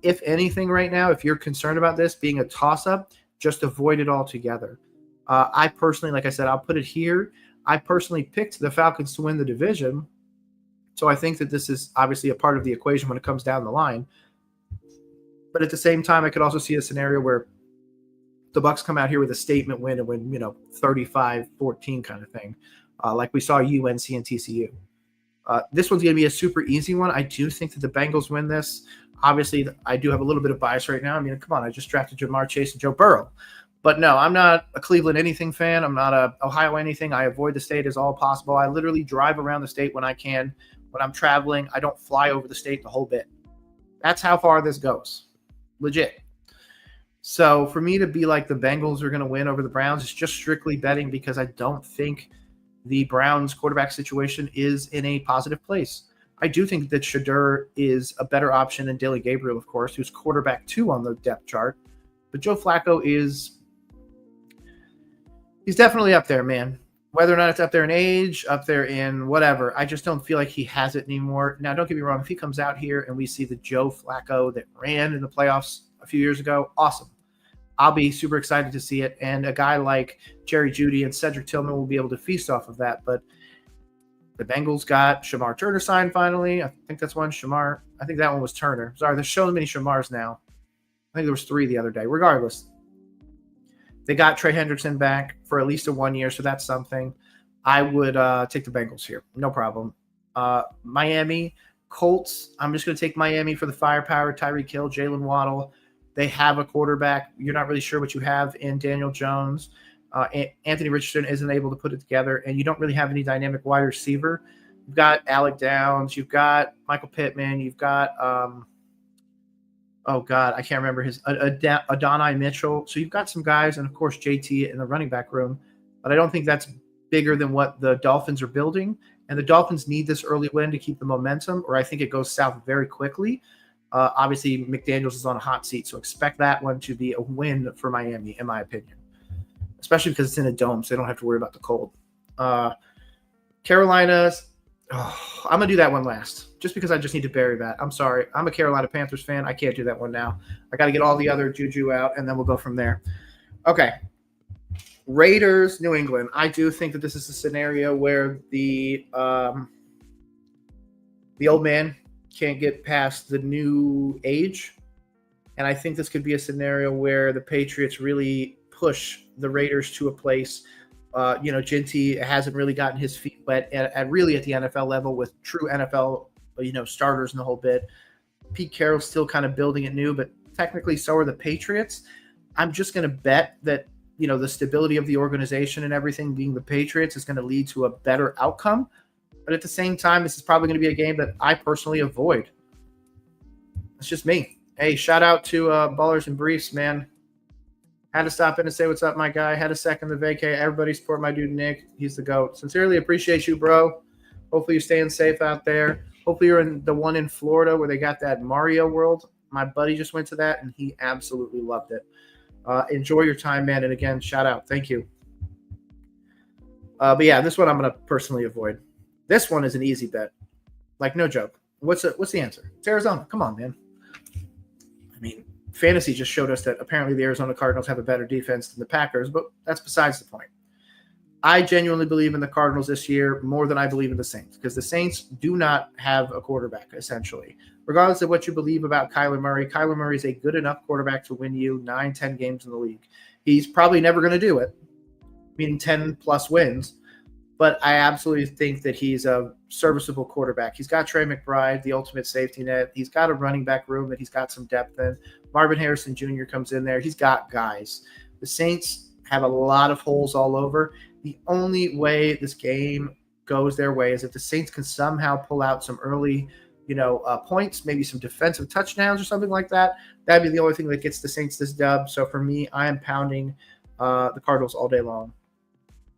If anything right now, if you're concerned about this being a toss-up, just avoid it altogether. I personally, like I said, I'll put it here. I personally picked the Falcons to win the division. So I think that this is obviously a part of the equation when it comes down the line. But at the same time, I could also see a scenario where the Bucs come out here with a statement win and win, 35-14 kind of thing, like we saw UNC and TCU. This one's going to be a super easy one. I do think that the Bengals win this. Obviously, I do have a little bit of bias right now. I mean, come on, I just drafted Jamar Chase and Joe Burrow. But no, I'm not a Cleveland anything fan. I'm not a Ohio anything. I avoid the state as all possible. I literally drive around the state when I can. When I'm traveling, I don't fly over the state the whole bit. That's how far this goes. Legit. So for me to be like the Bengals are going to win over the Browns, it's just strictly betting because I don't think the Browns quarterback situation is in a positive place. I do think that Shedeur is a better option than Dylan Gabriel, of course, who's quarterback 2 on the depth chart. But Joe Flacco he's definitely up there, man. Whether or not it's up there in age, up there in whatever, I just don't feel like he has it anymore. Now, don't get me wrong. If he comes out here and we see the Joe Flacco that ran in the playoffs a few years ago, awesome. I'll be super excited to see it. And a guy like Jerry Jeudy and Cedric Tillman will be able to feast off of that. But the Bengals got Shamar Turner signed finally. I think that's one. Shamar. I think that one was Turner. Sorry, there's so many Shamars now. I think there was 3 the other day. Regardless, they got Trey Hendrickson back for at least a 1 year, so that's something. I would take the Bengals here. No problem. Miami, Colts. I'm just going to take Miami for the firepower. Tyreek Hill, Jalen Waddle. They have a quarterback. You're not really sure what you have in Daniel Jones. Anthony Richardson isn't able to put it together, and you don't really have any dynamic wide receiver. You've got Alec Downs. You've got Michael Pittman. You've got, I can't remember his, Adonai Mitchell. So you've got some guys, and, of course, JT in the running back room. But I don't think that's bigger than what the Dolphins are building. And the Dolphins need this early win to keep the momentum, or I think it goes south very quickly. Obviously, McDaniels is on a hot seat, so expect that one to be a win for Miami, in my opinion. Especially because it's in a dome, so they don't have to worry about the cold. Carolina's, I'm going to do that one last, just because I just need to bury that. I'm sorry. I'm a Carolina Panthers fan. I can't do that one now. I got to get all the other juju out, and then we'll go from there. Okay. Raiders, New England. I do think that this is a scenario where the old man can't get past the new age. And I think this could be a scenario where the Patriots really push the Raiders to a place. Ginty hasn't really gotten his feet wet at really at the NFL level with true NFL, starters and the whole bit. Pete Carroll's still kind of building it new, but technically so are the Patriots. I'm just going to bet that, the stability of the organization and everything being the Patriots is going to lead to a better outcome. But at the same time, this is probably going to be a game that I personally avoid. It's just me. Hey, shout out to Ballers and Briefs, man. Had to stop in and say what's up, my guy. Had a second to vacate. Everybody support my dude, Nick. He's the GOAT. Sincerely appreciate you, bro. Hopefully you're staying safe out there. Hopefully you're in the one in Florida where they got that Mario World. My buddy just went to that, and he absolutely loved it. Enjoy your time, man. And again, shout out. Thank you. But yeah, this one I'm going to personally avoid. This one is an easy bet. Like, no joke. What's the answer? It's Arizona. Come on, man. I mean, fantasy just showed us that apparently the Arizona Cardinals have a better defense than the Packers, but that's besides the point. I genuinely believe in the Cardinals this year more than I believe in the Saints, because the Saints do not have a quarterback, essentially. Regardless of what you believe about Kyler Murray is a good enough quarterback to win you 9-10 games in the league. He's probably never going to do it, meaning 10-plus wins, but I absolutely think that he's a serviceable quarterback. He's got Trey McBride, the ultimate safety net. He's got a running back room that he's got some depth in. Marvin Harrison Jr. comes in there. He's got guys. The Saints have a lot of holes all over. The only way this game goes their way is if the Saints can somehow pull out some early, points, maybe some defensive touchdowns or something like that. That'd be the only thing that gets the Saints this dub. So for me, I am pounding the Cardinals all day long.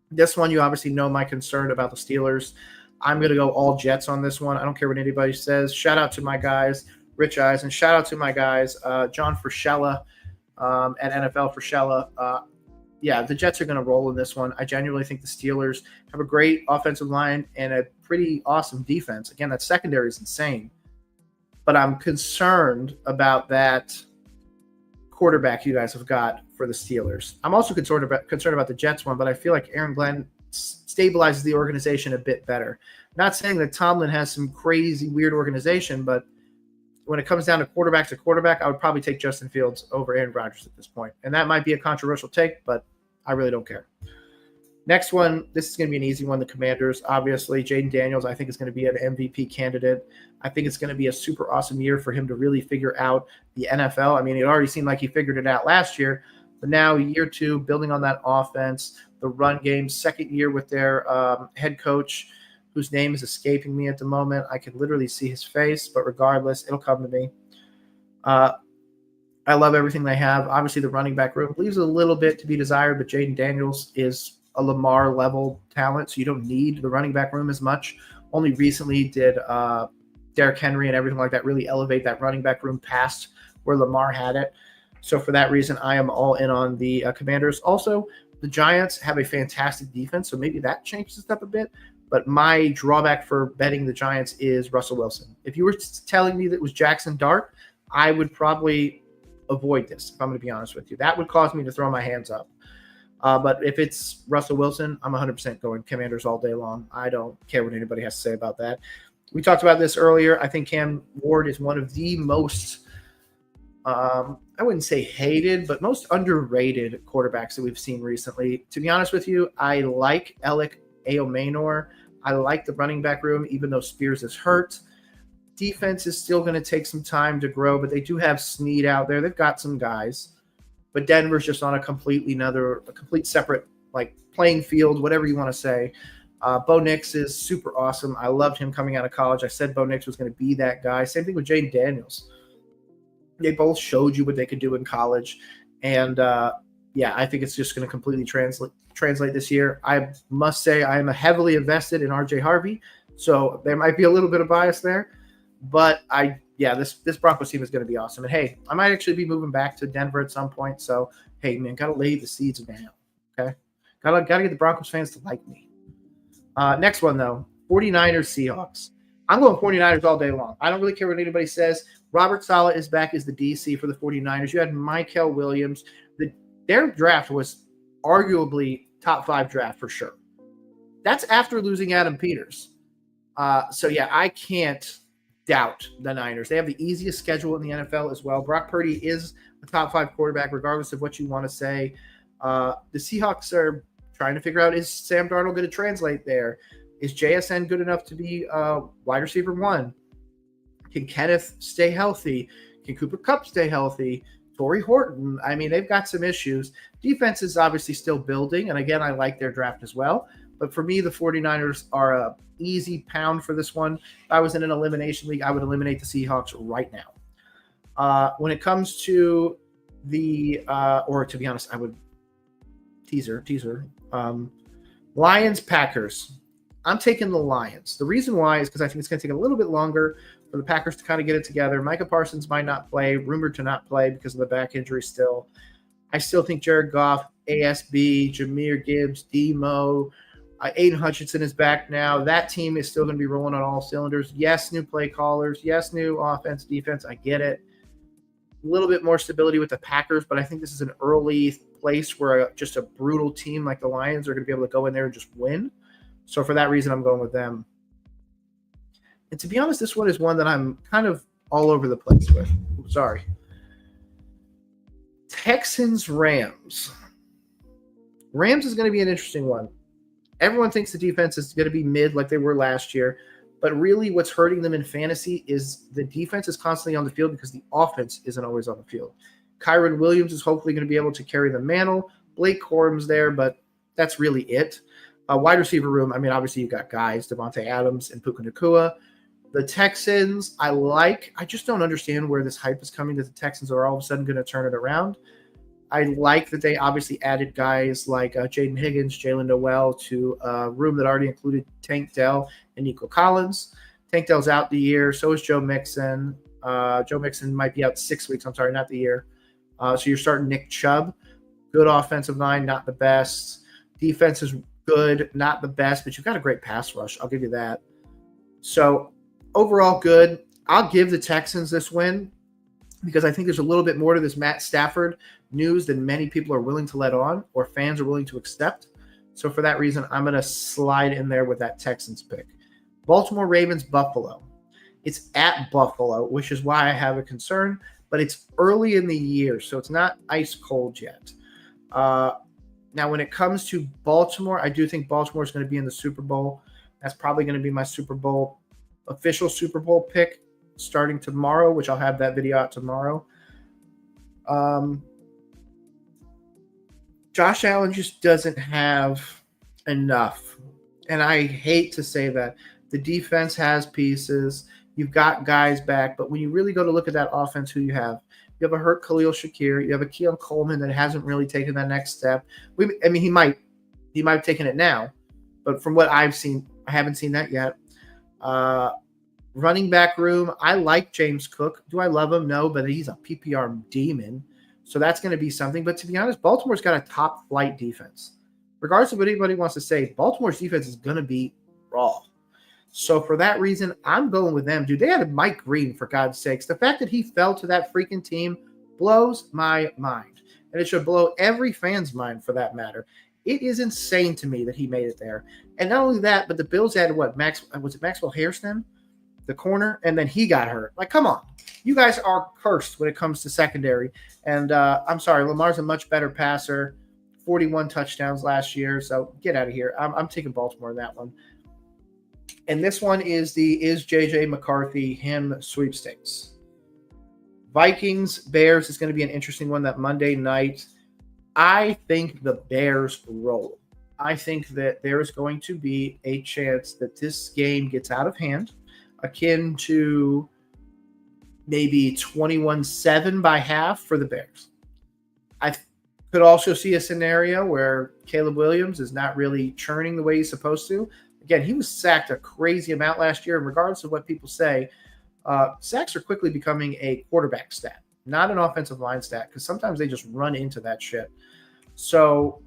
This one, you obviously know my concern about the Steelers. I'm going to go all Jets on this one. I don't care what anybody says. Shout out to my guys, Rich Eyes, and shout out to my guys, John Frischella at NFL Frischella. yeah, the Jets are going to roll in this one. I genuinely think the Steelers have a great offensive line and a pretty awesome defense. Again, that secondary is insane. But I'm concerned about that quarterback you guys have got for the Steelers. I'm also concerned about the Jets one, but I feel like Aaron Glenn stabilizes the organization a bit better. Not saying that Tomlin has some crazy, weird organization, but when it comes down to quarterback, I would probably take Justin Fields over Aaron Rodgers at this point. And that might be a controversial take, but I really don't care. Next one, this is going to be an easy one. The Commanders, obviously. Jaden Daniels, I think, is going to be an MVP candidate. I think it's going to be a super awesome year for him to really figure out the NFL. I mean, it already seemed like he figured it out last year, but now year two, building on that offense, the run game, second year with their head coach, whose name is escaping me at the moment. I can literally see his face, but regardless, it'll come to me. I love everything they have. Obviously, the running back room leaves a little bit to be desired, but Jaden Daniels is a Lamar-level talent, so you don't need the running back room as much. Only recently did Derrick Henry and everything like that really elevate that running back room past where Lamar had it. So for that reason, I am all in on the Commanders. Also, the Giants have a fantastic defense, so maybe that changes it up a bit. But my drawback for betting the Giants is Russell Wilson. If you were telling me that it was Jackson Dart, I would probably avoid this, if I'm going to be honest with you. That would cause me to throw my hands up. But if it's Russell Wilson, I'm 100% going Commanders all day long. I don't care what anybody has to say about that. We talked about this earlier. I think Cam Ward is one of the most, I wouldn't say hated, but most underrated quarterbacks that we've seen recently. To be honest with you, I like Alec Aomanor. I like the running back room, even though Spears is hurt. Defense is still going to take some time to grow, but they do have Snead out there. They've got some guys. But Denver's just on a complete separate playing field, whatever you want to say. Bo Nix is super awesome. I loved him coming out of college. I said Bo Nix was going to be that guy. Same thing with Jaden Daniels. They both showed you what they could do in college. And, I think it's just going to completely translate this year. I must say I am heavily invested in RJ Harvey, so there might be a little bit of bias there. But this Broncos team is going to be awesome. And, hey, I might actually be moving back to Denver at some point. So, hey, man, got to lay the seeds down, okay? Got to get the Broncos fans to like me. Next one, though, 49ers Seahawks. I'm going 49ers all day long. I don't really care what anybody says. Robert Saleh is back as the DC for the 49ers. You had Michael Williams. Their draft was arguably top 5 draft for sure. That's after losing Adam Peters. I can't doubt the Niners. They have the easiest schedule in the NFL as well. Brock Purdy is a top 5 quarterback, regardless of what you want to say. The Seahawks are trying to figure out, is Sam Darnold going to translate there? Is JSN good enough to be wide receiver 1? Can Kenneth stay healthy? Can Cooper Kupp stay healthy? Torrey Horton. I mean, they've got some issues. Defense is obviously still building, and again, I like their draft as well. But for me, the 49ers are a easy pound for this one. If I was in an elimination league, I would eliminate the Seahawks right now. When it comes to or to be honest, I would teaser. Lions, Packers. I'm taking the Lions. The reason why is because I think it's going to take a little bit longer for the Packers to kind of get it together. Micah Parsons might not play, rumored to not play because of the back injury still. I still think Jared Goff, ASB, Jahmyr Gibbs, Demo, Aiden Hutchinson is back now. That team is still going to be rolling on all cylinders. Yes, new play callers. Yes, new offense, defense. I get it. A little bit more stability with the Packers, but I think this is an early place where just a brutal team like the Lions are going to be able to go in there and just win. So for that reason, I'm going with them. And to be honest, this one is one that I'm kind of all over the place with. Sorry. Texans, Rams. Rams is going to be an interesting one. Everyone thinks the defense is going to be mid like they were last year, but really what's hurting them in fantasy is the defense is constantly on the field because the offense isn't always on the field. Kyron Williams is hopefully going to be able to carry the mantle. Blake Corum's there, but that's really it. Wide receiver room, I mean, obviously you got guys, Devontae Adams and Puka Nacua. The Texans, I just don't understand where this hype is coming that the Texans are all of a sudden going to turn it around. I like that they obviously added guys like Jaden Higgins, Jalen Noel to a room that already included Tank Dell and Nico Collins. Tank Dell's out the year. So is Joe Mixon. Joe Mixon might be out 6 weeks. I'm sorry, not the year. So you're starting Nick Chubb. Good offensive line, not the best. Defense is good, not the best, but you've got a great pass rush. I'll give you that. So overall, good. I'll give the Texans this win because I think there's a little bit more to this Matt Stafford news than many people are willing to let on or fans are willing to accept. So for that reason, I'm going to slide in there with that Texans pick. Baltimore Ravens, Buffalo. It's at Buffalo, which is why I have a concern, but it's early in the year, so it's not ice cold yet. Now, when it comes to Baltimore, I do think Baltimore is going to be in the Super Bowl. That's probably going to be my official Super Bowl pick starting tomorrow, which I'll have that video out tomorrow. Josh Allen just doesn't have enough. And I hate to say that. The defense has pieces. You've got guys back. But when you really go to look at that offense, who you have a hurt Khalil Shakir. You have a Keon Coleman that hasn't really taken that next step. He might have taken it now. But from what I've seen, I haven't seen that yet. Running back room, I like James Cook. Do I love him? No, but he's a PPR demon. So that's going to be something. But to be honest, Baltimore's got a top flight defense. Regardless of what anybody wants to say, Baltimore's defense is going to be raw. So for that reason, I'm going with them. Dude, they had Mike Green, for God's sakes. The fact that he fell to that freaking team blows my mind. And it should blow every fan's mind for that matter. It is insane to me that he made it there. And not only that, but the Bills had was it Maxwell Hairston? The corner, and then he got hurt. Like, come on. You guys are cursed when it comes to secondary. And I'm sorry, Lamar's a much better passer. 41 touchdowns last year, so get out of here. I'm taking Baltimore in that one. And this one is J.J. McCarthy him sweepstakes. Vikings, Bears is going to be an interesting one that Monday night. I think the Bears roll. I think that there is going to be a chance that this game gets out of hand, akin to maybe 21-7 by half for the Bears. I could also see a scenario where Caleb Williams is not really churning the way he's supposed to. Again, he was sacked a crazy amount last year, and regardless of what people say, sacks are quickly becoming a quarterback stat, not an offensive line stat, because sometimes they just run into that shit. So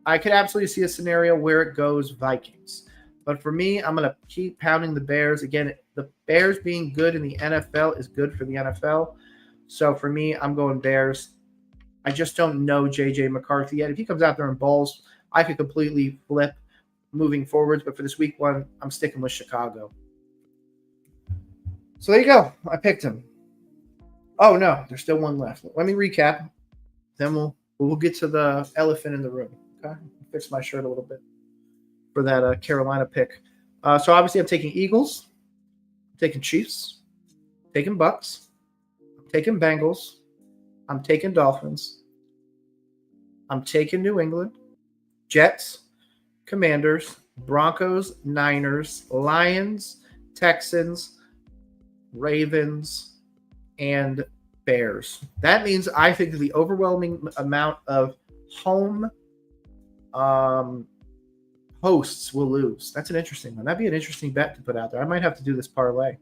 I could absolutely see a scenario where it goes Vikings. But for me, I'm going to keep pounding the Bears. Again, the Bears being good in the NFL is good for the NFL. So for me, I'm going Bears. I just don't know J.J. McCarthy yet. If he comes out there and balls, I could completely flip moving forwards. But for this week one, I'm sticking with Chicago. So there you go. I picked him. Oh, no. There's still one left. Let me recap. Then we'll get to the elephant in the room. Okay? Fix my shirt a little bit for that Carolina pick. So obviously I'm taking Eagles. I'm taking Chiefs. I'm taking Bucks. I'm taking Bengals. I'm taking Dolphins. I'm taking New England. Jets. Commanders. Broncos. Niners. Lions. Texans. Ravens. And Bears. That means I think the overwhelming amount of home hosts will lose. That's an interesting one. That'd be an interesting bet to put out there. I might have to do this parlay.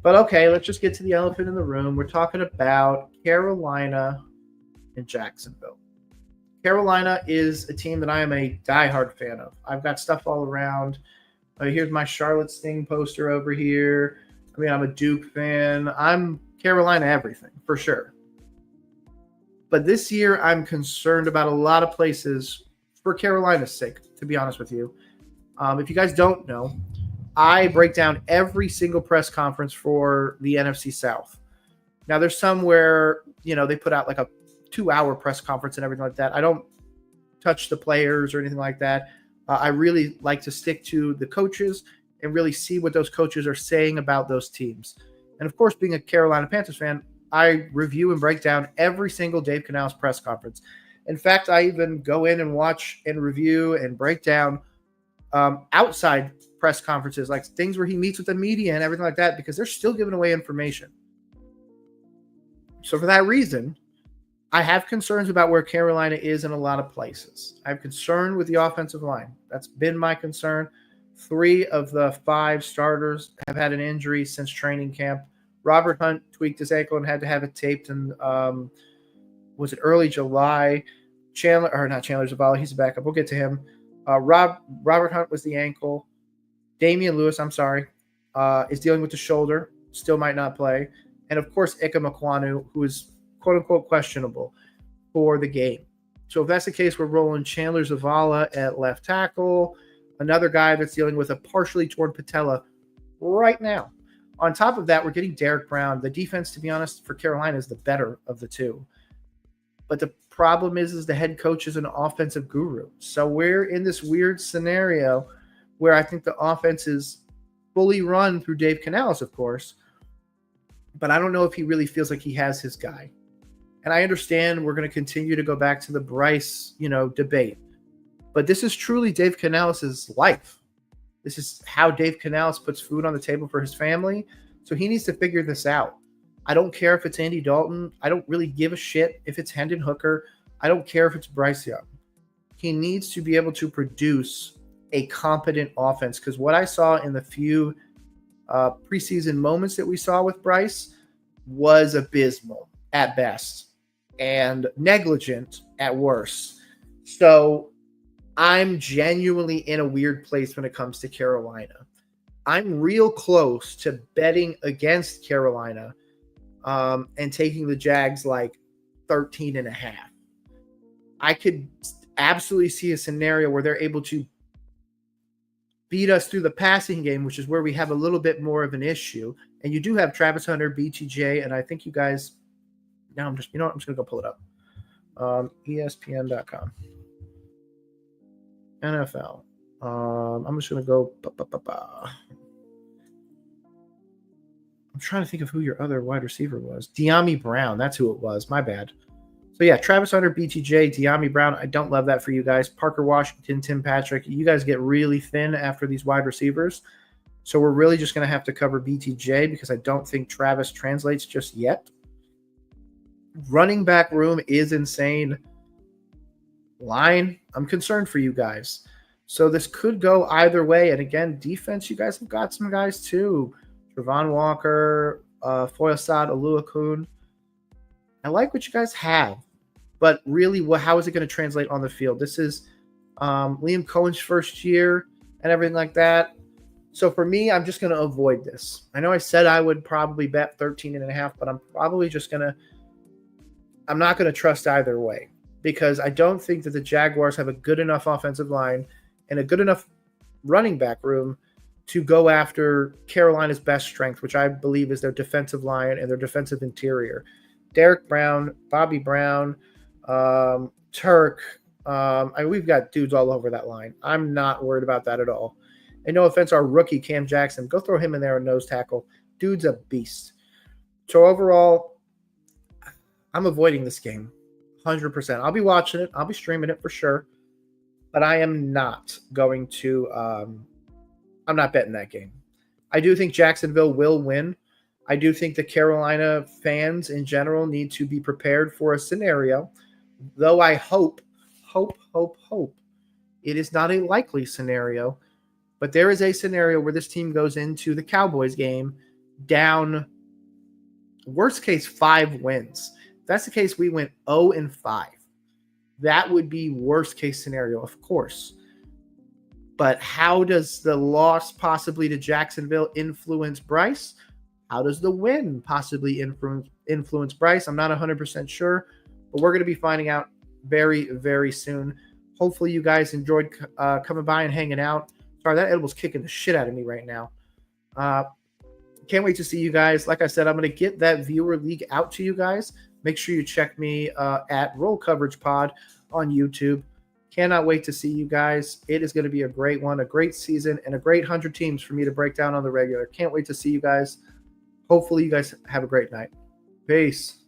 But okay, let's just get to the elephant in the room. We're talking about Carolina and Jacksonville. Carolina is a team that I am a diehard fan of. I've got stuff all around. Here's my Charlotte Sting poster over here. I mean, I'm a Duke fan. I'm Carolina everything, for sure. But this year, I'm concerned about a lot of places for Carolina's sake, to be honest with you. If you guys don't know, I break down every single press conference for the NFC South. Now, there's some where, they put out like a 2-hour press conference and everything like that. I don't touch the players or anything like that. I really like to stick to the coaches and really see what those coaches are saying about those teams. And of course, being a Carolina Panthers fan, I review and break down every single Dave Canales press conference. In fact, I even go in and watch and review and break down outside press conferences, like things where he meets with the media and everything like that, because they're still giving away information. So for that reason, I have concerns about where Carolina is in a lot of places. I have concern with the offensive line. That's been my concern. 3 of the 5 starters have had an injury since training camp. Robert Hunt tweaked his ankle and had to have it taped and was it early July? Chandler, or not Chandler Zavala, he's a backup. We'll get to him. Robert Hunt was the ankle. Damian Lewis, I'm sorry, is dealing with the shoulder. Still might not play. And, of course, Ika Makwanu, who is, quote-unquote, questionable for the game. So if that's the case, we're rolling Chandler Zavala at left tackle, another guy that's dealing with a partially torn patella right now. On top of that, we're getting Derek Brown. The defense, to be honest, for Carolina is the better of the two. But the problem is the head coach is an offensive guru. So we're in this weird scenario where I think the offense is fully run through Dave Canales, of course. But I don't know if he really feels like he has his guy. And I understand we're going to continue to go back to the Bryce, debate. But this is truly Dave Canales' life. This is how Dave Canales puts food on the table for his family. So he needs to figure this out. I don't care if it's Andy Dalton. I don't really give a shit if it's Hendon Hooker. I don't care if it's Bryce Young. He needs to be able to produce a competent offense, because what I saw in the few preseason moments that we saw with Bryce was abysmal at best and negligent at worst. So I'm genuinely in a weird place when it comes to Carolina. I'm real close to betting against Carolina and taking the Jags like 13.5. I could absolutely see a scenario where they're able to beat us through the passing game, which is where we have a little bit more of an issue. And you do have Travis Hunter, BTJ, and I think you guys. Now I'm just going to go pull it up. ESPN.com. NFL. I'm just going to go. I'm trying to think of who your other wide receiver was. De'Ami Brown. That's who it was. My bad. So, yeah, Travis Hunter, BTJ, De'Ami Brown. I don't love that for you guys. Parker Washington, Tim Patrick. You guys get really thin after these wide receivers. So we're really just going to have to cover BTJ because I don't think Travis translates just yet. Running back room is insane. Line, I'm concerned for you guys. So this could go either way. And again, defense, you guys have got some guys too. Travon Walker, Foyesade Oluokun. I like what you guys have. But really, how is it going to translate on the field? This is Liam Cohen's first year and everything like that. So for me, I'm just going to avoid this. I know I said I would probably bet 13.5, but I'm probably just going to – I'm not going to trust either way because I don't think that the Jaguars have a good enough offensive line and a good enough running back room to go after Carolina's best strength, which I believe is their defensive line and their defensive interior. Derek Brown, Bobby Brown, Turk. We've got dudes all over that line. I'm not worried about that at all. And no offense, our rookie, Cam Jackson. Go throw him in there a nose tackle. Dude's a beast. So overall, I'm avoiding this game 100%. I'll be watching it. I'll be streaming it for sure. But I am not going to I'm not betting that game. I do think Jacksonville will win. I do think the Carolina fans in general need to be prepared for a scenario, though I hope it is not a likely scenario, but there is a scenario where this team goes into the Cowboys game down, worst case, 5 wins. If that's the case, we went 0-5. That would be worst case scenario, of course. But how does the loss possibly to Jacksonville influence Bryce? How does the win possibly influence Bryce? I'm not 100% sure, but we're going to be finding out very, very soon. Hopefully you guys enjoyed coming by and hanging out. Sorry, that edible's kicking the shit out of me right now. Can't wait to see you guys. Like I said, I'm going to get that viewer league out to you guys. Make sure you check me at Roll Coverage Pod on YouTube. Cannot wait to see you guys. It is going to be a great one, a great season, and a great 100 teams for me to break down on the regular. Can't wait to see you guys. Hopefully you guys have a great night. Peace.